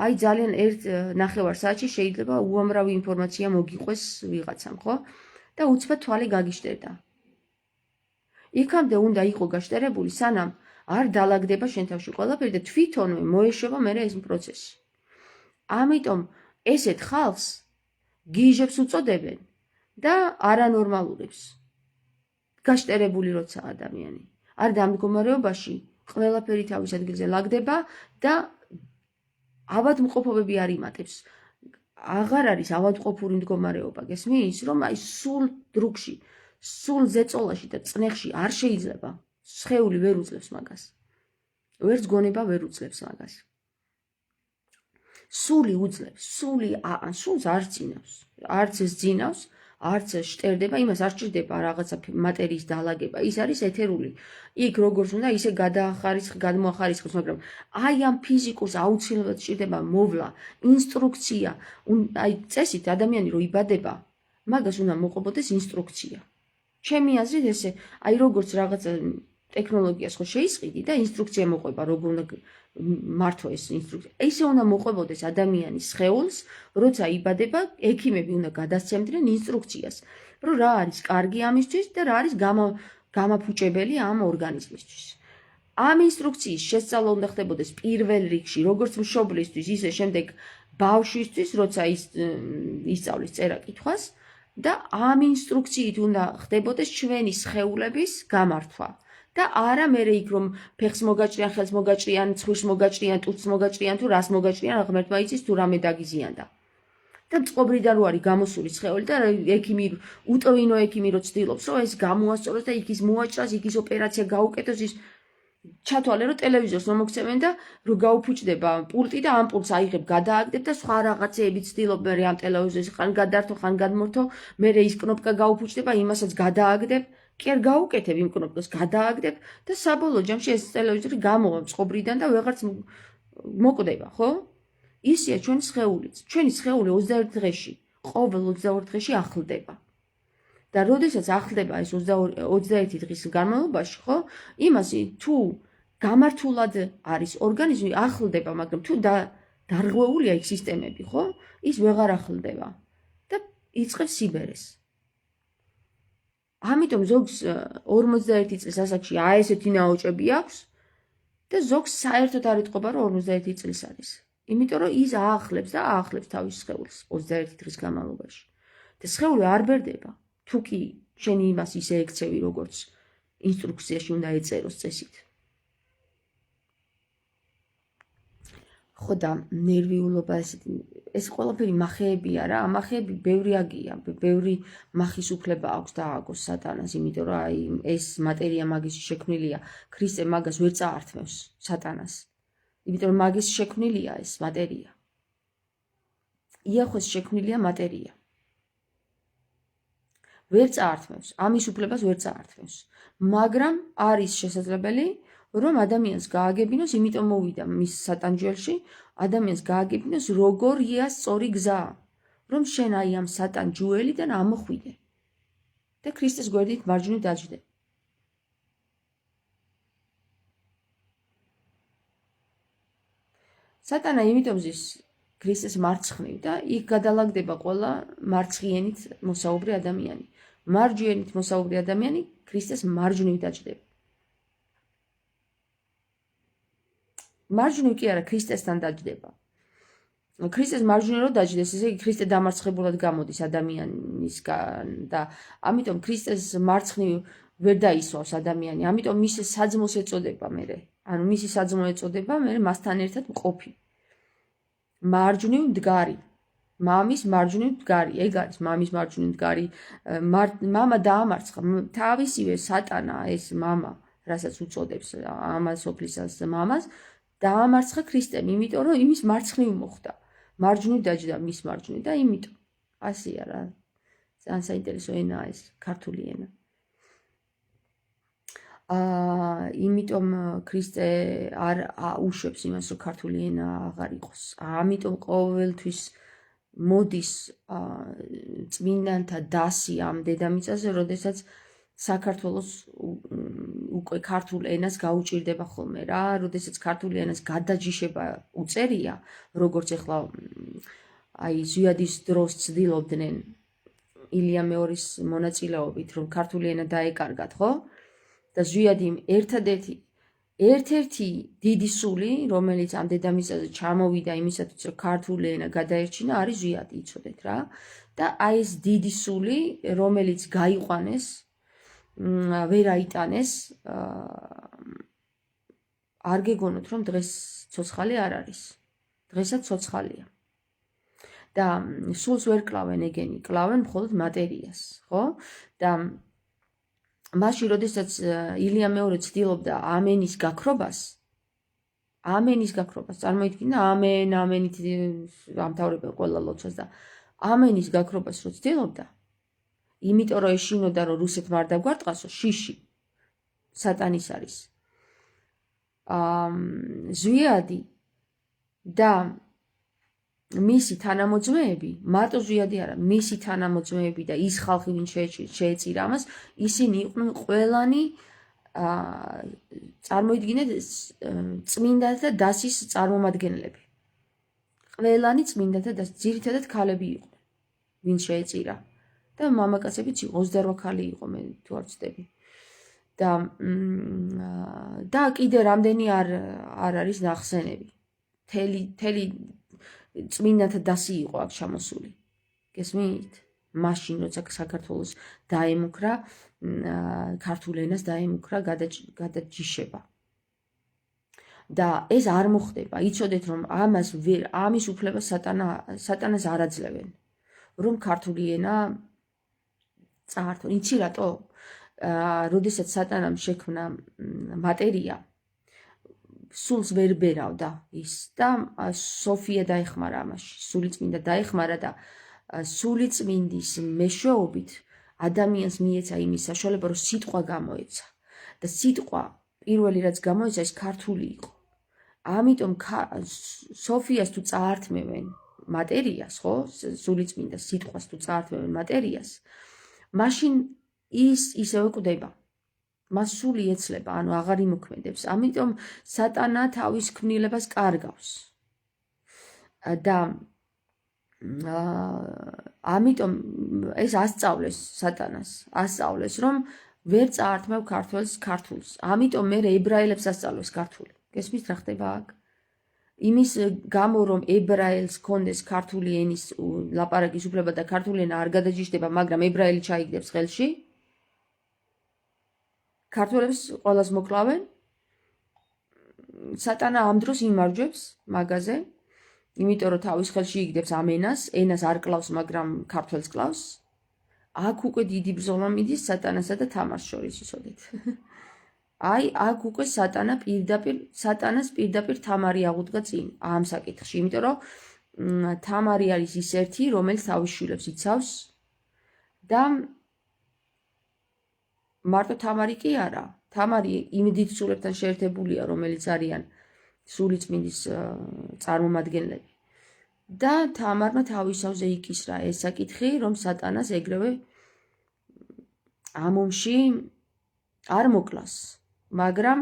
აი ძალიან ერთ ნახევარ საათში შეიძლება უამრავი ინფორმაცია მოგიყვეს ვიღაცამ, ხო? და უცბად თვალი გაგიშტერდა. იქამდე უნდა იყო გაშტერებული, სანამ არ დალაგდება შენ თავში ყველაფერი და თვითონვე მოეშვება მერე ეს პროცესი. ამიტომ ესეთ ხალხს გიჟებს უწოდებენ და არანორმალურებს. გაშტერებული როცა ადამიანი. არ და ამ მდგომარეობაში ყველაფერი თავის ადგილზე ლაგდება და ავადმყოფობები არ იმატებს. აღარ არის ავადმყოფური მდგომარეობა, გესმის? რომ აი სულ დრუგში, სულ ზეწოლაში და წნეხში არ შეიძლება. სხეული ვერ უძლებს მაგას. ვერც გონება ვერ უძლებს მაგას. სული უძლებს, სულს არ ძინავს. არც ძინავს, არც შტერდება, იმას არ ჭირდება რაღაცა მატერიის დალაგება. ის არის ეთერული. იქ როგორც უნდა ისე გადმოახარისხოს, მაგრამ აი ამ ფიზიკურს აუცილებლად ჭირდება მოვლა, ინსტრუქცია. აი წესით ადამიანი რო იბადება, მაგას უნდა მოყვებოდეს ინსტრუქცია. ჩემი აზრით ესე, აი როგორც რაღაცა ტექნოლოგიას ხო შეისყიდი და ინსტრუქცია მოყვება, როგორ უნდა მართო ეს ინსტრუქცია. ესე უნდა მოყვებოდეს ადამიანის სხეულს, როცა იბადება, ექიმები უნდა გადასცემდნენ ინსტრუქციას, რომ რა არის კარგი ამისთვის და რა არის გამაფუჭებელი ამ ორგანიზმისთვის. ამ ინსტრუქციის შესწავლა უნდა ხდებოდეს პირველ რიგში, როგორც მშობლისთვის, ისე შემდეგ ბავშვისთვის, როცა ისწავლის წერა-კითხვას და ამ ინსტრუქციით უნდა ხდებოდეს ჩვენი სხეულების გამართვა. და არა მერე იქ რომ ფეხს მოგაჭრიან, ხელს მოგაჭრიან, ცხვირს მოგაჭრიან, ტუტს მოგაჭრიან თუ რას მოგაჭრიან, ღმერთმა იცის თუ რამე დაგიზიანდა. და წყობრიდან რო არის გამოსული სხეული და ექიმი უტოვინო ექიმი რო ცდილობს, რომ ეს გამოასწოროს და იქ ის მოაჭრას, იქ ის ოპერაცია გაუკეთოს, ის ჩათვალე რომ ტელევიზორს მომოქცევენ და რო გაუფუჭდება პულტი და ამ პულტს აიღებ, გადააგდებ და სხვა რაღაცეები ცდილობ მე ამ ტელევიზორს ხან გადართო, ხან გადმორთო, მე ის კნოპკა გაუფუჭდება, იმასაც გადააგდებ. კი არ გაუკეთებ იმ კნოპკას, გადააგდებ და საბოლოო ჯამში ეს ტელევიზორი გამოვა წყობრიდან და ვეღარც მოკვდება, ხო? ისეა ჩვენი სხეულიც. ჩვენი სხეული 21 დღეში, ყოველ 21 დღეში ახლდება. და როდესაც ახლდება ეს 21 დღის განმავლობაში, ხო? იმას თუ გამართულად არის ორგანიზმი ახლდება, მაგრამ თუ დარღვეულია იქ სისტემები, ხო? ის ვეღარ ახლდება და იწყებს სიბერეს. ამიტომ ზოგს 51 წლის ასაკში ესეთი ნაოჭები აქვს და ზოგს საერთოდ არ იტყობა, რომ 51 წლის არის. იმიტომ რომ ის აახლებს და აახლებს თავის სხეულს 21 დღის განმავლობაში. და სხეული არ ბერდება, თუ კი შენ იმას ისე ექცევი, როგორც ინსტრუქციაში უნდა ეწეროს წესით. ხო და ნერვიულობა ეს ყველაფერი მახეებია რა, მახეები ბევრი აგია, ბევრი მახის უფლება აქვს დააგოს სატანას, იმიტომ რომ ეს მატერია მაგის შექმნილია, ქრისტე მაგას ვერ წაართმევს სატანას. იმიტომ რომ მაგის შექმნილია ეს მატერია. იახვეს შექმნილია მატერია. ვერ წაართმევს, ამის უფლებას ვერ წაართმევს. მაგრამ არის შესაძლებელი რომ ადამიანს გააგებინოს, იმიტომ მოვიდა მის სატანჯველში, ადამიანს გააგებინოს როგორია სწორი გზა, რომ შენ აი ამ სატანჯველიდან ამოხვიდე და ქრისტეს გვერდით მარჯვნივ დაჯდე. სატანა იმიტომ ზის ქრისტეს მარცხნივ და იქ გადალაგდება ყველა მარცხიენით მოსაუბრი ადამიანი. მარჯვენით მოსაუბრი ადამიანი ქრისტეს მარჯვნივ დაჯდება. მარჯვნივ კი არა, ქრისტესთან დაჯდება. ქრისტეს მარჯვნივ რო დაჯდეს, ესე იგი ქრისტე დამარცხებულად გამოდის ადამიანისგან და ამიტომ ქრისტეს მარცხნივ ვერ დაისვავს ადამიანი. ამიტომ მისი საძმოს ეწოდება მერე. ანუ მისი საძმო ეწოდება მერე მასთან ერთად მყოფი. მარჯვნივ მდგარი. მამის მარჯვნივ მდგარი. ეგ არის მამის მარჯვნივ მდგარი. მამა დაამარცხა. თავისივე სატანა ეს მამა, რასაც უწოდებს ამას ოფლისას მამას, დაამარცხა ქრისტემ, იმიტომ რომ იმის მარცხნივ მოხვდა. მარჯვნივ დაჯდა მის მარჯვნივ და იმიტომ. ასია რა. ძალიან საინტერესო ენაა ეს ქართული ენა. იმიტომ ქრისტე არ უშვებს იმას, რომ ქართული ენა აღარ იყოს. ამიტომ ყოველთვის მოდის წმინდანთა დასი ამ დედამიწაზე, როდესაც საქართველოს უკვე ქართულ ენას გაუჭირდება ხოლმე რა, როდესაც ქართული ენას გადაჯიშება უწერია, როგორც ახლა აი ზვიადის დროს ცდილობდნენ ილია მეორის მონაწილეობით, რომ ქართული ენა დაეკარგათ, ხო? და ზვიადი ერთ-ერთი დიდი სული, რომელიც ამ დედამიწაზე ჩამოვიდა იმისათვის, რომ ქართული ენა გადაერჩინა, არის ზვიადი, იცოდეთ რა. და აი ეს დიდი სული, რომელიც გაიყვანეს, ვერ აიტანეს, არ გეგონოთ, რომ დღეს ცოცხალი არ არის. დღესაც ცოცხალია. და სულს ვერ კლავენ ეგენი, კლავენ მხოლოდ მატერიას, ხო? და მაშინ, როდესაც ილია მეორე ცდილობდა ამენის გაქრობას, წარმოიდგინე, ამენით ამთავრებენ ყველა ლოცვას და ამენის გაქრობას რო ცდილობდა, იმიტომ რომ ეშინოდა, რომ რუსეთმა არ დაგვარტყასო, შიში სატანის არის. ზვიადი და მისი თანამოძმეები, მარტო ზვიადი არა, მისი თანამოძმეები და ის ხალხი, ვინც შეეწირა ამას, ისინი იყვნენ ყველანი, წარმოიდგინეთ, წმინდანთა დასის წარმომადგენლები. ყველანი წმინდანთა დასის, ძირითადად ქალები იყვნენ, ვინც შეეწირა. და მამაკაცებიც იყო, 28 ქალი იყო, მე თუ არ ვცდები. და კიდე რამდენი არ არის ნახსენები. თელი წმინდანთა დასი იყო აქ ჩამოსული. გესმით? მაშინ, როცა საქართველოს დაემუქრა, ქართულ ენას დაემუქრა გადაჯიშება. და ეს არ მოხდება. იცოდეთ, რომ ამის უფლებას სატანას არ აძლევენ. რომ ქართული ენა წაართონ. იცი რატო? როდესაც სატანამ შექმნა მატერია, სულს ვერ ბერავდა ის და სოფია დაეხმარა ამაში, სულიწმინდა დაეხმარა და სულიწმინდის მეშვეობით ადამიანს მიეცა იმის საშუალება, რომ სიტყვა გამოეცა და სიტყვა პირველი რაც გამოეცა ის ქართული იყო. ამიტომ სოფიას თუ წაართმევენ მატერიას, ხო? სულიწმინდა სიტყვას თუ წაართმევენ მატერიას, მაშინ ის ისევ კვდება. მას სული ეცლება, ანუ აღარ იმოქმედებს. ამიტომ სატანა თავის ქმნილებას კარგავს. და ამიტომ ეს ასწავლეს სატანას, ასწავლეს, რომ ვერ წაართმევ ქართველს ქართულს. ამიტომ მე ებრაელებს ასწავლეს ქართული. გესმის რა ხდება აქ? იმის გამო რომ ებრაელს კონდეს ქართული ენის ლაპარაკის უფლება და ქართული ენა არ გადაჯიშდება, მაგრამ ებრაელი ჩაიგდებს ხელში, ქართველებს ყველას მოკლავენ. სატანა ამ დროს იმარჯვებს მაგაზე, იმიტომ რომ თავის ხელში იგდებს ამ ენას არ კლავს, მაგრამ ქართველს კლავს. აქ უკვე დიდი ბრძოლა მიდის სატანასა და თამარს შორის იცოდეთ. აი, აქ უკვე სატანას პირდაპირ თამარი აღუდგა წინ ამ საკითხში, იმიტომ რომ თამარი არის ის ერთი, რომელიც თავის შვილებს იცავს და მარტო თამარი კი არა, თამარი იმ დიდწულებთან შეერთებულია, რომელიც არიან სულიწმინდის წარმომადგენლები. და თამარმა თავისავზე იკისრა ეს საკითხი, რომ სატანას ეგრევე ამ ომში არ მოკლას, მაგრამ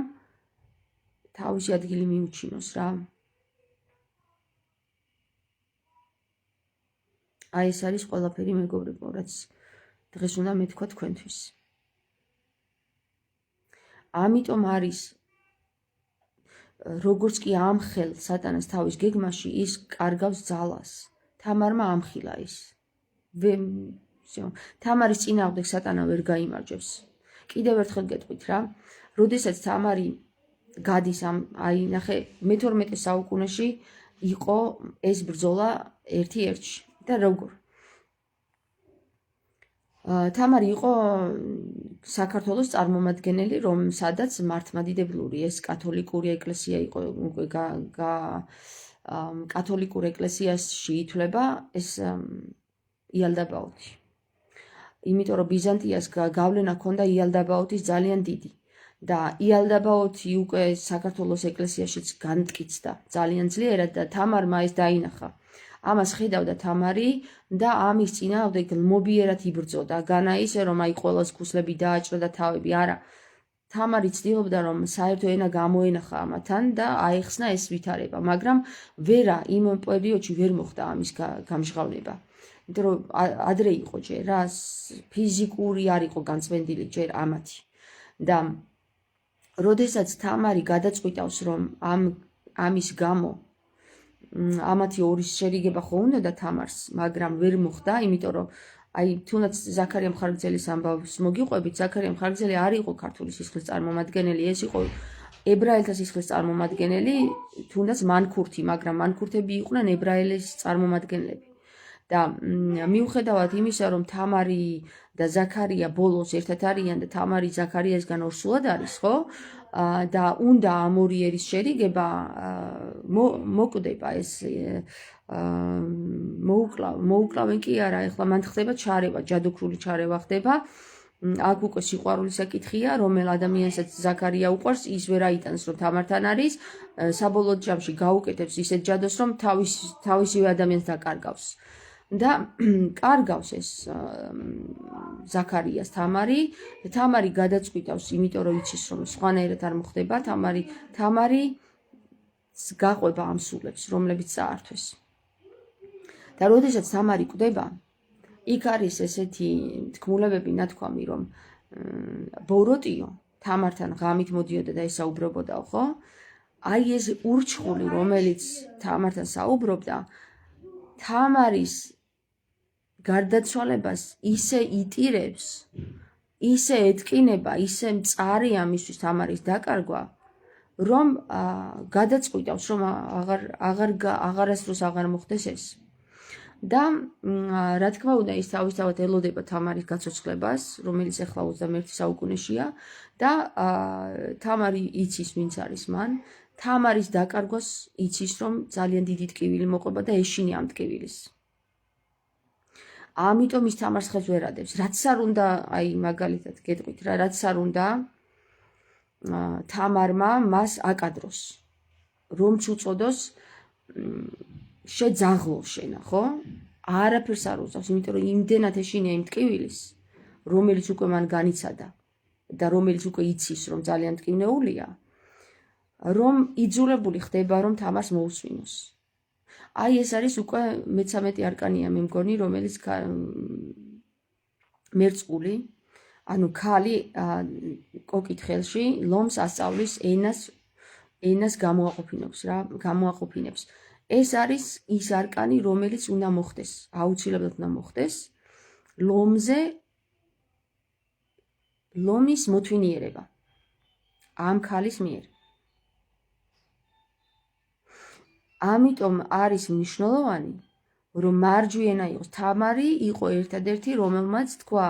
თავისი ადგილი მიუჩინოს რა. აი ეს არის ყველაფერი მეგობრებო, რაც დღეს უნდა მეთქვა თქვენთვის. ამიტომ არის როგორც კი ამხელ სატანას თავის გეგმაში, ის კარგავს ძალას. თამარმა ამხილა ის. თამარის წინააღმდეგ სატანა ვერ გაიმარჯვებს. კიდევ ერთხელ გეტყვით რა, როდესაც თამარი გადის აი ნახე, მე-12 საუკუნეში იყო ეს ბრძოლა ერთი-ერთში. და როგორ? თამარი იყო საქართველოს წარმომადგენელი, რომ სადაც მართლმადიდებლური ეს კათოლიკური ეკლესია იყო, კათოლიკურ ეკლესიაში ითვლება ეს იალდაბაოთი. იმიტომ რომ ბიზანტიას გავლენა ჰქონდა იალდაბაოთის ძალიან დიდი. და იალდაბაოთი უკვე საქართველოს ეკლესიაშიც განმტკიცდა ძალიან ძლიერად და თამარმა ეს დაინახა. ამას ხედავდა თამარი და ამის წინააღმდეგ მობიერად იბრძოდა. განა ისე რომ აი ყველას ქუსლები დააჭრა და თავები, არა. თამარი ცდილობდა რომ საერთო ენა გამოენახა ამათან და აეხსნა ეს ვითარება, მაგრამ ვერა იმ პერიოდში ვერ მოხდა ამის გამჟღავნება. იმიტომ რომ ადრე იყო ჯერ რა, ფიზიკური არ იყო განწმენდილი ჯერ ამათი. და როდესაც თამარი გადაწყვიტავს რომ ამის გამო ამათი ორის შერიგება ხო უნდა და თამარს, მაგრამ ვერ მოხდა, იმიტომ რომ აი თუნდაც ზაქარია მხარგრძელის ამბავს მოგიყვებით, ზაქარია მხარგრძელი არ იყო ქართული სისხლის წარმომადგენელი, ეს იყო ებრაელთა სისხლის წარმომადგენელი, თუნდაც მანქურთი, მაგრამ მანქურთები იყვნენ ებრაელის წარმომადგენლები. და მიუხედავად იმისა, რომ თამარი და ზაქარია ბოლოს ერთად არიან და თამარი ზაქარიასგან ორსულად არის, ხო? და უნდა ამ ორი ერის შერიგება მოკვდება ეს მოუკლავენ კი არა, ეხლა მან ხდება ჩარევა, ჯადოქრული ჩარევა ხდება. აქ უკვე სიყვარულის საკითხია, რომელ ადამიანსაც ზაქარია უყვარს, ის ვერ აიტანს რომ თამართან არის, საბოლოო ჯამში გაუკეთებს ისეთ ჯადოს, რომ თავისივე ადამიანს დაკარგავს. და კარგავს ეს ზაქარიას თამარი გადაწყვიტავს, იმიტომ რომ იცის რომ სხვანაირად არ მოხდება, თამარი გაყვება ამ სულებს, რომლებიც წაართვეს. და როდესაც თამარი კვდება, იქ არის ესეთი თქმულებები ნათქვამი, რომ ბოროტიო თამართან ღამით მოდიოდა და ესაუბრებოდაო, ხო? აი ეს ურჩხული, რომელიც თამართან საუბრობდა, თამარის გარდაცვალებას ისე იტირებს, ისე ეტკინება, ისე მწარი ამისთვის თამარის დაკარგვა, რომ გადაწყვიტავს, რომ აღარასდროს აღარ მოხდეს ეს. და რა თქმა უნდა, ის თავისთავად ელოდება თამარის გაცოცხლებას, რომელიც ახლა 21 საუკუნეშია და თამარი იცის, ვინც არის მან. თამარის დაკარგვას იცის, რომ ძალიან დიდი ტკივილი მოყვება და ეშინი ამ ტკივილის. ამიტომ ის თამარს ხელს ვერ ადევს. რაც არ უნდა, აი მაგალითად გეტყვით რა, რაც არ უნდა თამარმა მას აკადროს. რომც უწოდოს შეძაღლო შენა, ხო? არაფერს არ უწევს, იმიტომ რომ იმდენად ეშინია იმ ტკივილის, რომელიც უკვე მან განიცადა და რომელიც უკვე იცის, რომ ძალიან ტკივნეულია, რომ იძულებული ხდება, რომ თამარს მოусვინოს. აი ეს არის უკვე მე-13 არკანია მე მგონი, რომელიც მერწყული, ანუ ქალი კოკით ხელში ლომს ასწავლის ენას გამოაყოფინებს. ეს არის ის არკანი, რომელიც უნდა მოხდეს, აუცილებლად უნდა მოხდეს, ლომის მოთვინიერება ამ ქალის მიერ. ამიტომ არის მნიშვნელოვანი, რომ მარჯვენა იყოს. თამარი იყო ერთადერთი, რომელმაც თქვა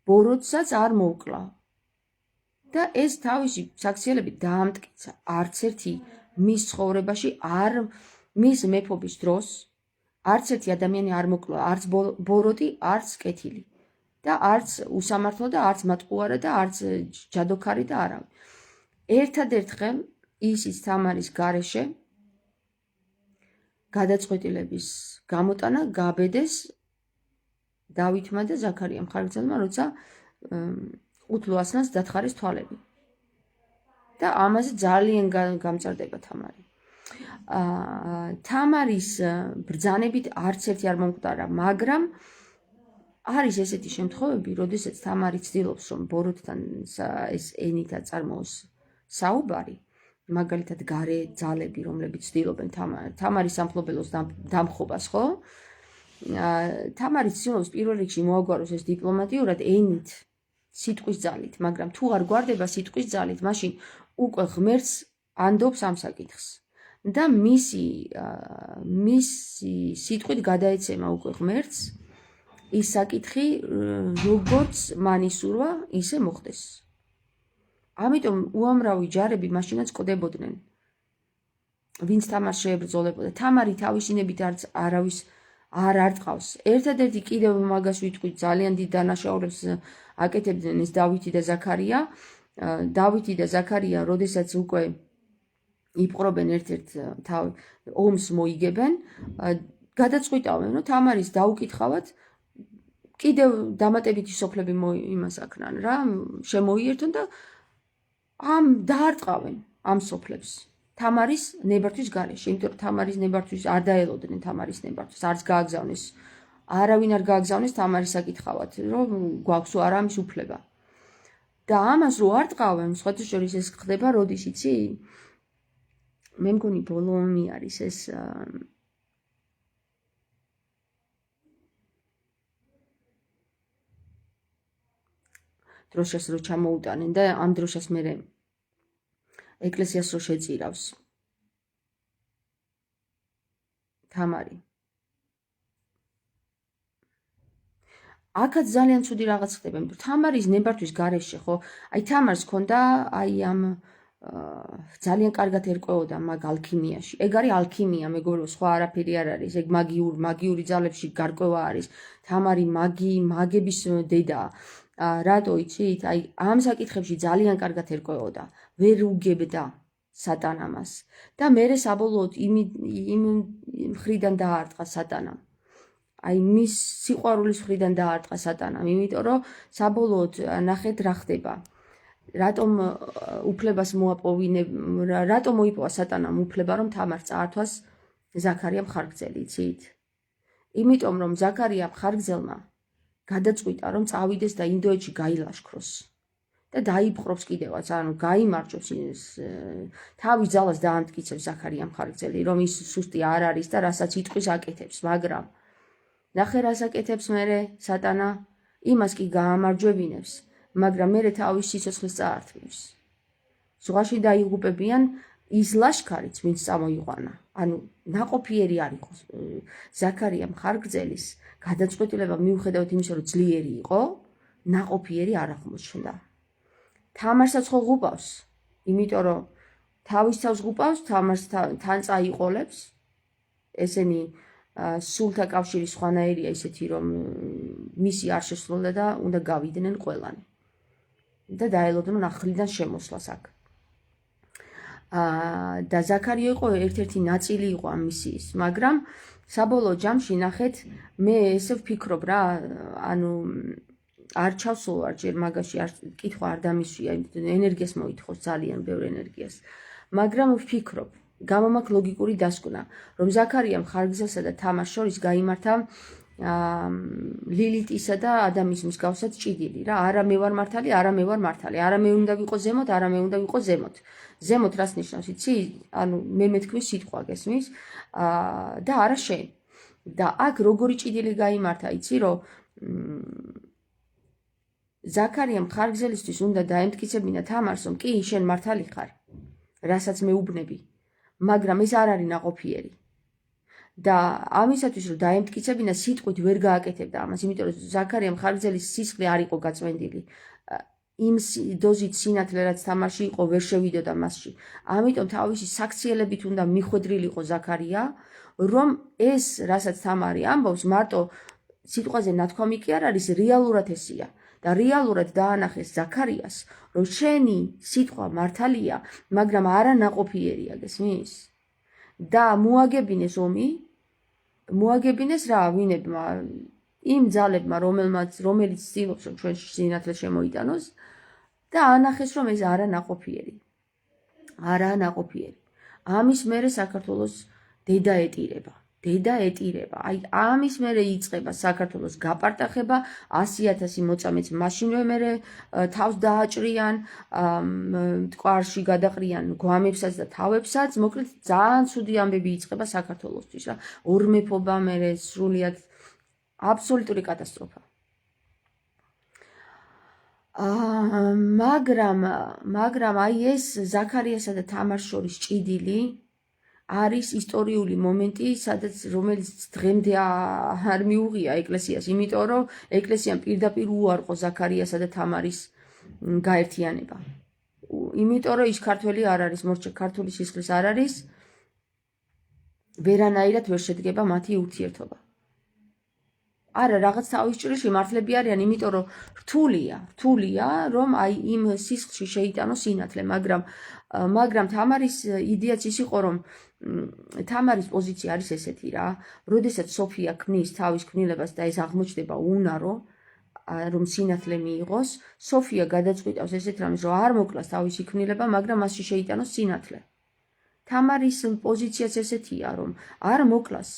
ბოროტსაც არ მოვკლა. და ეს თავისი საქციელებით დაამტკიცა. არც ერთი მის ცხოვრებაში მის მეფობის დროს არც ერთი ადამიანი არ მოკლა, არც ბოროტი, არც კეთილი. და არც უსამართლო და არც მატყუარა და არც ჯადოქარი და არავინ. ერთადერთ ხელ ისიც თამარის გარეშე გადაწყვეტილების გამოტანა გაბედეს დავითმა და ზაქარიამ ხარგრძელმა, როცა ყუთლოასნას დათხარეს თვალები. და ამაზე ძალიან გამწარდება თამარი. თამარის ბრძანებით არც ერთი არ მომკვდარა, მაგრამ არის ესეთი შემთხვევები, როდესაც თამარი ცდილობს, რომ ბოროტთან ეს ენითა წარმოოს საუბარი, მაგალითად გარე ძალები, რომლებიც ცდილობენ თამარის სამფლობელოს დამხობას, ხო? თამარი ცდილობს პირველ რიგში მოაგვაროს ეს დიპლომატიურად ენით, სიტყვის ძალით, მაგრამ თუ არ გვარდება სიტყვის ძალით, მაშინ უკვე ღმერთს ანდობს ამ საკითხს. და მისი სიტყვით გადაეცემა უკვე ღმერთს ის საკითხი, როგორც მან ისურვა, ისე მოხდეს. ამიტომ უამრავი ჯარები მაშინაც კვდებოდნენ, ვინც თამარს შეებრძოლებოდა. თამარი თავისინებით არავის არ არტყავს. ერთადერთი კიდევ მაგას ვიტყვით, ძალიან დიდ დანაშაულებს აკეთებდნენ ეს დავითი და ზაქარია. დავითი და ზაქარია, როდესაც უკვე იპყრობენ ერთ-ერთ ომს მოიგებენ, გადაწყვიტავენ, რომ თამარის დაუკითხავად კიდევ დამატებითი სოფლები იმას აქნან რა, შემოიერთონ და დაარტყავენ ამ სოფლებს. თამარის ნებართვის გარეშე, იმიტომ რომ თამარის ნებართვის არ დაელოდნენ თამარის ნებართვის, არც გააგზავნეს. არავინ არ გააგზავნეს თამარის საკითხავად, რომ გვაქვს თუ არა ამის უფლება. და ამას რო არტყავენ, სხვათა შორის ეს ხდება როდის იცი? მე მგონი ბოლო ომი არის ეს დროშას რო ჩამოუტანენ და ამ დროშას მერე ეკლესიას რო შეწირავს თამარი. აქაც ძალიან ცუდი რაღაც ხდება, იმიტომ თამარის ნებართვის გარეშე, ხო? აი თამარს ჰქონდა აი ამ ძალიან კარგად ერკვეოდა მაგ ალქიმიაში. ეგ არის ალქიმია, მეგობრებო, სხვა არაფერი არ არის. ეგ მაგიური ძალებში გარკვევა არის. თამარი მაგების დედაა. რატო იცით? აი ამ საკითხებში ძალიან კარგად ერკვეოდა. ვერ უგებდა სატანა მას. და მერე საბოლოოდ იმ მხრიდან დაარტყა სატანამ. აი მის სიყვარულის მხრიდან დაარტყა სატანამ, იმიტომ რომ საბოლოოდ ნახეთ რა ხდება. რატომ უფლებას რატომ მოიპოვა სატანამ უფლება, რომ თამარს წაართვას ზაქარიამ ხარგრძელი, იცით? იმიტომ რომ ზაქარიამ ხარგრძელმა გადაწყვიტა, რომ წავიდეს და ინდოეთში გაილაშქროს და დაიპყრობს კიდევაც, ანუ გაიმარჯვებს თავის ძალას დაამტკიცებს ზაქარიამ ხარგრძელი, რომ ის სუსტი არ არის და რასაც იტყვის აკეთებს, მაგრამ ნახე რას აკეთებს მერე სატანა, იმას კი გაამარჯვებინებს, მაგრამ მერე თავის სიცოცხლეს წაართმევს. ზღვაში დაიღუპებიან ის ლაშქარიც, ვინც წამოიყვანა. ანუ ნაყოფიერი არ იყო ზაქარიამ ხარგრძელის გადაწყვეტილება, მიუხედავად იმისა, რომ ძლიერი იყო, ნაყოფიერი არ აღმოჩნდა. თამარსაც ხო ღუპავს, იმიტომ რომ თავის თავს ღუპავს, თამარს თან წაიყოლებს. ესენი სულთა კავშირის ხვანაერია ისეთი, რომ მისი არ შესრულდა და უნდა გავიდნენ ყველანი. და დაელოდნონ ახლიდან შემოსვლას აქ. და ზაქარია იყო ერთ-ერთი ნაწილი იყო ამ მისიის, მაგრამ საბოლოო ჯამში ნახეთ, მე ესე ვფიქრობ რა, ანუ არ ჩავსულვარ ჯერ მაგაში, კითხვა არ დამისვია, ენერგიას მოითხოვს ძალიან ბევრ ენერგიას, მაგრამ ვფიქრობ, გამომაქვს ლოგიკური დასკვნა, რომ ზაქარიამ ხარგზელსა და თამარს შორის გაიმართა ლილიტისა და ადამის მსგავსად ჭიდილი რა, არა მე ვარ მართალი, არა მე ვარ მართალი, არა მე უნდა ვიყო ზემოთ, არა მე უნდა ვიყო ზემოთ. ზემოთ რას ნიშნავს, იცი? ანუ მე მეთქმის სიტყვა გესმის? და არა შენ. და აქ როგორი ჭიდილი გაიმართა, იცი, რომ ზაქარიამ ხარგზელისთვის უნდა დაემტკიცებინა თამარს, რომ კი, შენ მართალი ხარ, რასაც მე უბნები, მაგრამ ეს არ არის ნაყოფიერი. და ამისათვის რომ დაემტკიცებინა სიტყვით ვერ გააკეთებდა ამას, იმიტომ რომ ზაქარიამ ხარგზელის სისხლი არ იყო გაწმენდილი. იმ დოზით სინათლე რაც თამარში იყო ვერ შევიდოდა მასში. ამიტომ თავისი საქციელებით უნდა მიხვედრილიყო ზაქარია, რომ ეს რასაც თამარი ამბობს, მარტო სიტყვაზე ნათქვამი კი არ არის, რეალურად ესია. და რეალურად დაანახეს ზაქარიას, რომ შენი სიტყვა მართალია, მაგრამ არა ნაყოფიერია, გესმის? და მოაგებინეს ომი, მოაგებინეს რა ვინებმა, იმ ძალებმა, რომელიც ცდილობს, რომ ჩვენ სინათლე შემოიტანოს და ანახეს, რომ ეს არა ნაყოფიერი. არა ნაყოფიერი. ამის მერე საქართველოს დედა ეტირება. დედა ეტირება. აი ამის მერე იწყება საქართველოს გაპარტახება, 100,000 მოწამეც მაშინვე მერე თავს დააჭრიან, მტკვარში გადაყრიან გვამებსაც და თავებსაც, მოკლედ ძალიან ცუდი ამბები იწყება საქართველოსთვის რა. ორმეფობა მერე სრულიად აბსოლუტური კატასტროფა. მაგრამ აი ეს ზაქარიასა და თამარს შორის ჭიდილი არის ისტორიული მომენტი, რომელიც დღემდე არ მიუღია ეკლესიას, იმიტომ რომ ეკლესიამ პირდაპირ უარყო ზაქარიასა და თამარის გაერთიანება. იმიტომ რომ ის ქართველი არ არის, მორჩა ქართული სისხლის არ არის, ვერანაირად ვერ შედგება მათი ურთიერთობა. არა, რაღაც თავის ჭრილში მართლები არიან, იმიტომ რომ რთულია, რომ აი იმ სისხლში შეიტანოს სინათლე, მაგრამ თამარის იდეაც ის იყო, რომ თამარის პოზიცია არის ესეთი რა, როდესაც სოფია ქმნის თავის ქმნილებას და ეს აღმოჩნდება უნარო, რომ სინათლე მიიღოს, სოფია გადაწყვიტავს ესეთ რამეს, რომ არ მოკლას თავისი ქმნილება, მაგრამ მასში შეიტანოს სინათლე. თამარის პოზიციაც ესეთია, რომ არ მოკლას,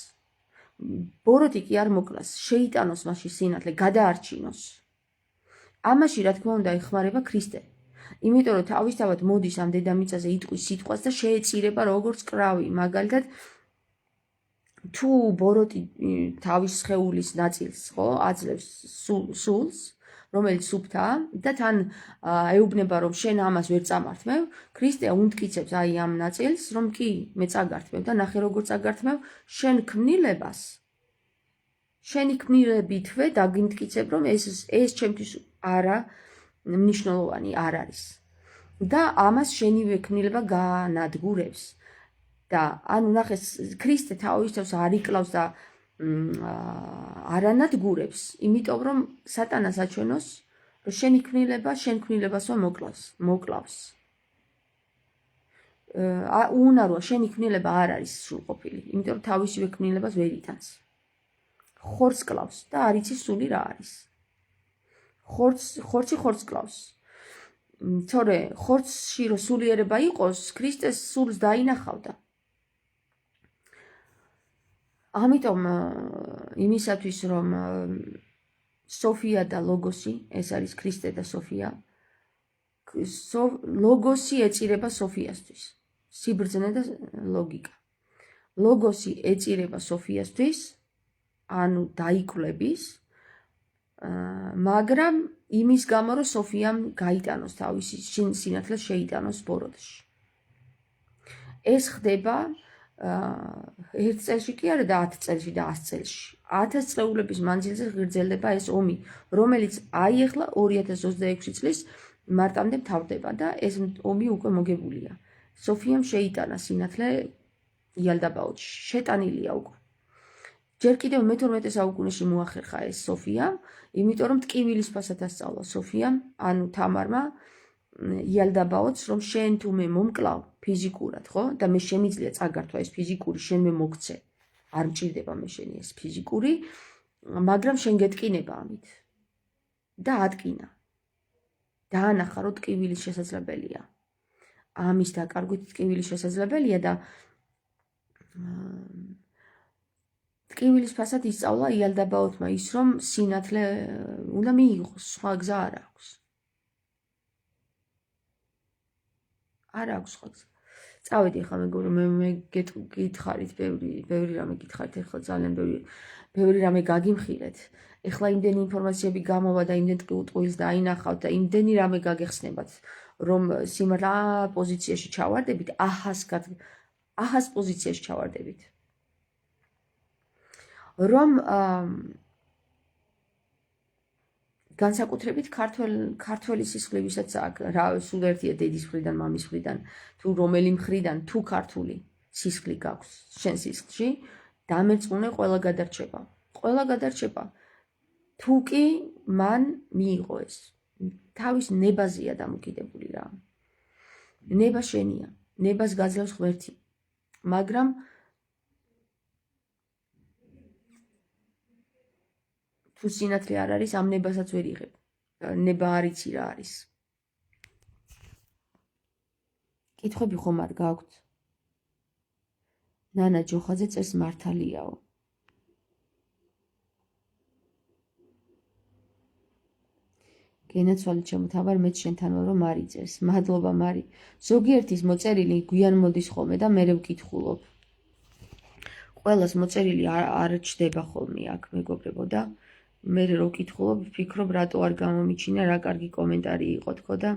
ბოროტი კი არ მოკლას, შეიტანოს მასში სინათლე, გადაარჩინოს. ამაში რა თქმა უნდა ეხმარება ქრისტე. იმიტომ რომ თავისთავად მოდის ამ დედამიწაზე იტყვის სიტყვას და შეეწირება როგორც კრავი, მაგალითად თუ ბოროტი თავის სხეულის ნაწილს ხო აძლევს სულს, რომელიც სუფთაა და თან ეუბნება რომ შენ ამას ვერ წამართმევ, ქრისტე უნტკიცებს აი ამ ნაწილს, რომ კი მე წაგართმევ და ნახე როგორ წაგართმევ, შენ ქმნილებას შენი ქმნილებითვე დაგიმტკიცებ, რომ ეს ჩემთვის არა მნიშვნელოვანი არ არის. და ამას შენივე ქმნილება განადგურებს. და ანუ ნახეს, ქრისტე თავისთავად არ იკლავს და არ ანადგურებს, იმიტომ რომ სატანას აჩვენოს, რომ შენი ქმნილება შენ ქმნილებასო მოკლავს. უნაროა, შენი ქმნილება არ არის სრულყოფილი, იმიტომ რომ თავისივე ქმნილებას ვერ იტანს. ხორცს კლავს და არ იცი სული რა არის. ხორცი კლავს. თორე ხორცში რო სულიერება იყოს, ქრისტეს სულს დაინახავდა. ამიტომ იმისათვის რომ სოფია და ლოგოსი, ეს არის ქრისტე და სოფია, ლოგოსი ეწირება სოფიასთვის. სიბრძნე და ლოგიკა. ლოგოსი ეწირება სოფიასთვის, ანუ დაიკვლების, მაგრამ იმის გამო, რომ სოფიამ გაიტანოს თავისი სინათლე შეიტანოს ბოროტში. ეს ხდება 1 წელში კი არა და 10 წელში და 100 წელში. 1000 წლეულების მანძილზე ღირძელდება ეს ომი, რომელიც აი ახლა 2026 წლის მარტამდე მთავრდება და ეს ომი უკვე მოგებულია. სოფიამ შეიტანა სინათლე იალდაბაოთში, შეტანილია უკვე. ჯერ კიდევ მე-12 საუკუნეში მოახერხა ეს სოფიამ, იმიტომ რომ ტკივილის ფასად ასწავლა სოფიამ, ანუ თამარმა იალდაბაოთს, რომ შენ თუ მე მომკლავ ფიზიკურად, ხო? და მე შემიძლია წაგართვა ეს ფიზიკური, შენ მე მოგცე. არ მჭირდება მე შენი ეს ფიზიკური, მაგრამ შენ გეტკინება ამით. და ატკინა. დაანახა, რომ ტკივილის შესაძლებელია. ამის დაკარგვით ტკივილის შესაძლებელია და ტკივილის ფასად ისწავლა იალდაბაოთმა ის, რომ სინათლე უნდა მიიღოს, სხვა გზა არ აქვს. არ აქვს სხვა გზა. წავედი ახლა მეგობრებო, მე გითხარით ბევრი რამე გითხარით, ახლა ძალიან ბევრი რამე გაგიმხილეთ. ახლა იმდენი ინფორმაციები გამოვა და იმდენ ტყუილს დაინახავთ და იმდენი რამე გაგეხსნებათ, რომ სიმართლე პოზიციაში ჩავარდებით, აჰას პოზიციაში ჩავარდებით. რომ განსაკუთრებით ქართველი სისხლი, ვისაც აქვს, სულ ერთია დედის მხრიდან, მამის მხრიდან, თუ რომელი მხრიდან, თუ ქართული სისხლი გაქვს შენ სისხლში, დამერწმუნე ყველა გადარჩება. ყველა გადარჩება. თუ კი მან მიიღო ეს. თავის ნებაზეა დამოკიდებული რა. ნება შენია. ნებას გაძლევს ღმერთი. მაგრამ თუ სინათლე არ არის, ამ ნებასაც ვერ იღებ. ნება არ იცი რა არის. კითხვები ხომ არ გაქვთ? ნანა ჯოხაძე წერს მართალიაო. გენაცვალე ჩემო თამარ, მეც შენთან ვარ, რომ მარი წერს. მადლობა მარი. ზოგიერთის მოწერილი გვიან მოდის ხოლმე და მე ვკითხულობ. ყველას მოწერილი არ ჩდება ხოლმე აქ მეგობრებო და მე რო ვკითხულობ, ვფიქრობ რატო არ გამომიჩინა, რა კარგი კომენტარი იყო თქო და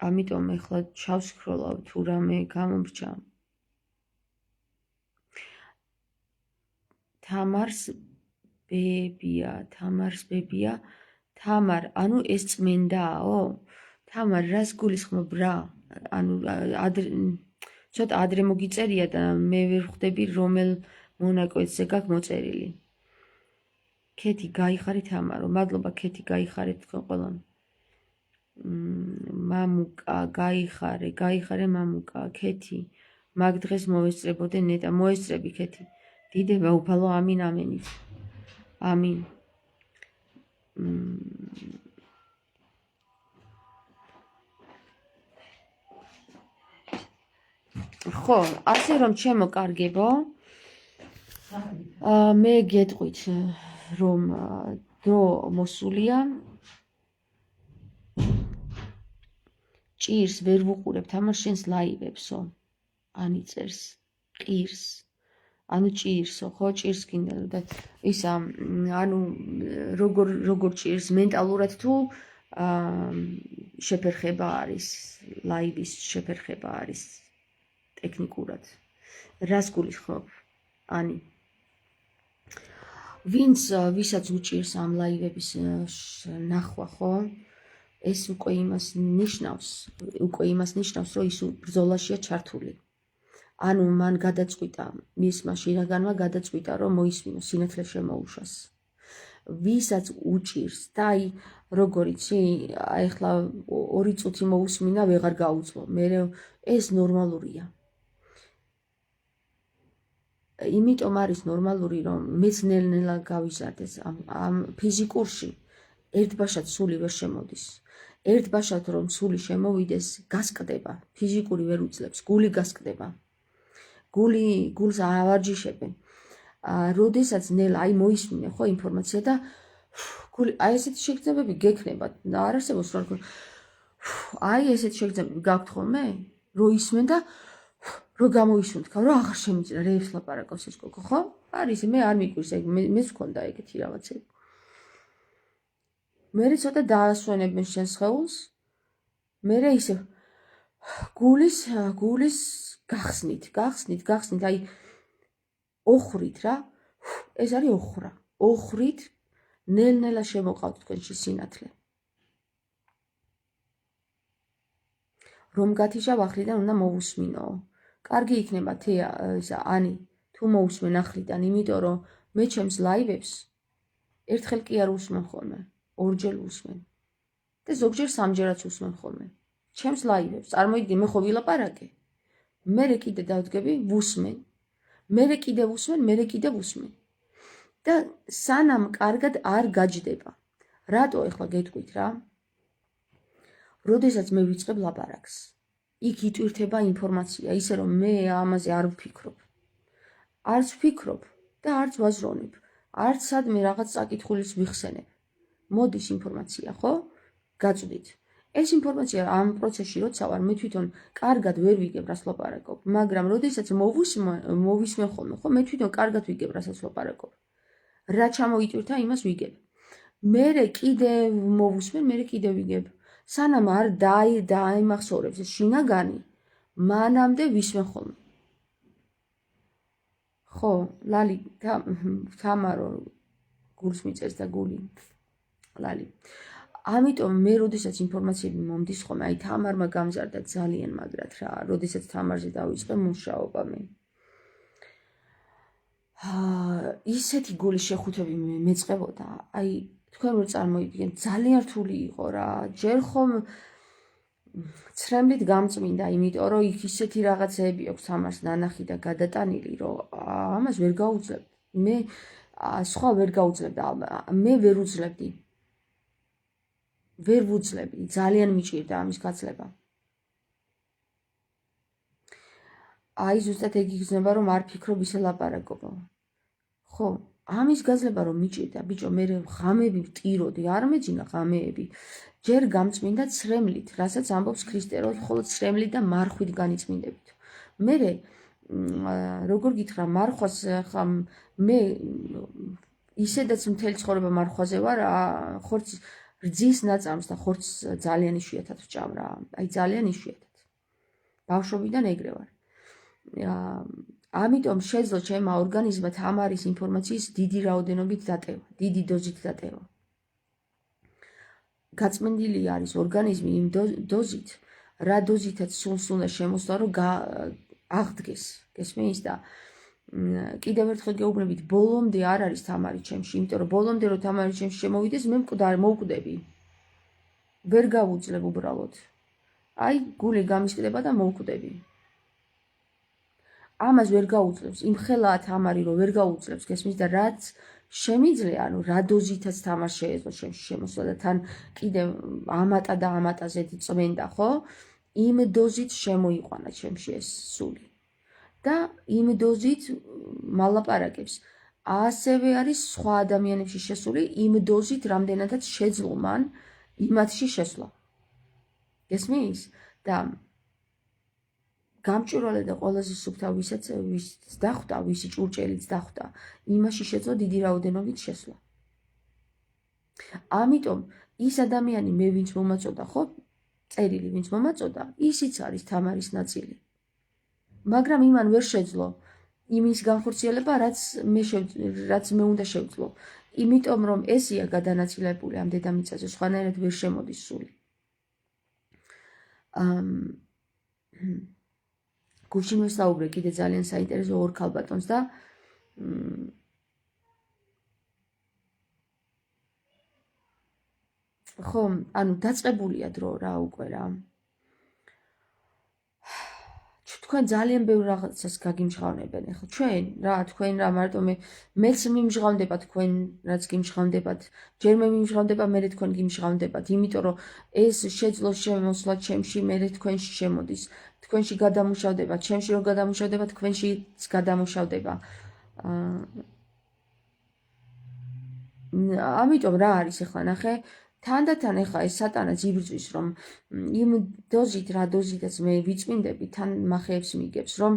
ამიტომ ეხლა ჩავსკროლავ თუ რამე გამომრჩა. თამარს ბებია, თამარ, ანუ ეს წმენდაო? თამარ, რას გულისხმობ რა? ანუ ცოტა ადრე მოგიწერია და მე ვერ ხვდები რომელ მონაკვეთზე გაქვს მოწერილი. ქეთი გაიხარე თამარო, მადლობა ქეთი გაიხარეთ თქვენ ყველამ. მამუკა გაიხარე მამუკა, ქეთი მაგ დღეს მოვესწრებოდე ნეტა, მოესწრები ქეთი. დიდება უფალო, ამინ ამენით. ამინ. ხო, ასე რომ ჩემო კარგებო, მე გეტყვით, რომ დრო მოსულია. ჭირს ვერ ვუყურებ თამარ შენს ლაივებსო. ანი წერს, ყირს. ანუ ჭირსო, ხო, ჭირს გინდა და ისა, ანუ როგორ ჭირს მენტალურად თუ შეფერხება არის, ლაივის შეფერხება არის ტექნიკურად. რას გულისხმობ? ანი. ვისაც უჭირს ამ ლაივების ნახვა, ხო? ეს უკვე იმას ნიშნავს, რომ ის ბრძოლაშია ჩართული. ანუ მან გადაწყვიტა, მისმა შინაგანმა გადაწყვიტა, რომ მოისმინოს, სინათლე შემოუშვას. ვისაც უჭირს და აი როგორიც ახლა 2 წუთი მოусმინა, ვეღარ გაუძლო. მე ეს ნორმალურია. იმიტომ არის ნორმალური, რომ მეც ნელ-ნელა გავიზარდეს ამ ფიზიკურში. ერთბაშად სული ვერ შემოდის. ერთბაშად რომ სული შემოვიდეს, გასკდება. ფიზიკური ვერ უძლებს, გული გასკდება. გულს ავარჯიშებენ. როდესაც ნელ აი მოისმინე ხო ინფორმაცია და გული აი ესეთი შეგრძნებები გექნება. არ არსებობს რა. აი ესეთი შეგრძნებები გაქვთ ხოლმე? რო ისმენ და რო გამოისმენ თქვა, რომ აღარ შემიძლია რეებს ლაპარაკობს ეს გოგო, ხო? არის, მე არ მიკვირს ეგ, მეც მქონდა ეგეთი რაღაცები. მე ცოტა დაასვენებენ შენ სხეულს. მე ისე გულის გახსნით, აი ოხრით რა. ეს არის ოხრა. ოხრით ნელ-ნელა შემოყავთ თქვენში სინათლე. რომ გათიშავ ახლიდან უნდა მოვусმინო. კარგი იქნება ანი, თუ მოусმენ ახლიდან, იმიტომ რომ მე ჩემს ლაივებს ერთხელ კი არ უსმენ ხოლმე, ორჯერ უსმენ. და ზოგჯერ 3-ჯერაც უსმენ ხოლმე. ჩემს ლაივებს, წარმოიდგინე, მე ხო ვილაპარაკე. მე კიდე დავდგები, ვუსმენ. მე კიდე ვუსმენ. და სანამ კარგად არ გაჯდება. რატო ეხლა გეტყვით რა? როდესაც მე ვიწყებ ლაპარაკს. იქ იტვირთება ინფორმაცია, ისე რომ მე ამაზე არ ვფიქრობ. არც ვფიქრობ და არც ვაზროვნებ. არც სადმე რაღაც წაკითხulis ვიხსენებ. მოდის ინფორმაცია, ხო? გაწვდით. ეს ინფორმაცია ამ პროცესში როცა ვარ, მე თვითონ კარგად ვერ ვიგებ რას ლაპარაკობ, მაგრამ როდესაც მოვისმენ ხოლმე, ხო, მე თვითონ კარგად ვიგებ რასაც ლაპარაკობ. რა ჩამოიტვირთა, იმას ვიგებ. მერე კიდევ მოვუსმენ, მერე კიდევ ვიგებ. სანამ არ დაიმახსოვრებს ეს შინაგანი, მანამდე ვისმენ ხოლმე. ხო, ლალი, თამარო გულს მიწერს და გული. ლალი. ამიტომ მე როდესაც ინფორმაციები მომდის ხოლმე, აი თამარმა გამზარდა ძალიან მაგრად რა, როდესაც თამარზე დავიწყე მუშაობა მე. ისეთი გულის შეხუთები მეწყებოდა, აი თქვენ ვერ წარმოიდგენთ, ძალიან რთული იყო რა. ჯერ ხომ ცრემლით გამწმინდა, იმიტომ რომ იქ ისეთი რაღაცეები აქვს თამარს ნანახი და გადატანილი, რომ ამას ვერ გაუძლებდი. მე სხვა ვერ გაუძლებდა, მე ვერ უძლებდი. ვერ ვუძლებდი, ძალიან მიჭირდა ამის გაცლება. აი ზუსტად ეგ იგრძნობა, რომ არ ფიქრობ ისე ლაპარაკობ. ხო, ამის გაძლება რომ მიჭირდა, ბიჭო, მე ღამეები ვტიროდი, არ მეძინა ღამეები. ჯერ გამწმინდა ცრემლით, რასაც ამბობს ქრისტე, რომ მხოლოდ ცრემლით და მარხვით განიწმინდებით. მერე როგორ გითხრა, მარხვას ხა მე ისედაც მთელი ცხოვრება მარხვაზე ვარ, ხორც რძის ნაწამს და ხორც ძალიან იშვიათად ვჭამ რა. აი ძალიან იშვიათად. ბავშვობიდან ეგრე ვარ. ამიტომ შეძლო ჩემმა ორგანიზმმა თამარის ინფორმაციის დიდი რაოდენობით დატევა, დიდი დოზით დატევა. გაწმენდილი არის ორგანიზმი იმ დოზით, რა დოზითაც სულს უნდა შემოსვლა, რომ აღდგეს, გესმის და კიდევ ერთხელ გეუბნებით, ბოლომდე არ არის თამარი ჩემში, იმიტომ რომ ბოლომდე რომ თამარი ჩემში შემოვიდეს, მე მოვკვდები. ვერ გავუძლებ უბრალოდ. აი, გული გამისკდება და მოვკვდები. ამას ვერ გაუძლებს, იმ ხელაა თამარი, რომ ვერ გაუძლებს, გესმის და რაც შემიძლია, ანუ რა დოზითაც თამარს შეეძლო ჩემში შემოსვლა და თან კიდევ ამატა და ამატაზე წმენდა, ხო? იმ დოზით შემოიყვანა ჩემში ეს სული. და იმ დოზით მალაპარაკებს. ასევე არის სხვა ადამიანებში შესული იმ დოზით, რამდენადაც შეძლო მან იმათში შესვლა. გესმის? და გამჭვირვალე და ყველაზე სუფთა ვისაც დახვდა, ვისი ჭურჭელიც დახვდა, იმაში შეძლო დიდი რაოდენობით შესვლა. ამიტომ ის ადამიანი მე ვინც მომაწოდა, ხო? წერილი ვინც მომაწოდა, ისიც არის თამარის ნაწილი. მაგრამ იმან ვერ შეძლო იმის განხორციელება, რაც მე უნდა შევძლო. იმიტომ რომ ესია გადანაწილებული ამ დედამიწაზე, სხვანაირად ვერ შემოდის სული. გუშინ ვესაუბრე კიდე ძალიან საინტერესო ორ ქალბატონს და ხო, ანუ დაწყებულია დრო რა უკვე რა. თქვენ ძალიან ბევრ რაღაცას გაგიმჟღავნებენ ახლა. ჩვენ რა, თქვენ რა მარტო მეც მიმჟღავნდება თქვენ რაც გიმჟღავნდებათ. ჯერ მე მიმჟღავნდება, მერე თქვენ გიმჟღავნდებათ, იმიტომ რომ ეს შეძლო შემოსვლა ჩემში, მერე თქვენში შემოდის. თქვენში გადამუშავდება, ჩემში რო გადამუშავდება, თქვენშიც გადამუშავდება. ამიტომ რა არის ახლა ნახე, თანდათან ახლა ეს სატანაც იბრძვის, რომ იმ დოზით, რა დოზითაც მე ვიწმინდები, თან მახეებს მიგებს, რომ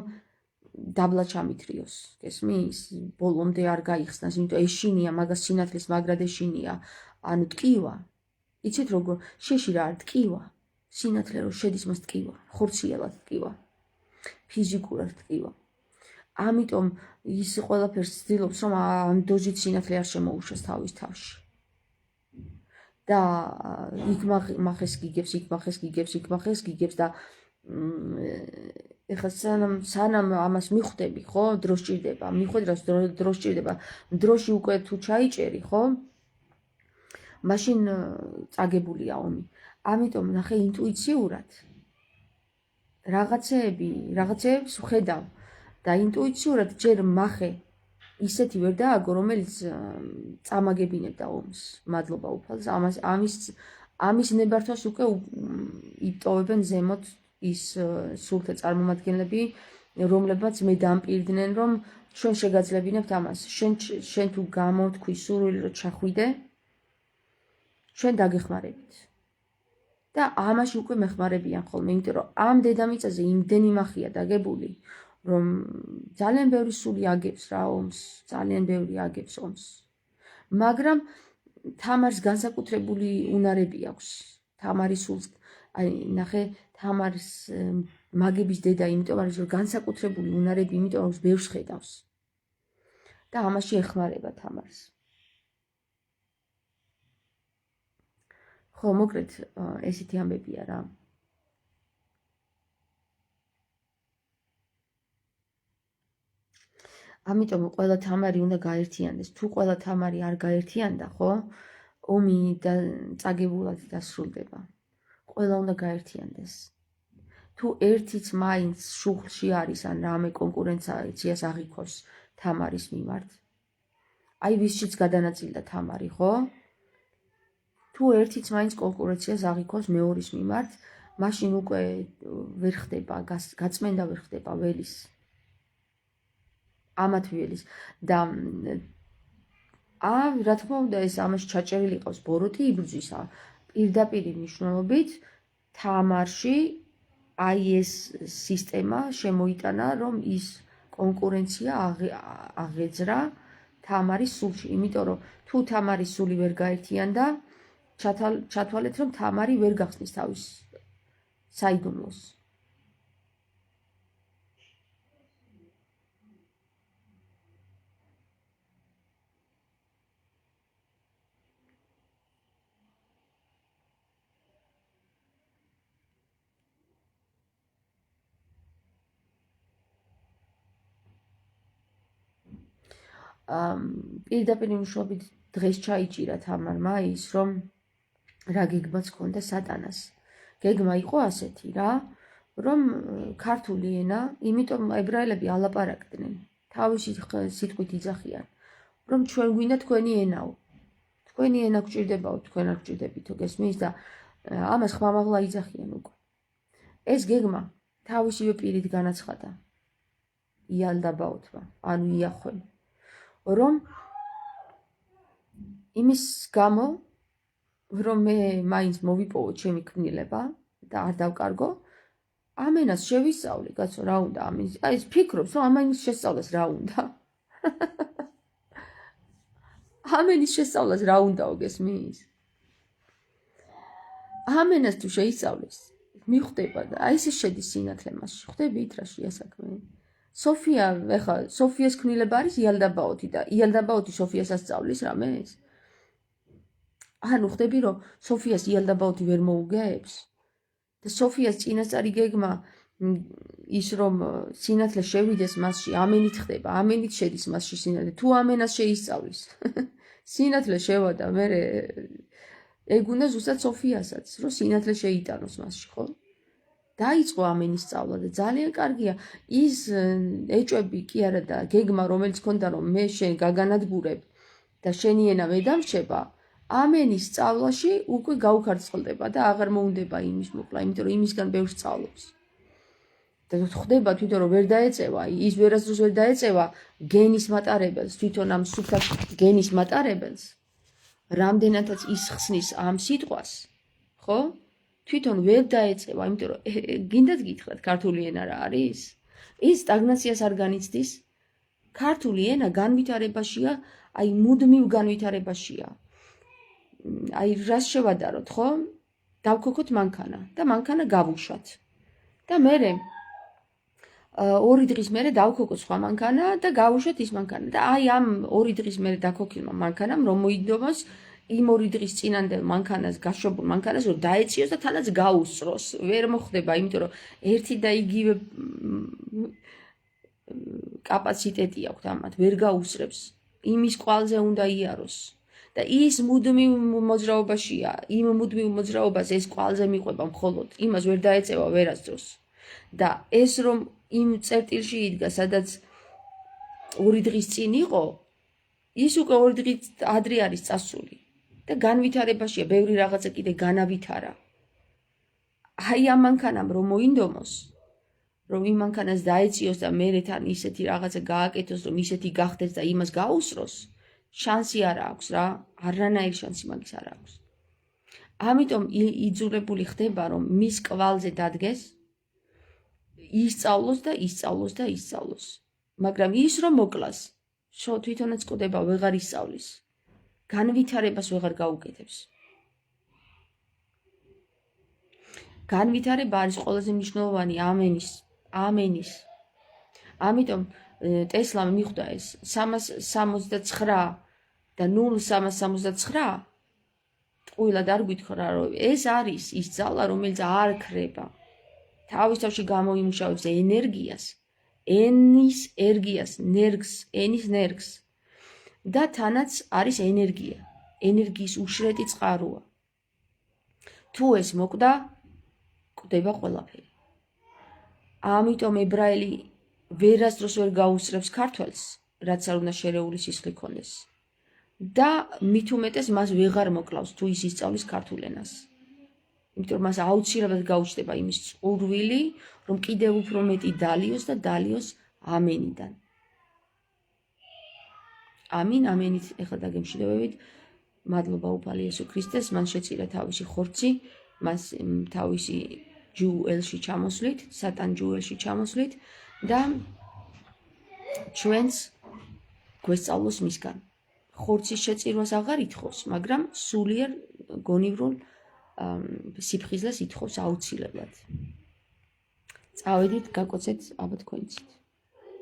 დაბლა ჩამithრიოს. გესმის? ბოლომდე არ გაიხსნას, იმიტომ ეშინია, მაგას სინათლის მაგრად ეშინია. ანუ ტკივა. იცით როგორ შეში რა არის ტკივა? სინათლე რო შედის მას ტკივა, ხორციელად ტკივა. ფიზიკურად ტკივა. ამიტომ ის ყველაფერს ცდილობს, რომ ამ დოზით სინათლე არ შემოუშვას თავის თავში. და იქ მახეს გიგებს და ეხლა სანამ ამას მიხვდები, ხო, დრო სჭირდება, მიხვედრას დრო სჭირდება. დროში უკვე თუ ჩაიჭერი, ხო? მაშინ წაგებულია ომი. ამიტომ ნახე ინტუიციურად რაღაცეებს ვხედავ და ინტუიციურად ჯერ მახე ისეთი ვერ დააგო, რომელიც წამაგებინებდა ომს. მადლობა უფალს. ამის ნებართვას უკვე იტოვებენ ზემოთ ის სულთა წარმომადგენლები, რომლებმაც მე დამპირდნენ, რომ ჩვენ შეგაძლებინებთ ამას. შენ თუ გამოთქვი სურვილი რომ ჩახვიდე, ჩვენ დაგეხმარებით. და ამაში უკვე მეხმარებიან ხოლმე, იმიტომ რომ ამ დედამიწაზე იმდენი მახია დაგებული, რომ ძალიან ბევრი სული აგებს რა ომს, ძალიან ბევრი აგებს ომს. მაგრამ თამარს განსაკუთრებული უნარები აქვს. თამარის სულს, აი ნახე, თამარის მაგების დედა, იმიტომ არის რომ განსაკუთრებული უნარები, იმიტომ რომ ბევრს ხედავს. და ამაში ეხმარება თამარს. ხო, მოკლედ ესეთი ამბებია რა. ამიტომ ყველა თამარი უნდა გაერთიანდეს. თუ ყველა თამარი არ გაერთიანდა, ხო? ომი და წაგებულად დასრულდება. ყველა უნდა გაერთიანდეს. თუ ერთიც მაინც შუხლში არის ან რამე კონკურენციას აღიქოს თამარის მიმართ. აი ვისშიც გადანაწილდა თამარი, ხო? თუ ერთიც მაინც კონკურენციას აღიქოს მეორის მიმართ, მაშინ უკვე ვერ ხდება გაწმენდა ვერ ხდება ველის. ამათ ველის და რა თქმა უნდა ეს ამაში ჩაჭერილი ყავს ბოროტი იბრძვისა. პირდაპირი მნიშვნელობით თამარში აი ეს სისტემა შემოიტანა, რომ ის კონკურენცია აღეძრა თამარის სულში, იმიტომ რომ თუ თამარის სული ვერ გაერთიანდა, ჩათვალეთ რომ თამარი ვერ გახსნის თავის საიდუმლოს. პირდაპირ მნიშვნელობით დღეს ჩაიჭირა თამარმა ის, რომ რა გეგმაც ჰქონდა სატანას. გეგმა იყო ასეთი რა, რომ ქართული ენა, იმიტომ ებრაელები ალაპარაკდნენ, თავისი სიტყვით იძახიან, რომ ჩვენ გვინდა თქვენი ენაო. თქვენი ენა გჭირდებაო, თქვენ არ გჭირდებითო, გესმის და ამას ხმამაღლა იძახიან უკვე. ეს გეგმა თავისივე პირით განაცხადა იალდაბაოთმა, ანუ იახვემ. რომ იმის გამო, რომ მე მაინც მოვიპოვო ჩემი ქმნილება და არ დავკარგო, ამენას შევისწავლე, კაცო, რა უნდა ამის. აი ეს ფიქრობს, რომ ამენის შესწავლას რა უნდა. ამენის შესწავლას რა უნდაო, გესმის? ამენას თუ შეისწავლეს, მიხვდება და აი ეს შედის სინათლე მასში. ხვდებით რა შეასაქმე? სოფია, ეხლა სოფიას ქმნილება არის იალდაბაოთი და იალდაბაოთი სოფიას ასწავლის რამეს? ანუ ხვდები რომ სოფიას იალდაბაოთი ვერ მოუგებს და სოფიას წინასწარი გეგმა ის რომ სინათლე შევიდეს მასში, ამენით ხდება, ამენით შედის მასში სინათლე. თუ ამენას შეისწავლის, სინათლე შევადა, მე ეგ უნდა ზუსტად სოფიასაც, რომ სინათლე შეიტანოს მასში, ხო? დაიწყო ამენის სწავლა და ძალიან კარგია ის ეჭვები კი არა და გეგმა რომელიც ქონდა რომ მე შენ გაგანადგურებ და შენი ენა მე დამრჩება, ამენის სწავლაში უკვე გაუქარწყლდება და აღარ მოუნდება იმის მოკლა, იმიტომ რომ იმისგან ბევრს სწავლობს. და ხდება თვითონ რომ ვერ დაეწევა, ის ვერასდროს ვერ დაეწევა გენის მატარებელს, თვითონ ამ სუფთა გენის მატარებელს, რამდენადაც ის ხსნის ამ სიტყვას, ხო? თვითონ ვერ დაეწევა, იმიტომ რომ გინდათ გითხრათ ქართული ენა რა არის? ის სტაგნაციას არ განიცდის. ქართული ენა განვითარებაშია, აი მუდმივ განვითარებაშია. აი რას შევადაროთ, ხო? დავქოქოთ მანქანა და მანქანა გავუშვათ. და მერე 2 დღის მერე დავქოქოთ სხვა მანქანა და გავუშვათ ის მანქანა. და აი ამ 2 დღის მერე დაქოქილმა მანქანამ რომ მოიგდოს იმ 2 დღის წინანდელ მანქანას, გაშვებულ მანქანას რომ დაეციოს და თანაც გაუსწროს. ვერ მოხდება, იმიტომ რომ ერთი და იგივე კაპაციტეტი აქვს ამათ, ვერ გაუსწრებს. იმის კვალზე უნდა იაროს. და ის მუდმივ მოძრაობაშია, იმ მუდმივ მოძრაობას ეს კვალზე მიყვება მხოლოდ, იმას ვერ დაეწევა ვერასდროს. და ეს რომ იმ წერტილში იდგა, სადაც 2 დღის წინ იყო, ის უკვე 2 დღით ადრე არის წასული. და განვითარებაშია, ბევრი რაღაცა კიდე განავითარა. აი ამანქანამ რომ მოინდომოს, რომ იმანქანას დაეციოს და მერე თან ისეთი რაღაცა გააკეთოს, რომ ისეთი გახდეს და იმას გაუსროს, შანსი არ აქვს რა, არანაირი შანსი მაგის არ აქვს. ამიტომ იძულებული ხდება, რომ მის კვალზე დადგეს, ისწავლოს და ისწავლოს და ისწავლოს. მაგრამ ის რომ მოკლას, თვითონაც ყდება ვეღარ ისწავლის. განვითარებას ვეღარ გაუკეთებს. განვითარება არის ყველაზე მნიშვნელოვანი ამენის. ამიტომ ტესლამ მიხვდა ეს 369 და 0,369 ტყუილად არ გვითხრა, რომ ეს არის ის ძალა, რომელიც არ ქრება. თავის თავში გამოიმუშავებს ენერგიას, ენის ნერგს და თანაც არის ენერგია, ენერგიის უშრეთი წყაროა. თუ ეს მოკვდა, კვდება ყველაფერი. ამიტომ ებრაელი ვერასდროს ვერ გაუსწრებს ქართველს, რაც არ უნდა შერეული სისხლი ქონდეს. და მით უმეტეს მას ვეღარ მოკლავს, თუ ის ისწავლის ქართულ ენას. იმიტომ მას აუცილებლად გაუჩნდება იმის წყურვილი, რომ კიდევ უფრო მეტი დალიოს და დალიოს ამენიდან. ამენით ეხლა დაგემშვიდობებით. მადლობა უფალი იესო ქრისტეს, მან შეწირა თავისი ხორცი, მას თავისი ჯუელში ჩამოსვლით, სატან ჯუელში ჩამოსვლით და ჩვენს გვესწავლოს მისგან. ხორცის შეწირვას აღარ ითხოვს, მაგრამ სულიერ გონივრულ სიფხიზლეს ითხოვს აუცილებლად. წავედით, გაკოცეთ აბა თქვენიცით.